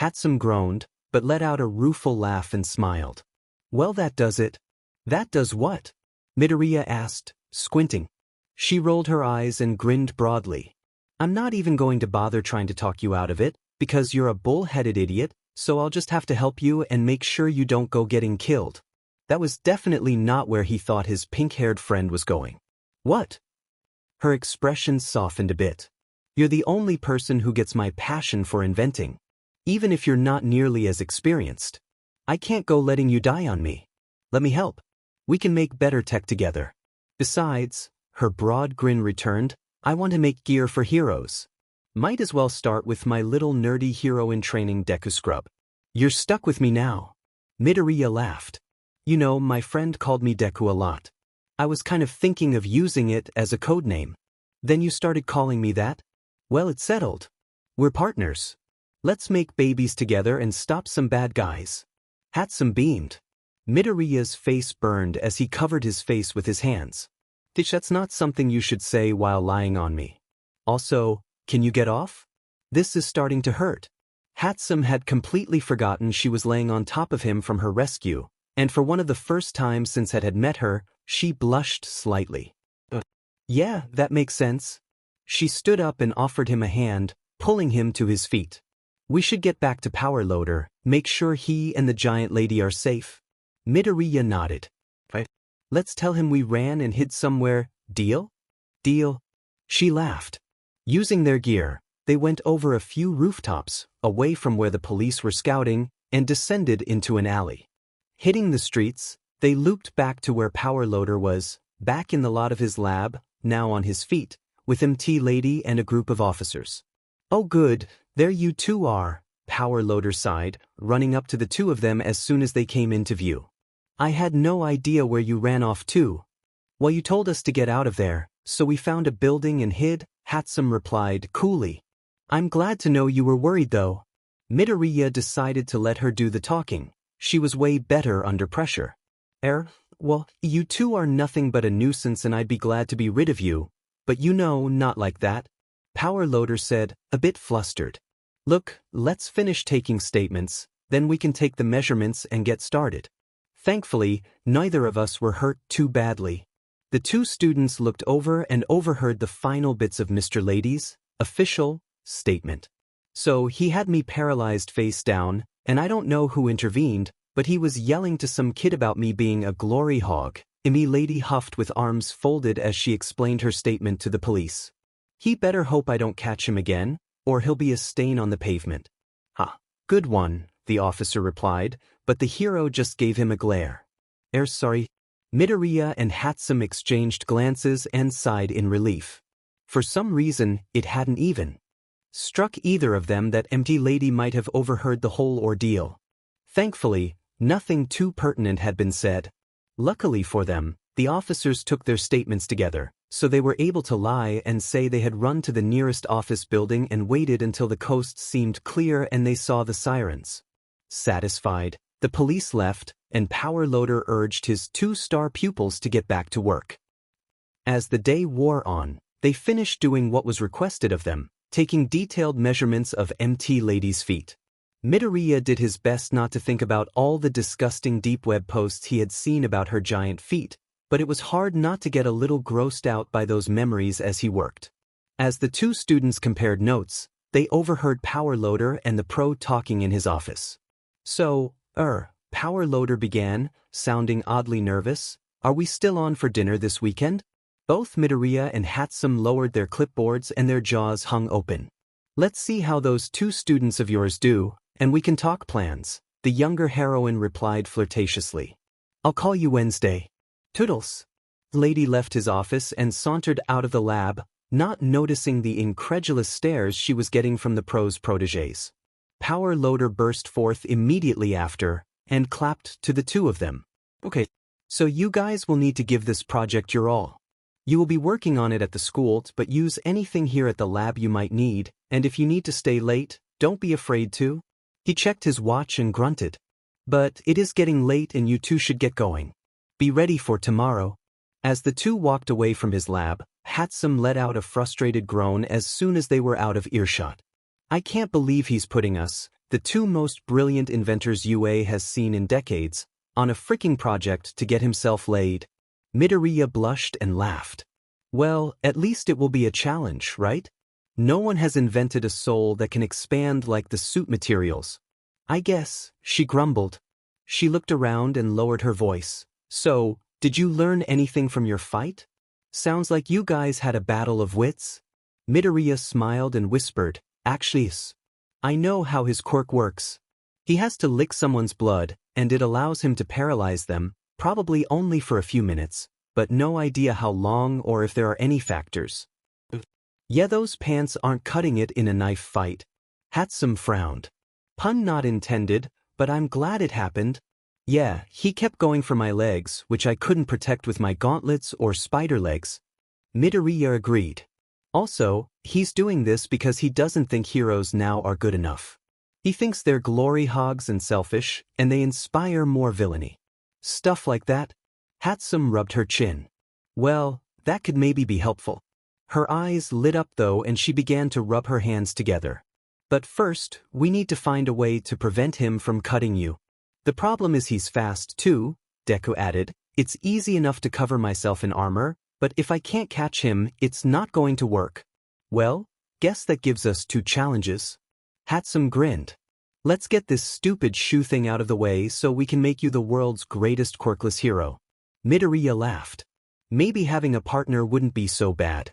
Hatsum groaned, but let out a rueful laugh and smiled. Well, that does it. That does what? Midoriya asked, squinting. She rolled her eyes and grinned broadly. I'm not even going to bother trying to talk you out of it, because you're a bull-headed idiot, so I'll just have to help you and make sure you don't go getting killed. That was definitely not where he thought his pink-haired friend was going. What? Her expression softened a bit. You're the only person who gets my passion for inventing. Even if you're not nearly as experienced. I can't go letting you die on me. Let me help. We can make better tech together. Besides, her broad grin returned, I want to make gear for heroes. Might as well start with my little nerdy hero in training Deku Scrub. You're stuck with me now. Midoriya laughed. You know, my friend called me Deku a lot. I was kind of thinking of using it as a code name. Then you started calling me that? Well, it's settled. We're partners. Let's make babies together and stop some bad guys. Hatsum beamed. Midoriya's face burned as he covered his face with his hands. That's not something you should say while lying on me. Also, can you get off? This is starting to hurt. Hatsum had completely forgotten she was laying on top of him from her rescue, and for one of the first times since it had met her, she blushed slightly. Yeah, that makes sense. She stood up and offered him a hand, pulling him to his feet. We should get back to Power Loader, make sure he and the giant lady are safe. Midoriya nodded. Right. Let's tell him we ran and hid somewhere, deal? Deal. She laughed. Using their gear, they went over a few rooftops, away from where the police were scouting, and descended into an alley. Hitting the streets, they looped back to where Power Loader was, back in the lot of his lab, now on his feet, with MT Lady and a group of officers. Oh good, there you two are, Power Loader sighed, running up to the two of them as soon as they came into view. I had no idea where you ran off to. Well, you told us to get out of there, so we found a building and hid, Hatsum replied coolly. I'm glad to know you were worried though. Midoriya decided to let her do the talking. She was way better under pressure. Well, you two are nothing but a nuisance and I'd be glad to be rid of you, but you know, not like that. Power Loader said, a bit flustered. Look, let's finish taking statements, then we can take the measurements and get started. Thankfully, neither of us were hurt too badly. The two students looked over and overheard the final bits of Mr. Lady's official statement. So he had me paralyzed face down, and I don't know who intervened, but he was yelling to some kid about me being a glory hog. Me Lady huffed with arms folded as she explained her statement to the police. He better hope I don't catch him again, or he'll be a stain on the pavement. Good one, the officer replied, but the hero just gave him a glare. Sorry. Midoriya and Hatsum exchanged glances and sighed in relief. For some reason, it hadn't even struck either of them that MT Lady might have overheard the whole ordeal. Thankfully, nothing too pertinent had been said. Luckily for them, the officers took their statements together, so they were able to lie and say they had run to the nearest office building and waited until the coast seemed clear and they saw the sirens. Satisfied, the police left, and Power Loader urged his 2-star pupils to get back to work. As the day wore on, they finished doing what was requested of them, taking detailed measurements of MT Lady's feet. Midoriya did his best not to think about all the disgusting deep web posts he had seen about her giant feet, but it was hard not to get a little grossed out by those memories as he worked. As the two students compared notes, they overheard Power Loader and the pro talking in his office. So, Power Loader began, sounding oddly nervous, are we still on for dinner this weekend? Both Midoriya and Hatsum lowered their clipboards and their jaws hung open. Let's see how those two students of yours do, and we can talk plans, the younger heroine replied flirtatiously. I'll call you Wednesday. Toodles. Lady left his office and sauntered out of the lab, not noticing the incredulous stares she was getting from the pro's protégés. Power Loader burst forth immediately after, and clapped to the two of them. Okay, so you guys will need to give this project your all. You will be working on it at the school, but use anything here at the lab you might need, and if you need to stay late, don't be afraid to. He checked his watch and grunted. But it is getting late and you two should get going. Be ready for tomorrow. As the two walked away from his lab, Hatsum let out a frustrated groan as soon as they were out of earshot. I can't believe he's putting us, the two most brilliant inventors UA has seen in decades, on a freaking project to get himself laid. Midoriya blushed and laughed. Well, at least it will be a challenge, right? No one has invented a soul that can expand like the suit materials. I guess, she grumbled. She looked around and lowered her voice. So, did you learn anything from your fight? Sounds like you guys had a battle of wits. Midoriya smiled and whispered, actually, I know how his quirk works. He has to lick someone's blood, and it allows him to paralyze them, probably only for a few minutes, but no idea how long or if there are any factors. Yeah, those pants aren't cutting it in a knife fight. Hatsum frowned. Pun not intended, but I'm glad it happened. Yeah, he kept going for my legs, which I couldn't protect with my gauntlets or spider legs. Midoriya agreed. Also, he's doing this because he doesn't think heroes now are good enough. He thinks they're glory hogs and selfish, and they inspire more villainy. Stuff like that? Hatsum rubbed her chin. Well, that could maybe be helpful. Her eyes lit up though and she began to rub her hands together. But first, we need to find a way to prevent him from cutting you. The problem is he's fast too, Deku added. It's easy enough to cover myself in armor, but if I can't catch him, it's not going to work. Well, guess that gives us two challenges. Hatsum grinned. Let's get this stupid shoe thing out of the way so we can make you the world's greatest quirkless hero. Midoriya laughed. Maybe having a partner wouldn't be so bad.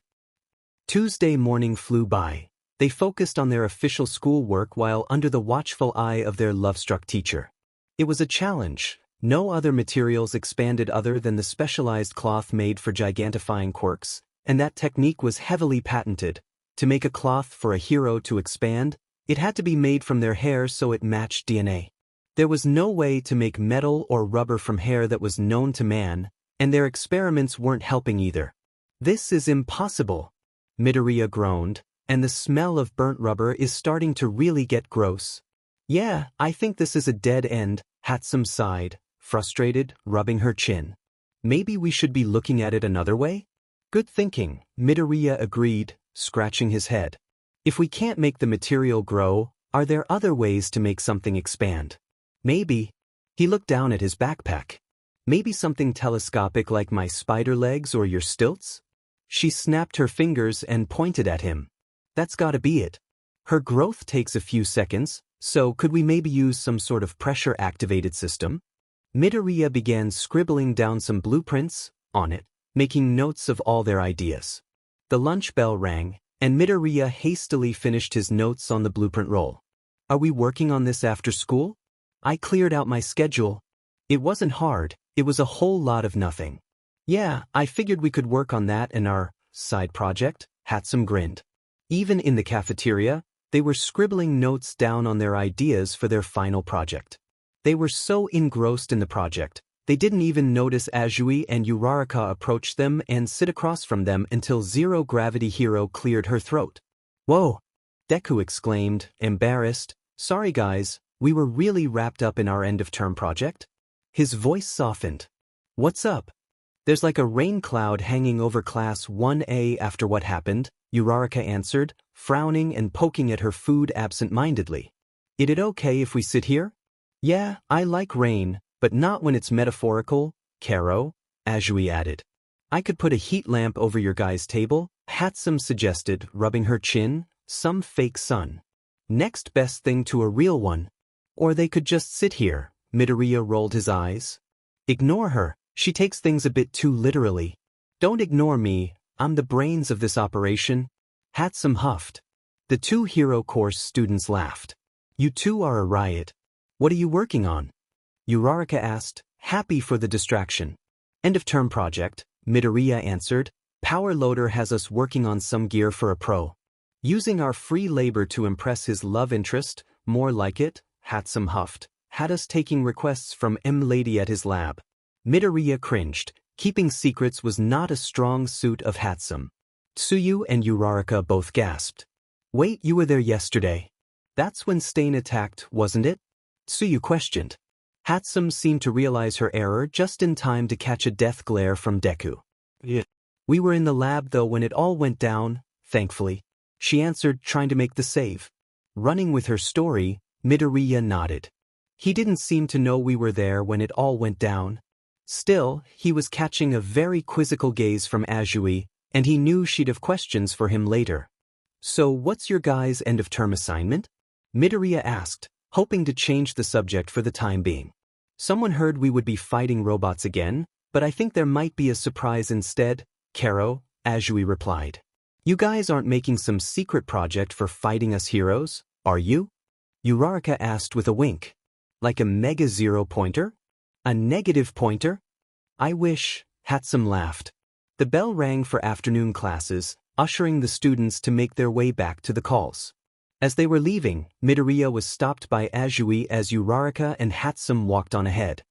Tuesday morning flew by. They focused on their official schoolwork while under the watchful eye of their love-struck teacher. It was a challenge. No other materials expanded other than the specialized cloth made for gigantifying quirks, and that technique was heavily patented. To make a cloth for a hero to expand, it had to be made from their hair so it matched DNA. There was no way to make metal or rubber from hair that was known to man, and their experiments weren't helping either. This is impossible. Midoriya groaned, and the smell of burnt rubber is starting to really get gross. Yeah, I think this is a dead end, Hatsum sighed, frustrated, rubbing her chin. Maybe we should be looking at it another way? Good thinking, Midoriya agreed, scratching his head. If we can't make the material grow, are there other ways to make something expand? Maybe. He looked down at his backpack. Maybe something telescopic like my spider legs or your stilts? She snapped her fingers and pointed at him. That's gotta be it. Her growth takes a few seconds, so could we maybe use some sort of pressure-activated system? Midoriya began scribbling down some blueprints on it, making notes of all their ideas. The lunch bell rang, and Midoriya hastily finished his notes on the blueprint roll. Are we working on this after school? I cleared out my schedule. It wasn't hard, it was a whole lot of nothing. Yeah, I figured we could work on that in our side project, Hatsum grinned. Even in the cafeteria, they were scribbling notes down on their ideas for their final project. They were so engrossed in the project, they didn't even notice Azui and Uraraka approach them and sit across from them until Zero Gravity Hero cleared her throat. Whoa! Deku exclaimed, embarrassed. Sorry guys, we were really wrapped up in our end-of-term project. His voice softened. What's up? There's like a rain cloud hanging over Class 1A after what happened, Uraraka answered, frowning and poking at her food absent-mindedly. Is it okay if we sit here? Yeah, I like rain, but not when it's metaphorical, Karo, Azui added. I could put a heat lamp over your guys' table, Hatsum suggested, rubbing her chin, some fake sun. Next best thing to a real one. Or they could just sit here, Midoriya rolled his eyes. Ignore her, she takes things a bit too literally. Don't ignore me, I'm the brains of this operation. Hatsum huffed. The two hero course students laughed. You two are a riot. What are you working on? Uraraka asked, happy for the distraction. End-of-term project, Midoriya answered. Power Loader has us working on some gear for a pro. Using our free labor to impress his love interest, more like it, Hatsum huffed, had us taking requests from M-Lady at his lab. Midoriya cringed. Keeping secrets was not a strong suit of Hatsum. Tsuyu and Uraraka both gasped. Wait, you were there yesterday. That's when Stain attacked, wasn't it? Tsuyu questioned. Hatsum seemed to realize her error just in time to catch a death glare from Deku. Yeah. We were in the lab though when it all went down, thankfully. She answered, trying to make the save. Running with her story, Midoriya nodded. He didn't seem to know we were there when it all went down. Still, he was catching a very quizzical gaze from Azui, and he knew she'd have questions for him later. So what's your guys' end-of-term assignment? Midoriya asked, hoping to change the subject for the time being. Someone heard we would be fighting robots again, but I think there might be a surprise instead, Karo, Azui replied. You guys aren't making some secret project for fighting us heroes, are you? Uraraka asked with a wink. Like a mega zero pointer? A negative pointer? I wish, Hatsum laughed. The bell rang for afternoon classes, ushering the students to make their way back to the calls. As they were leaving, Midoriya was stopped by Azui as Uraraka and Hatsum walked on ahead.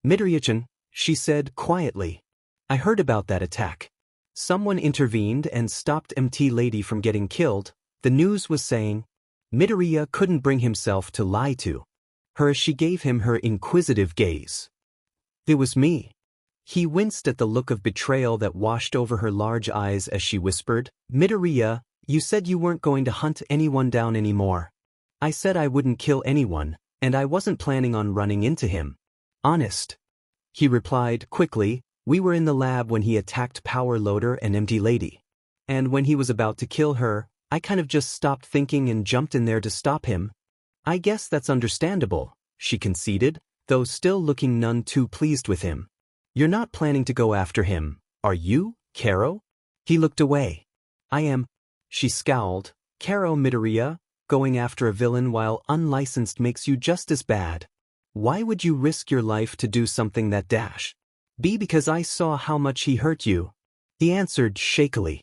Midoriya-chan, she said quietly. I heard about that attack. Someone intervened and stopped MT Lady from getting killed, the news was saying. Midoriya couldn't bring himself to lie to her as she gave him her inquisitive gaze. It was me. He winced at the look of betrayal that washed over her large eyes as she whispered, Midoriya, you said you weren't going to hunt anyone down anymore. I said I wouldn't kill anyone, and I wasn't planning on running into him. Honest. He replied quickly, we were in the lab when he attacked Power Loader and Empty Lady. And when he was about to kill her, I kind of just stopped thinking and jumped in there to stop him. I guess that's understandable, she conceded, though still looking none too pleased with him. You're not planning to go after him, are you, Karo? He looked away. I am. She scowled. Karo Midoriya, going after a villain while unlicensed makes you just as bad. Why would you risk your life to do something that dash? Be because I saw how much he hurt you. He answered shakily.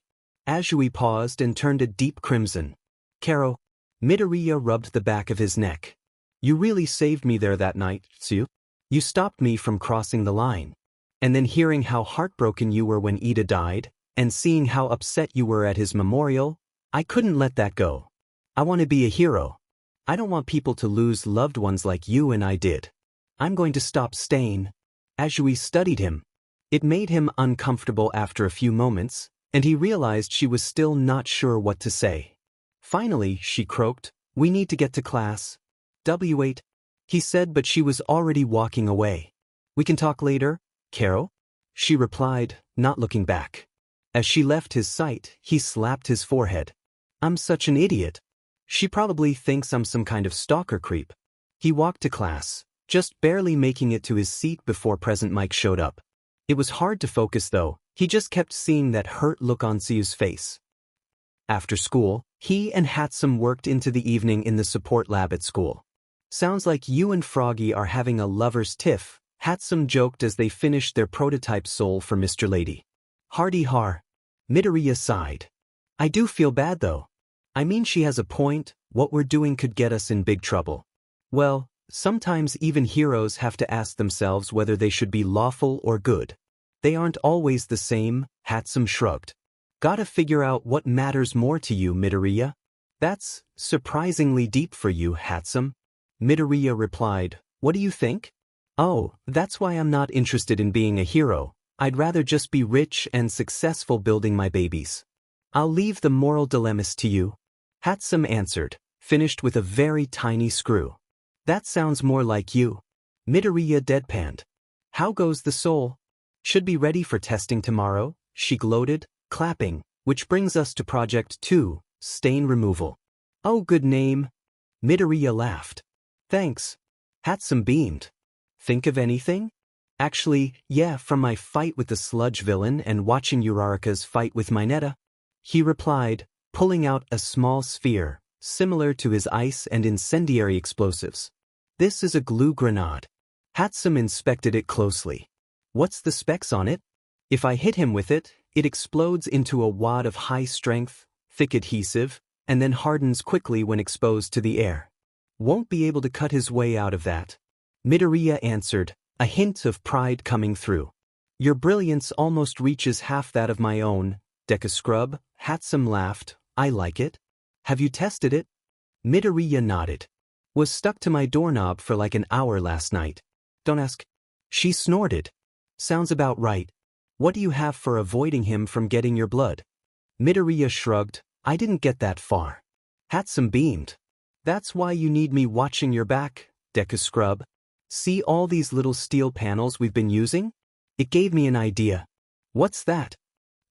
Azui paused and turned a deep crimson. Karo. Midoriya rubbed the back of his neck. You really saved me there that night, Tsu. You stopped me from crossing the line. And then hearing how heartbroken you were when Ida died, and seeing how upset you were at his memorial, I couldn't let that go. I want to be a hero. I don't want people to lose loved ones like you and I did. I'm going to stop staying. Azui studied him. It made him uncomfortable after a few moments, and he realized she was still not sure what to say. Finally, she croaked, we need to get to class. W8. He said, but she was already walking away. We can talk later, Karo? She replied, not looking back. As she left his sight, he slapped his forehead. I'm such an idiot. She probably thinks I'm some kind of stalker creep. He walked to class, just barely making it to his seat before Present Mike showed up. It was hard to focus though, he just kept seeing that hurt look on Seu's face. After school, he and Hatsum worked into the evening in the support lab at school. Sounds like you and Froggy are having a lover's tiff, Hatsum joked as they finished their prototype soul for Mr. Lady. Hardy har. Midoriya sighed. I do feel bad though. I mean she has a point, what we're doing could get us in big trouble. Well, sometimes even heroes have to ask themselves whether they should be lawful or good. They aren't always the same, Hatsum shrugged. Gotta figure out what matters more to you, Midoriya. That's surprisingly deep for you, Hatsum. Midoriya replied, what do you think? Oh, that's why I'm not interested in being a hero. I'd rather just be rich and successful building my babies. I'll leave the moral dilemmas to you. Hatsum answered, finished with a very tiny screw. That sounds more like you. Midoriya deadpanned. How goes the soul? Should be ready for testing tomorrow, she gloated, clapping, which brings us to Project 2, Stain Removal. Oh, good name. Midoriya laughed. Thanks. Hatsum beamed. Think of anything? Actually, yeah, from my fight with the sludge villain and watching Uraraka's fight with Mineta. He replied, pulling out a small sphere, similar to his ice and incendiary explosives. This is a glue grenade. Hatsum inspected it closely. What's the specs on it? If I hit him with it, it explodes into a wad of high-strength, thick adhesive, and then hardens quickly when exposed to the air. Won't be able to cut his way out of that. Midoriya answered, a hint of pride coming through. Your brilliance almost reaches half that of my own, Deku Scrub. Hatsum laughed, I like it. Have you tested it? Midoriya nodded. Was stuck to my doorknob for like an hour last night. Don't ask. She snorted. Sounds about right. What do you have for avoiding him from getting your blood? Midoriya shrugged, I didn't get that far. Hatsum beamed. That's why you need me watching your back, Deku Scrub. See all these little steel panels we've been using? It gave me an idea. What's that?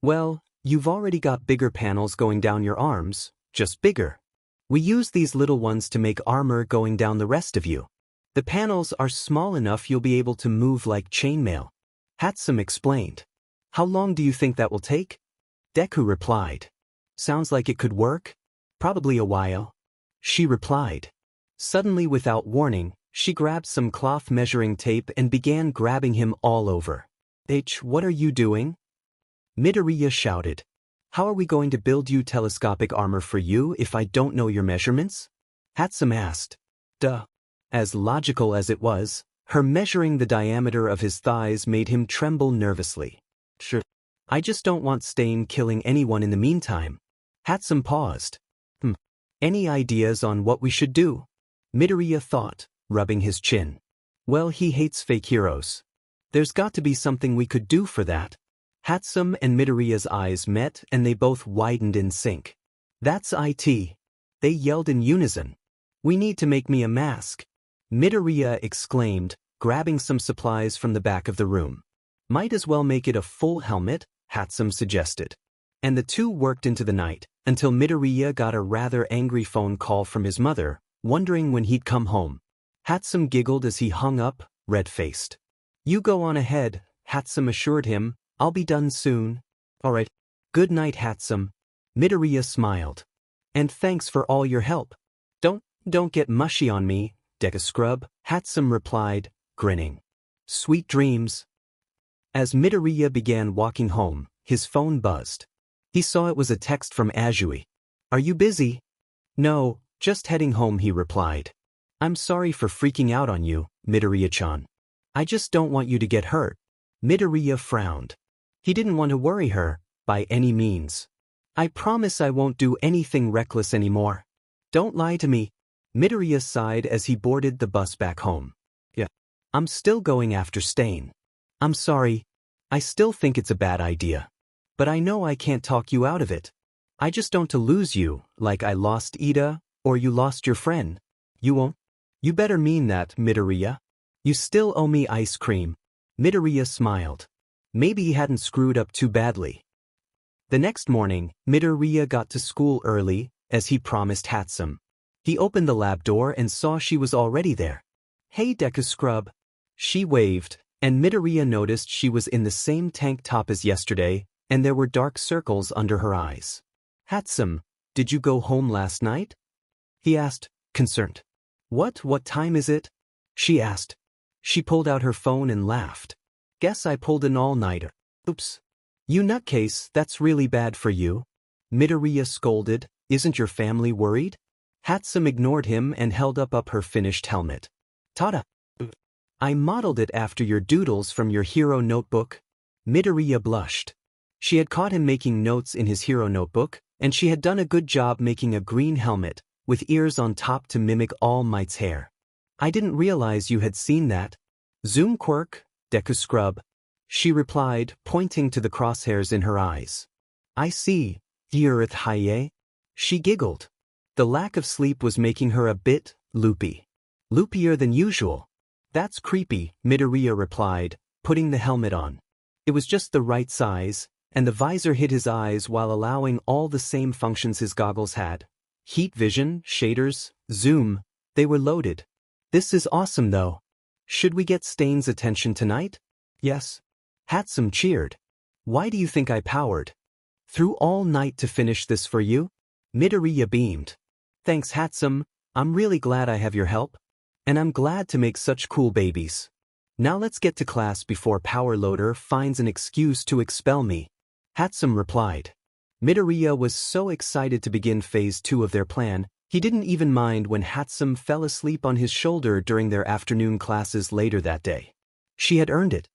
Well, you've already got bigger panels going down your arms, just bigger. We use these little ones to make armor going down the rest of you. The panels are small enough you'll be able to move like chainmail. Hatsum explained. How long do you think that will take? Deku replied. Sounds like it could work. Probably a while. She replied. Suddenly, without warning, she grabbed some cloth measuring tape and began grabbing him all over. What are you doing? Midoriya shouted. How are we going to build you telescopic armor for you if I don't know your measurements? Hatsum asked. Duh. As logical as it was, her measuring the diameter of his thighs made him tremble nervously. Sure. I just don't want Stain killing anyone in the meantime. Hatsum paused. Any ideas on what we should do? Midoriya thought, rubbing his chin. Well, he hates fake heroes. There's got to be something we could do for that. Hatsum and Midoriya's eyes met and they both widened in sync. That's it. They yelled in unison. We need to make me a mask. Midoriya exclaimed, grabbing some supplies from the back of the room. Might as well make it a full helmet, Hatsum suggested. And the two worked into the night, until Midoriya got a rather angry phone call from his mother, wondering when he'd come home. Hatsum giggled as he hung up, red-faced. You go on ahead, Hatsum assured him. I'll be done soon. All right. Good night, Hatsum. Midoriya smiled. And thanks for all your help. Don't get mushy on me, Deku Scrub, Hatsum replied, grinning. Sweet dreams. As Midoriya began walking home, his phone buzzed. He saw it was a text from Azui. Are you busy? No, just heading home, he replied. I'm sorry for freaking out on you, Midoriya-chan. I just don't want you to get hurt. Midoriya frowned. He didn't want to worry her, by any means. I promise I won't do anything reckless anymore. Don't lie to me. Midoriya sighed as he boarded the bus back home. Yeah. I'm still going after Stain. I'm sorry. I still think it's a bad idea. But I know I can't talk you out of it. I just don't to lose you, like I lost Ida, or you lost your friend. You won't? You better mean that, Midoriya. You still owe me ice cream. Midoriya smiled. Maybe he hadn't screwed up too badly. The next morning, Midoriya got to school early, as he promised Hatsum. He opened the lab door and saw she was already there. Hey, Deku Scrub. She waved, and Midoriya noticed she was in the same tank top as yesterday, and there were dark circles under her eyes. Hatsum, did you go home last night? He asked, concerned. What time is it? She asked. She pulled out her phone and laughed. Guess I pulled an all-nighter. Oops. You nutcase, that's really bad for you. Midoriya scolded. Isn't your family worried? Hatsum ignored him and held up her finished helmet. Tada! I modeled it after your doodles from your hero notebook. Midoriya blushed. She had caught him making notes in his hero notebook, and she had done a good job making a green helmet, with ears on top to mimic All Might's hair. I didn't realize you had seen that. Zoom quirk, Deku Scrub. She replied, pointing to the crosshairs in her eyes. I see, Yurith Haye. She giggled. The lack of sleep was making her a bit loopy. Loopier than usual. That's creepy, Midoriya replied, putting the helmet on. It was just the right size, and the visor hid his eyes while allowing all the same functions his goggles had. Heat vision, shaders, zoom, they were loaded. This is awesome though. Should we get Stain's attention tonight? Yes. Hatsum cheered. Why do you think I powered through all night to finish this for you? Midoriya beamed. Thanks, Hatsum. I'm really glad I have your help. And I'm glad to make such cool babies. Now let's get to class before Power Loader finds an excuse to expel me. Hatsum replied. Midoriya was so excited to begin phase 2 of their plan, he didn't even mind when Hatsum fell asleep on his shoulder during their afternoon classes later that day. She had earned it.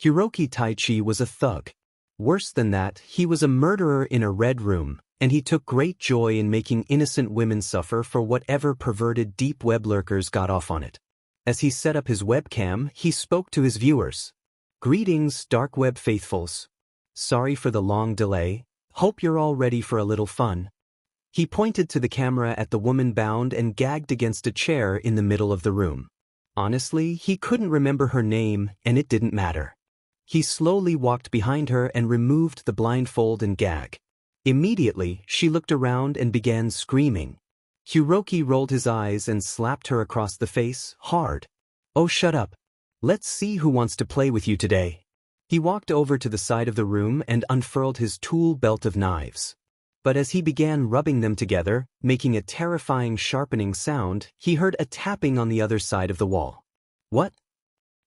Hiroki Taichi was a thug. Worse than that, he was a murderer in a red room, and he took great joy in making innocent women suffer for whatever perverted deep web lurkers got off on it. As he set up his webcam, he spoke to his viewers. Greetings, dark web faithfuls. Sorry for the long delay. Hope you're all ready for a little fun. He pointed to the camera at the woman bound and gagged against a chair in the middle of the room. Honestly, he couldn't remember her name, and it didn't matter. He slowly walked behind her and removed the blindfold and gag. Immediately, she looked around and began screaming. Hiroki rolled his eyes and slapped her across the face, hard. "Oh, shut up. Let's see who wants to play with you today." He walked over to the side of the room and unfurled his tool belt of knives. But as he began rubbing them together, making a terrifying sharpening sound, he heard a tapping on the other side of the wall. What?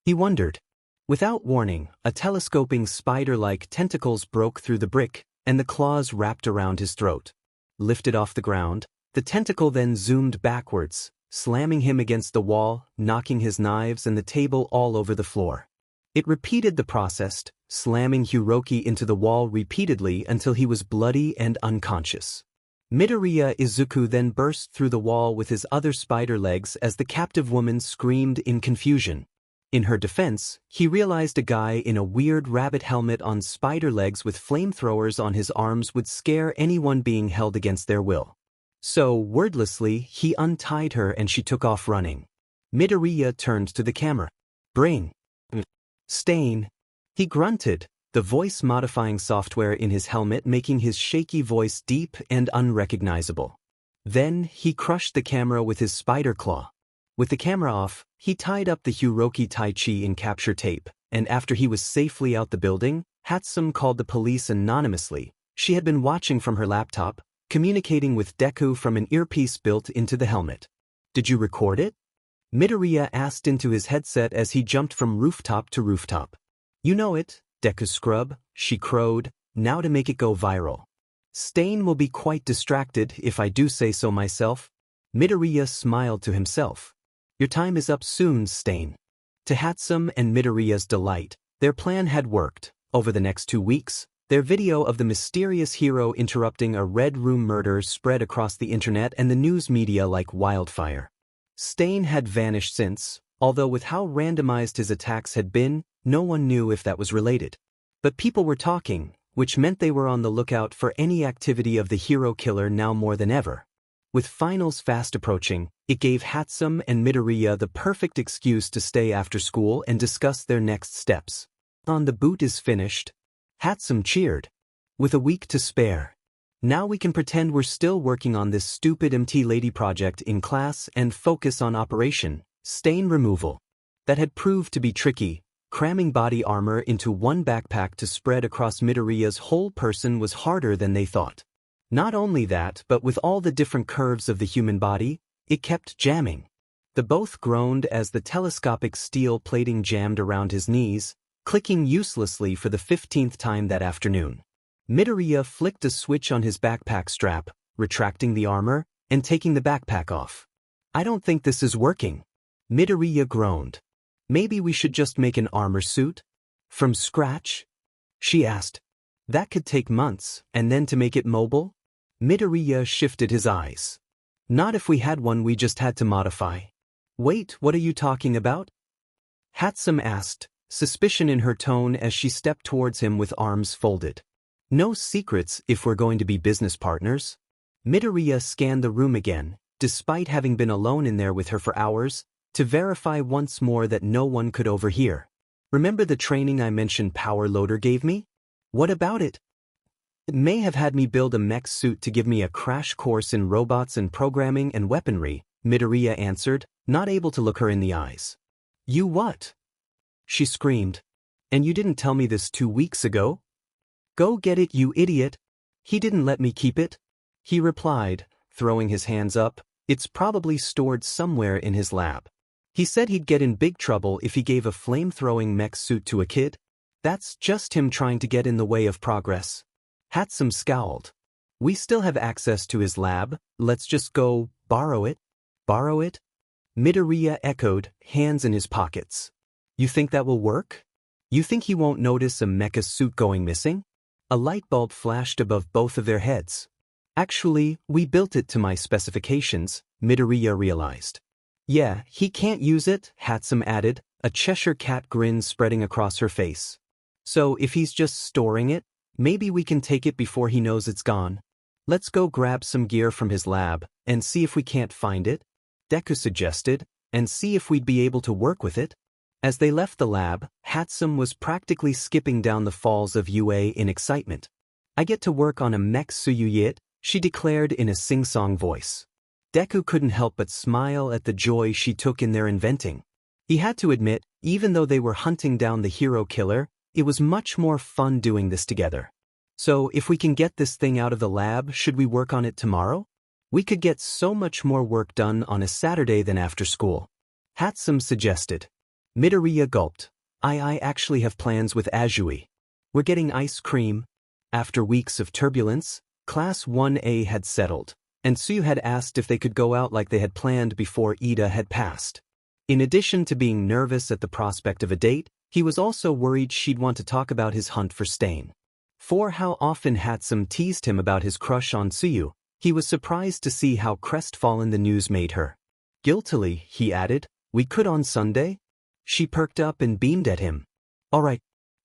He wondered. Without warning, a telescoping spider-like tentacles broke through the brick, and the claws wrapped around his throat. Lifted off the ground, the tentacle then zoomed backwards, slamming him against the wall, knocking his knives and the table all over the floor. It repeated the process, slamming Hiroki into the wall repeatedly until he was bloody and unconscious. Midoriya Izuku then burst through the wall with his other spider legs as the captive woman screamed in confusion. In her defense, he realized a guy in a weird rabbit helmet on spider legs with flamethrowers on his arms would scare anyone being held against their will. So, wordlessly, he untied her and she took off running. Midoriya turned to the camera. "Bring Stain." He grunted, the voice-modifying software in his helmet making his shaky voice deep and unrecognizable. Then, he crushed the camera with his spider claw. With the camera off, he tied up the Hiroki Taichi in capture tape, and after he was safely out the building, Hatsum called the police anonymously. She had been watching from her laptop, communicating with Deku from an earpiece built into the helmet. "Did you record it?" Midoriya asked into his headset as he jumped from rooftop to rooftop. "You know it, Deku Scrub," she crowed, "now to make it go viral." "Stain will be quite distracted if I do say so myself." Midoriya smiled to himself. "Your time is up soon, Stain." To Hatsum and Midoriya's delight, their plan had worked. Over the next 2 weeks, their video of the mysterious hero interrupting a Red Room murder spread across the internet and the news media like wildfire. Stain had vanished since, although with how randomized his attacks had been, no one knew if that was related. But people were talking, which meant they were on the lookout for any activity of the hero killer now more than ever. With finals fast approaching, it gave Hatsum and Midoriya the perfect excuse to stay after school and discuss their next steps. The boot is finished. Hatsum cheered. With a week to spare. Now we can pretend we're still working on this stupid MT Lady project in class and focus on Operation Stain Removal. That had proved to be tricky. Cramming body armor into one backpack to spread across Midoriya's whole person was harder than they thought. Not only that, but with all the different curves of the human body, it kept jamming. The both groaned as the telescopic steel plating jammed around his knees, clicking uselessly for the 15th time that afternoon. Midoriya flicked a switch on his backpack strap, retracting the armor, and taking the backpack off. "I don't think this is working." Midoriya groaned. "Maybe we should just make an armor suit? From scratch?" she asked. "That could take months, and then to make it mobile?" Midoriya shifted his eyes. "Not if we had one we just had to modify." "Wait, what are you talking about?" Hatsum asked, suspicion in her tone as she stepped towards him with arms folded. "No secrets if we're going to be business partners." Midoriya scanned the room again, despite having been alone in there with her for hours, to verify once more that no one could overhear. "Remember the training I mentioned Power Loader gave me? What about it?" "It may have had me build a mech suit to give me a crash course in robots and programming and weaponry," Midoriya answered, not able to look her in the eyes. "You what?" she screamed. "And you didn't tell me this 2 weeks ago?" "Go get it, you idiot." "He didn't let me keep it," he replied, throwing his hands up. "It's probably stored somewhere in his lab. He said he'd get in big trouble if he gave a flame-throwing mech suit to a kid. That's just him trying to get in the way of progress." Hatsum scowled. "We still have access to his lab, let's just go borrow it." "Borrow it?" Midoriya echoed, hands in his pockets. "You think that will work? You think he won't notice a mecha suit going missing?" A light bulb flashed above both of their heads. "Actually, we built it to my specifications," Midoriya realized. "Yeah, he can't use it," Hatsum added, a Cheshire cat grin spreading across her face. "So if he's just storing it, maybe we can take it before he knows it's gone." Let's go grab some gear from his lab and see if we can't find it, Deku suggested, and see if we'd be able to work with it. As they left the lab, Hatsum was practically skipping down the falls of UA in excitement. I get to work on a mech Suyuyit, she declared in a sing-song voice. Deku couldn't help but smile at the joy she took in their inventing. He had to admit, even though they were hunting down the hero killer, it was much more fun doing this together. So, if we can get this thing out of the lab, should we work on it tomorrow? We could get so much more work done on a Saturday than after school. Hatsum suggested. Midoriya gulped. I actually have plans with Azui. We're getting ice cream. After weeks of turbulence, Class 1A had settled, and Suyu had asked if they could go out like they had planned before Ida had passed. In addition to being nervous at the prospect of a date, he was also worried she'd want to talk about his hunt for Stain. For how often Hatsum teased him about his crush on Suyu, he was surprised to see how crestfallen the news made her. Guiltily, he added, "We could on Sunday?" She perked up and beamed at him. "All right.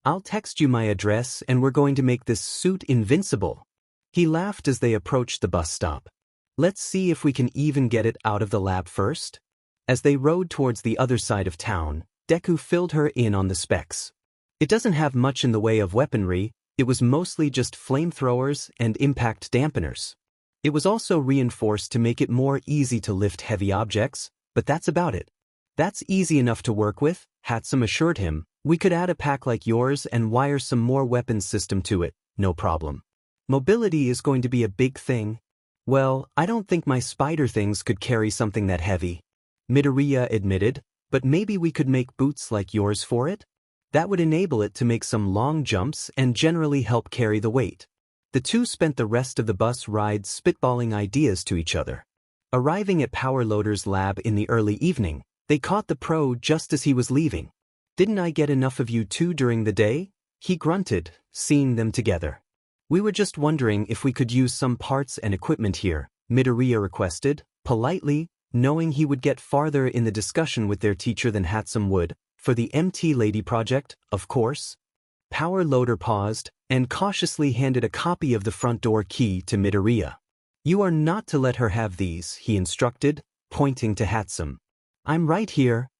I'll text you my address and we're going to make this suit invincible." He laughed as they approached the bus stop. "Let's see if we can even get it out of the lab first." As they rode towards the other side of town, Deku filled her in on the specs. It doesn't have much in the way of weaponry, it was mostly just flamethrowers and impact dampeners. It was also reinforced to make it more easy to lift heavy objects, but that's about it. "That's easy enough to work with," Hatsum assured him. "We could add a pack like yours and wire some more weapons system to it, no problem. Mobility is going to be a big thing." "Well, I don't think my spider things could carry something that heavy," Midoriya admitted, "but maybe we could make boots like yours for it? That would enable it to make some long jumps and generally help carry the weight." The two spent the rest of the bus ride spitballing ideas to each other. Arriving at Power Loader's lab in the early evening, they caught the pro just as he was leaving. "Didn't I get enough of you two during the day?" he grunted, seeing them together. "We were just wondering if we could use some parts and equipment here," Midoriya requested, politely, knowing he would get farther in the discussion with their teacher than Hatsum would, for the MT Lady project, of course. Power Loader paused, and cautiously handed a copy of the front door key to Midoriya. "You are not to let her have these," he instructed, pointing to Hatsum. "I'm right here."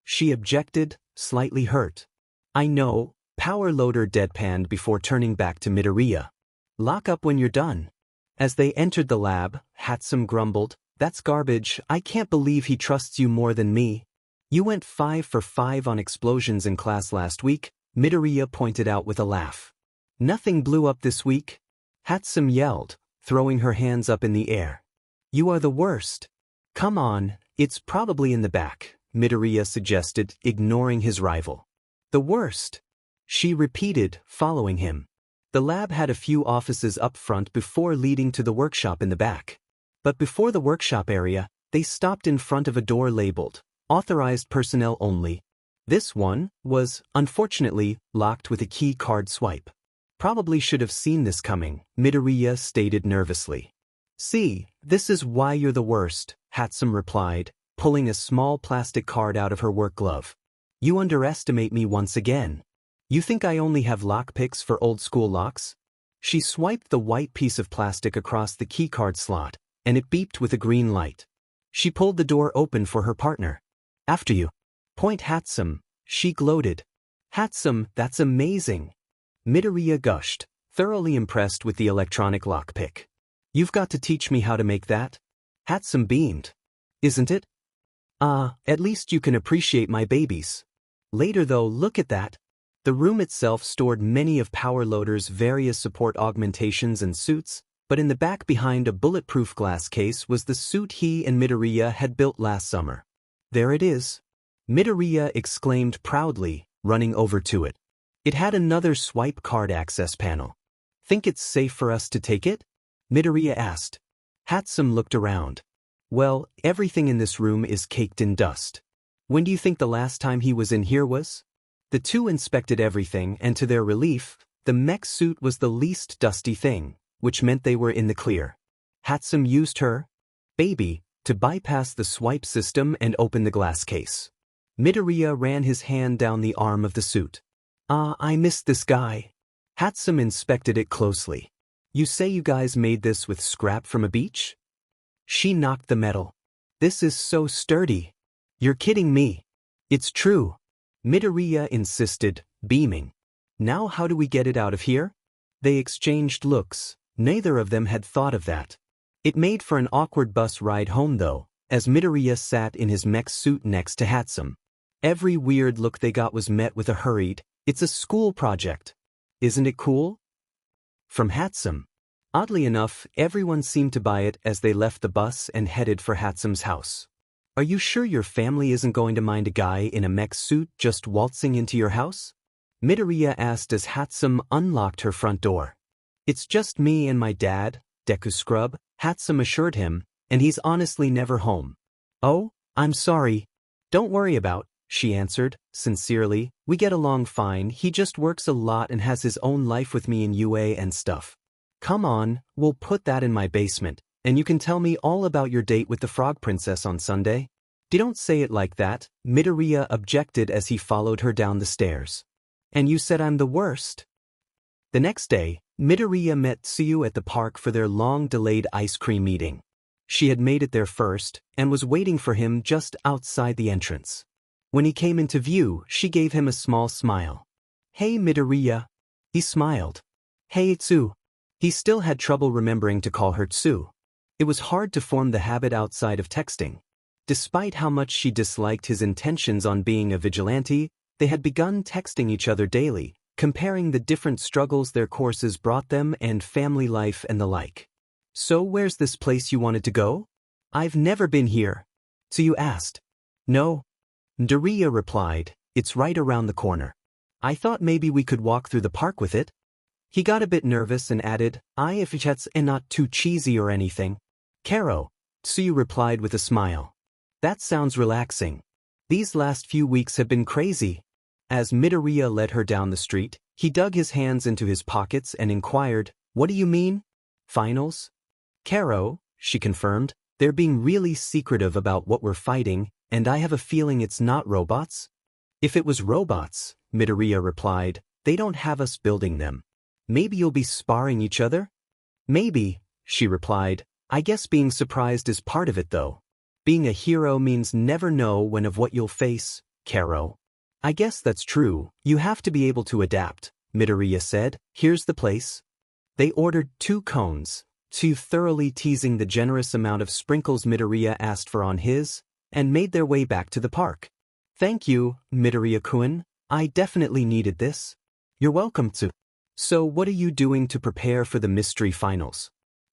She objected, slightly hurt. "I know," Power Loader deadpanned before turning back to Midoriya. "Lock up when you're done." As they entered the lab, Hatsum grumbled, "That's garbage, I can't believe he trusts you more than me." "You went 5 for 5 on explosions in class last week," Midoriya pointed out with a laugh. "Nothing blew up this week," Hatsum yelled, throwing her hands up in the air. "You are the worst." "Come on, it's probably in the back," Midoriya suggested, ignoring his rival. "The worst," she repeated, following him. The lab had a few offices up front before leading to the workshop in the back. But before the workshop area, they stopped in front of a door labeled, "Authorized Personnel Only." This one was, unfortunately, locked with a key card swipe. "Probably should have seen this coming," Midoriya stated nervously. "See, this is why you're the worst," Hatsum replied, pulling a small plastic card out of her work glove. "You underestimate me once again. You think I only have lockpicks for old-school locks?" She swiped the white piece of plastic across the keycard slot, and it beeped with a green light. She pulled the door open for her partner. "After you." "Point Hatsum," she gloated. "Hatsum, that's amazing." Midoriya gushed, thoroughly impressed with the electronic lockpick. "You've got to teach me how to make that." Hatsum beamed. "Isn't it? At least you can appreciate my babies. Later though, look at that." The room itself stored many of Power Loader's various support augmentations and suits, but in the back behind a bulletproof glass case was the suit he and Midoriya had built last summer. "There it is," Midoriya exclaimed proudly, running over to it. It had another swipe card access panel. "Think it's safe for us to take it?" Midoriya asked. Hatsum looked around. "Well, everything in this room is caked in dust. When do you think the last time he was in here was?" The two inspected everything, and to their relief, the mech suit was the least dusty thing, which meant they were in the clear. Hatsum used her baby to bypass the swipe system and open the glass case. Midoriya ran his hand down the arm of the suit. "I missed this guy." Hatsum inspected it closely. You say you guys made this with scrap from a beach? She knocked the metal. This is so sturdy. You're kidding me. It's true. Midoriya insisted, beaming. Now how do we get it out of here? They exchanged looks. Neither of them had thought of that. It made for an awkward bus ride home though, as Midoriya sat in his mech suit next to Hatsum. Every weird look they got was met with a hurried, "It's a school project. Isn't it cool?" from Hatsum. Oddly enough, everyone seemed to buy it as they left the bus and headed for Hatsum's house. Are you sure your family isn't going to mind a guy in a mech suit just waltzing into your house? Midoriya asked as Hatsum unlocked her front door. It's just me and my dad, Deku Scrub, Hatsum assured him, and he's honestly never home. Oh, I'm sorry. Don't worry about, she answered, sincerely, we get along fine, he just works a lot and has his own life with me in UA and stuff. Come on, we'll put that in my basement, and you can tell me all about your date with the Frog Princess on Sunday. Don't say it like that, Midoriya objected as he followed her down the stairs. And you said I'm the worst? The next day, Midoriya met Tsuyu at the park for their long-delayed ice cream meeting. She had made it there first, and was waiting for him just outside the entrance. When he came into view, she gave him a small smile. Hey Midoriya. He smiled. Hey Tsu. He still had trouble remembering to call her Tsu. It was hard to form the habit outside of texting. Despite how much she disliked his intentions on being a vigilante, they had begun texting each other daily, comparing the different struggles their courses brought them and family life and the like. So where's this place you wanted to go? I've never been here. Tsuyu asked. No. Midoriya replied, it's right around the corner. I thought maybe we could walk through the park with it. He got a bit nervous and added, if it's not too cheesy or anything. Karo, Tsuyu replied with a smile. That sounds relaxing. These last few weeks have been crazy. As Midoriya led her down the street, he dug his hands into his pockets and inquired, what do you mean? Finals? Karo, she confirmed, they're being really secretive about what we're fighting, and I have a feeling it's not robots. If it was robots, Midoriya replied, they don't have us building them. Maybe you'll be sparring each other? Maybe, she replied, I guess being surprised is part of it though. Being a hero means never know when of what you'll face, Karo. I guess that's true, you have to be able to adapt, Midoriya said, here's the place. They ordered 2 cones, Tsu thoroughly teasing the generous amount of sprinkles Midoriya asked for on his, and made their way back to the park. Thank you, Midoriya-kun, I definitely needed this. You're welcome to. So what are you doing to prepare for the mystery finals?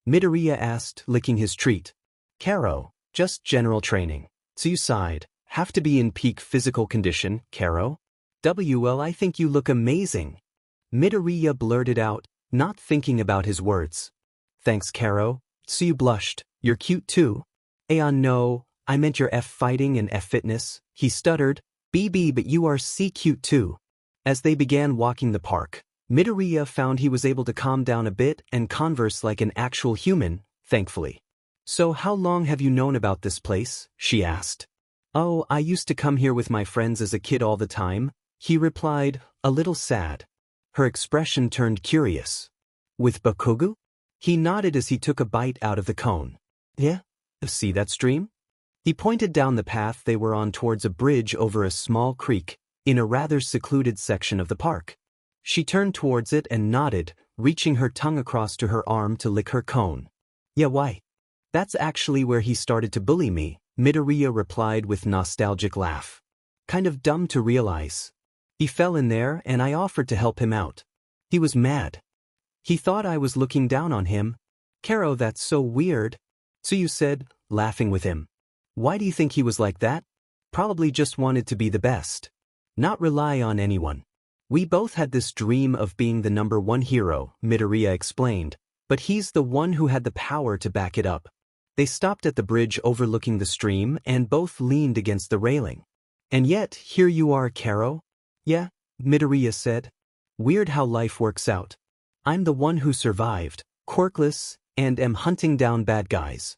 Midoriya asked, licking his treat. Karo, just general training. Tsu sighed. Have to be in peak physical condition, Karo? Well, I think you look amazing. Midoriya blurted out, not thinking about his words. Thanks, Karo. Tsu blushed. You're cute too. No, I meant your F fighting and F fitness, he stuttered. BB, but you are C cute too. As they began walking the park, Midoriya found he was able to calm down a bit and converse like an actual human, thankfully. So how long have you known about this place? She asked. Oh, I used to come here with my friends as a kid all the time, he replied, a little sad. Her expression turned curious. With Bakugu? He nodded as he took a bite out of the cone. Yeah? See that stream? He pointed down the path they were on towards a bridge over a small creek, in a rather secluded section of the park. She turned towards it and nodded, reaching her tongue across to her arm to lick her cone. Yeah, why? That's actually where he started to bully me, Midoriya replied with nostalgic laugh. Kind of dumb to realize. He fell in there and I offered to help him out. He was mad. He thought I was looking down on him. Karo, that's so weird. Tsuyu said, laughing with him. Why do you think he was like that? Probably just wanted to be the best. Not rely on anyone. We both had this dream of being the #1 hero, Midoriya explained, but he's the one who had the power to back it up. They stopped at the bridge overlooking the stream and both leaned against the railing. And yet, here you are, Karo? Yeah, Midoriya said. Weird how life works out. I'm the one who survived, Quirkless, and am hunting down bad guys.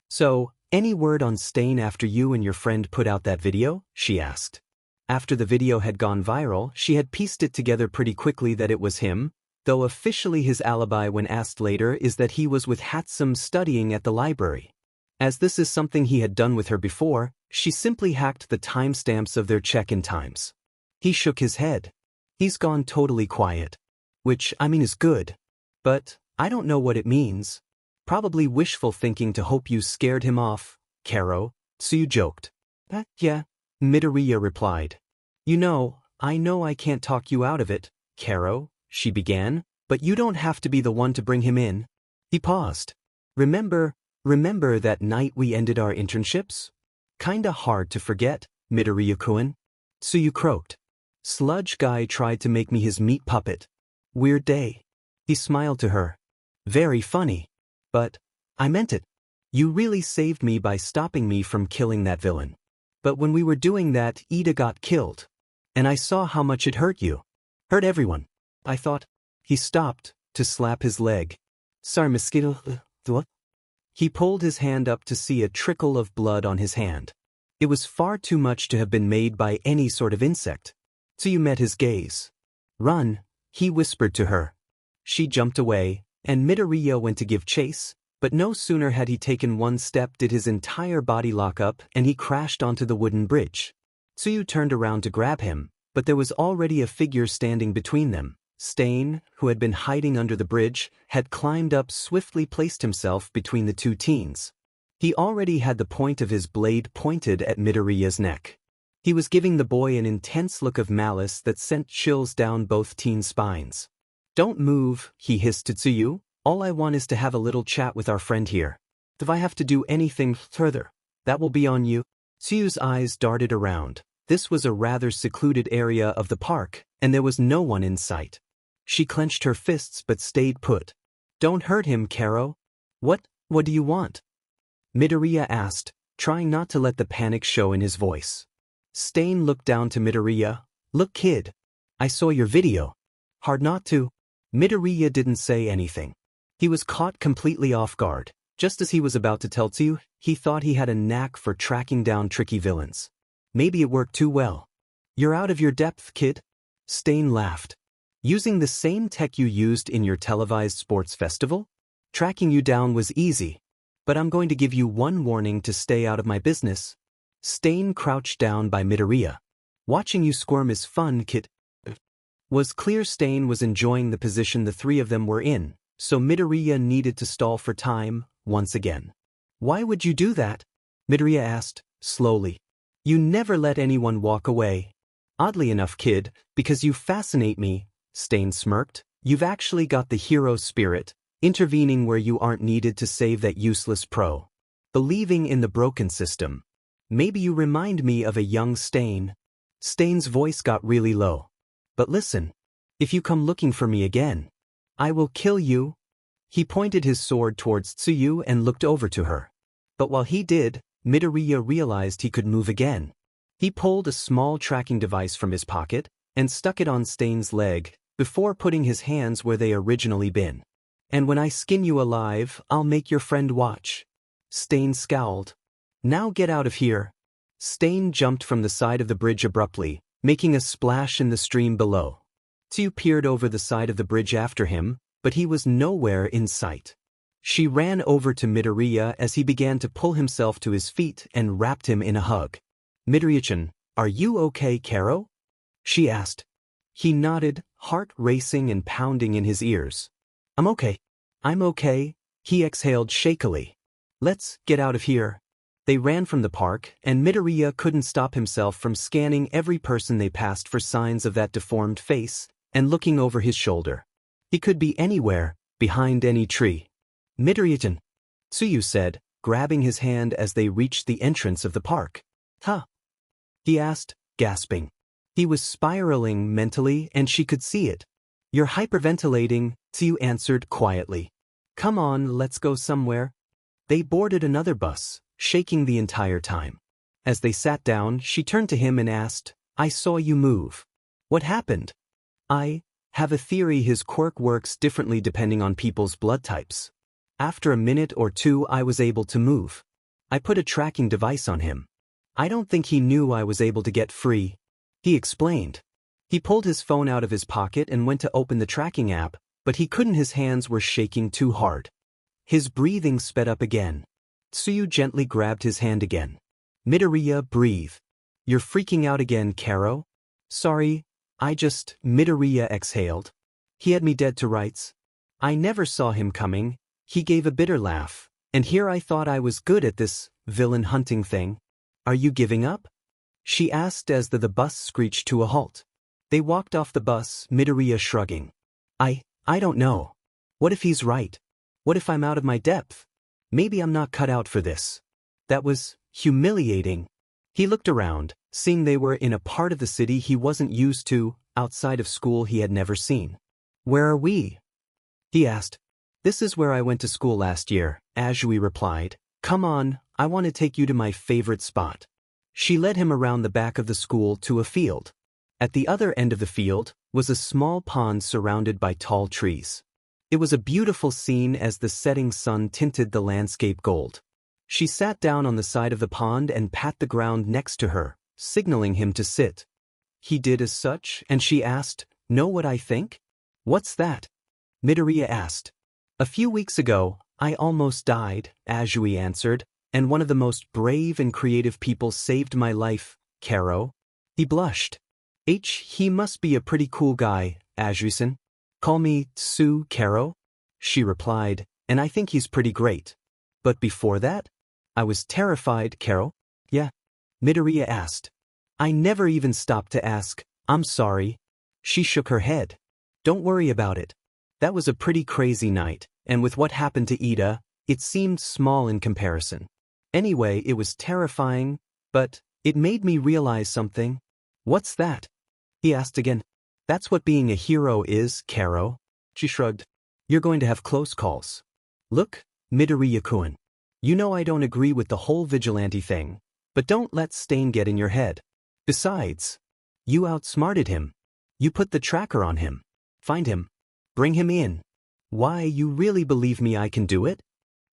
So, any word on Stain after you and your friend put out that video? She asked. After the video had gone viral, she had pieced it together pretty quickly that it was him, though officially his alibi when asked later is that he was with Hatsum studying at the library. As this is something he had done with her before, she simply hacked the timestamps of their check-in times. He shook his head. He's gone totally quiet. Which, I mean, is good. But I don't know what it means. Probably wishful thinking to hope you scared him off, Karo, Tsuyu joked. Yeah, Midoriya replied. I know I can't talk you out of it, Karo, she began, but you don't have to be the one to bring him in. He paused. Remember that night we ended our internships? Kinda hard to forget, Midoriya-kun. Tsuyu croaked. Sludge guy tried to make me his meat puppet. Weird day. He smiled to her. Very funny. But I meant it. You really saved me by stopping me from killing that villain. But when we were doing that, Ida got killed. And I saw how much it hurt you. Hurt everyone. I thought. He stopped to slap his leg. Sorry, mosquito. What? He pulled his hand up to see a trickle of blood on his hand. It was far too much to have been made by any sort of insect. Tsuyu met his gaze. Run, he whispered to her. She jumped away, and Midoriya went to give chase, but no sooner had he taken one step did his entire body lock up and he crashed onto the wooden bridge. Tsuyu turned around to grab him, but there was already a figure standing between them. Stain, who had been hiding under the bridge, had climbed up, swiftly placed himself between the two teens. He already had the point of his blade pointed at Midoriya's neck. He was giving the boy an intense look of malice that sent chills down both teens' spines. Don't move, he hissed to Tsuyu. All I want is to have a little chat with our friend here. If I have to do anything further, that will be on you. Tsuyu's eyes darted around. This was a rather secluded area of the park, and there was no one in sight. She clenched her fists but stayed put. Don't hurt him, Karo. What do you want? Midoriya asked, trying not to let the panic show in his voice. Stain looked down to Midoriya. Look, kid. I saw your video. Hard not to. Midoriya didn't say anything. He was caught completely off guard. Just as he was about to tell Tsuyu, he thought he had a knack for tracking down tricky villains. Maybe it worked too well. You're out of your depth, kid. Stain laughed. Using the same tech you used in your televised sports festival? Tracking you down was easy. But I'm going to give you one warning to stay out of my business. Stain crouched down by Midoriya. Watching you squirm is fun, kid. Was clear Stain was enjoying the position the three of them were in, so Midoriya needed to stall for time, once again. Why would you do that? Midoriya asked, slowly. You never let anyone walk away. Oddly enough, kid, because you fascinate me, Stain smirked. You've actually got the hero spirit, intervening where you aren't needed to save that useless pro. Believing in the broken system. Maybe you remind me of a young Stain. Stain's voice got really low. But listen, if you come looking for me again, I will kill you. He pointed his sword towards Tsuyu and looked over to her. But while he did, Midoriya realized he could move again. He pulled a small tracking device from his pocket and stuck it on Stain's leg, before putting his hands where they originally been. And when I skin you alive, I'll make your friend watch. Stain scowled. Now get out of here. Stain jumped from the side of the bridge abruptly, making a splash in the stream below. Tsuyu peered over the side of the bridge after him, but he was nowhere in sight. She ran over to Midoriya as he began to pull himself to his feet and wrapped him in a hug. Midoriya-chan, are you okay, Karo? She asked. He nodded, heart racing and pounding in his ears. I'm okay. I'm okay, he exhaled shakily. Let's get out of here. They ran from the park, and Midoriya couldn't stop himself from scanning every person they passed for signs of that deformed face, and looking over his shoulder. He could be anywhere, behind any tree. Midoriya-chan, Tsuyu said, grabbing his hand as they reached the entrance of the park. Huh? He asked, gasping. He was spiraling mentally, and she could see it. You're hyperventilating, Tsuyu answered quietly. Come on, let's go somewhere. They boarded another bus, shaking the entire time. As they sat down, she turned to him and asked, I saw you move. What happened? I have a theory his quirk works differently depending on people's blood types. After a minute or two I was able to move. I put a tracking device on him. I don't think he knew I was able to get free. He explained. He pulled his phone out of his pocket and went to open the tracking app, but he couldn't, his hands were shaking too hard. His breathing sped up again. Tsuyu gently grabbed his hand again. Midoriya, breathe. You're freaking out again, Karo? Sorry, Midoriya exhaled. He had me dead to rights. I never saw him coming. He gave a bitter laugh. And here I thought I was good at this villain hunting thing. Are you giving up? She asked as the bus screeched to a halt. They walked off the bus, Midoriya shrugging. I don't know. What if he's right? What if I'm out of my depth? Maybe I'm not cut out for this. That was humiliating. He looked around, seeing they were in a part of the city he wasn't used to, outside of school he had never seen. Where are we? He asked. This is where I went to school last year, Azui replied. Come on, I want to take you to my favorite spot. She led him around the back of the school to a field. At the other end of the field was a small pond surrounded by tall trees. It was a beautiful scene as the setting sun tinted the landscape gold. She sat down on the side of the pond and pat the ground next to her, signaling him to sit. He did as such, and she asked, Know what I think? What's that? Midoriya asked. A few weeks ago, I almost died, Azui answered, and one of the most brave and creative people saved my life, Karo. He blushed. He must be a pretty cool guy, Azui-san. Call me Tsu, Karo? She replied, and I think he's pretty great. But before that? I was terrified, Karo. Yeah? Midoriya asked. I never even stopped to ask, I'm sorry. She shook her head. Don't worry about it. That was a pretty crazy night, and with what happened to Ida, it seemed small in comparison. Anyway, it was terrifying, but it made me realize something. What's that? He asked again. That's what being a hero is, Karo. She shrugged. You're going to have close calls. Look, Midoriya-kun. You know I don't agree with the whole vigilante thing, but don't let Stain get in your head. Besides, you outsmarted him. You put the tracker on him. Find him. Bring him in. Why, you really believe me I can do it?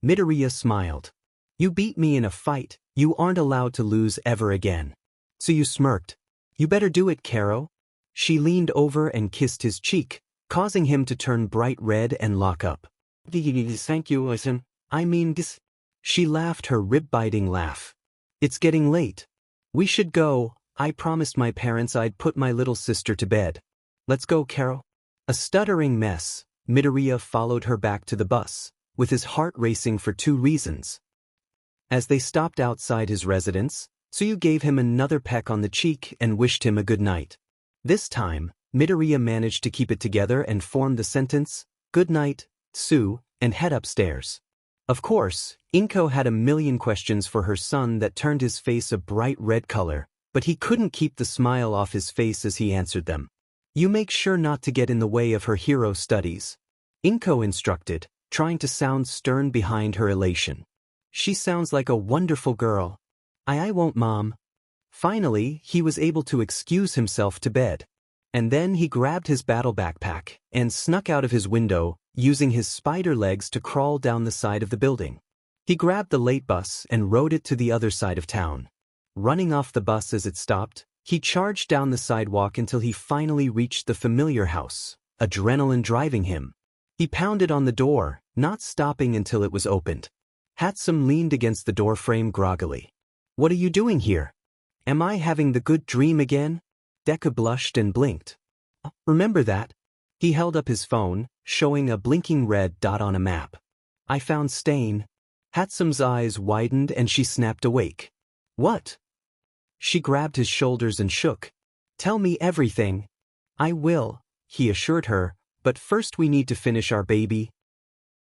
Midoriya smiled. You beat me in a fight. You aren't allowed to lose ever again. So you smirked. You better do it, Karo. She leaned over and kissed his cheek, causing him to turn bright red and lock up. Thank you, listen. I mean this. She laughed her rib-biting laugh. It's getting late. We should go. I promised my parents I'd put my little sister to bed. Let's go, Karo. A stuttering mess, Midoriya followed her back to the bus, with his heart racing for two reasons. As they stopped outside his residence, Tsuyu gave him another peck on the cheek and wished him a good night. This time, Midoriya managed to keep it together and form the sentence, Good night, Tsu, and head upstairs. Of course, Inko had a million questions for her son that turned his face a bright red color, but he couldn't keep the smile off his face as he answered them. You make sure not to get in the way of her hero studies. Inko instructed, trying to sound stern behind her elation. She sounds like a wonderful girl. I won't, Mom. Finally, he was able to excuse himself to bed. And then he grabbed his battle backpack and snuck out of his window, using his spider legs to crawl down the side of the building. He grabbed the late bus and rode it to the other side of town. Running off the bus as it stopped, he charged down the sidewalk until he finally reached the familiar house, adrenaline driving him. He pounded on the door, not stopping until it was opened. Hatsum leaned against the doorframe groggily. What are you doing here? Am I having the good dream again? Deku blushed and blinked. Remember that? He held up his phone, showing a blinking red dot on a map. I found Stain. Hatsum's eyes widened and she snapped awake. What? She grabbed his shoulders and shook. Tell me everything. I will, he assured her, but first we need to finish our baby,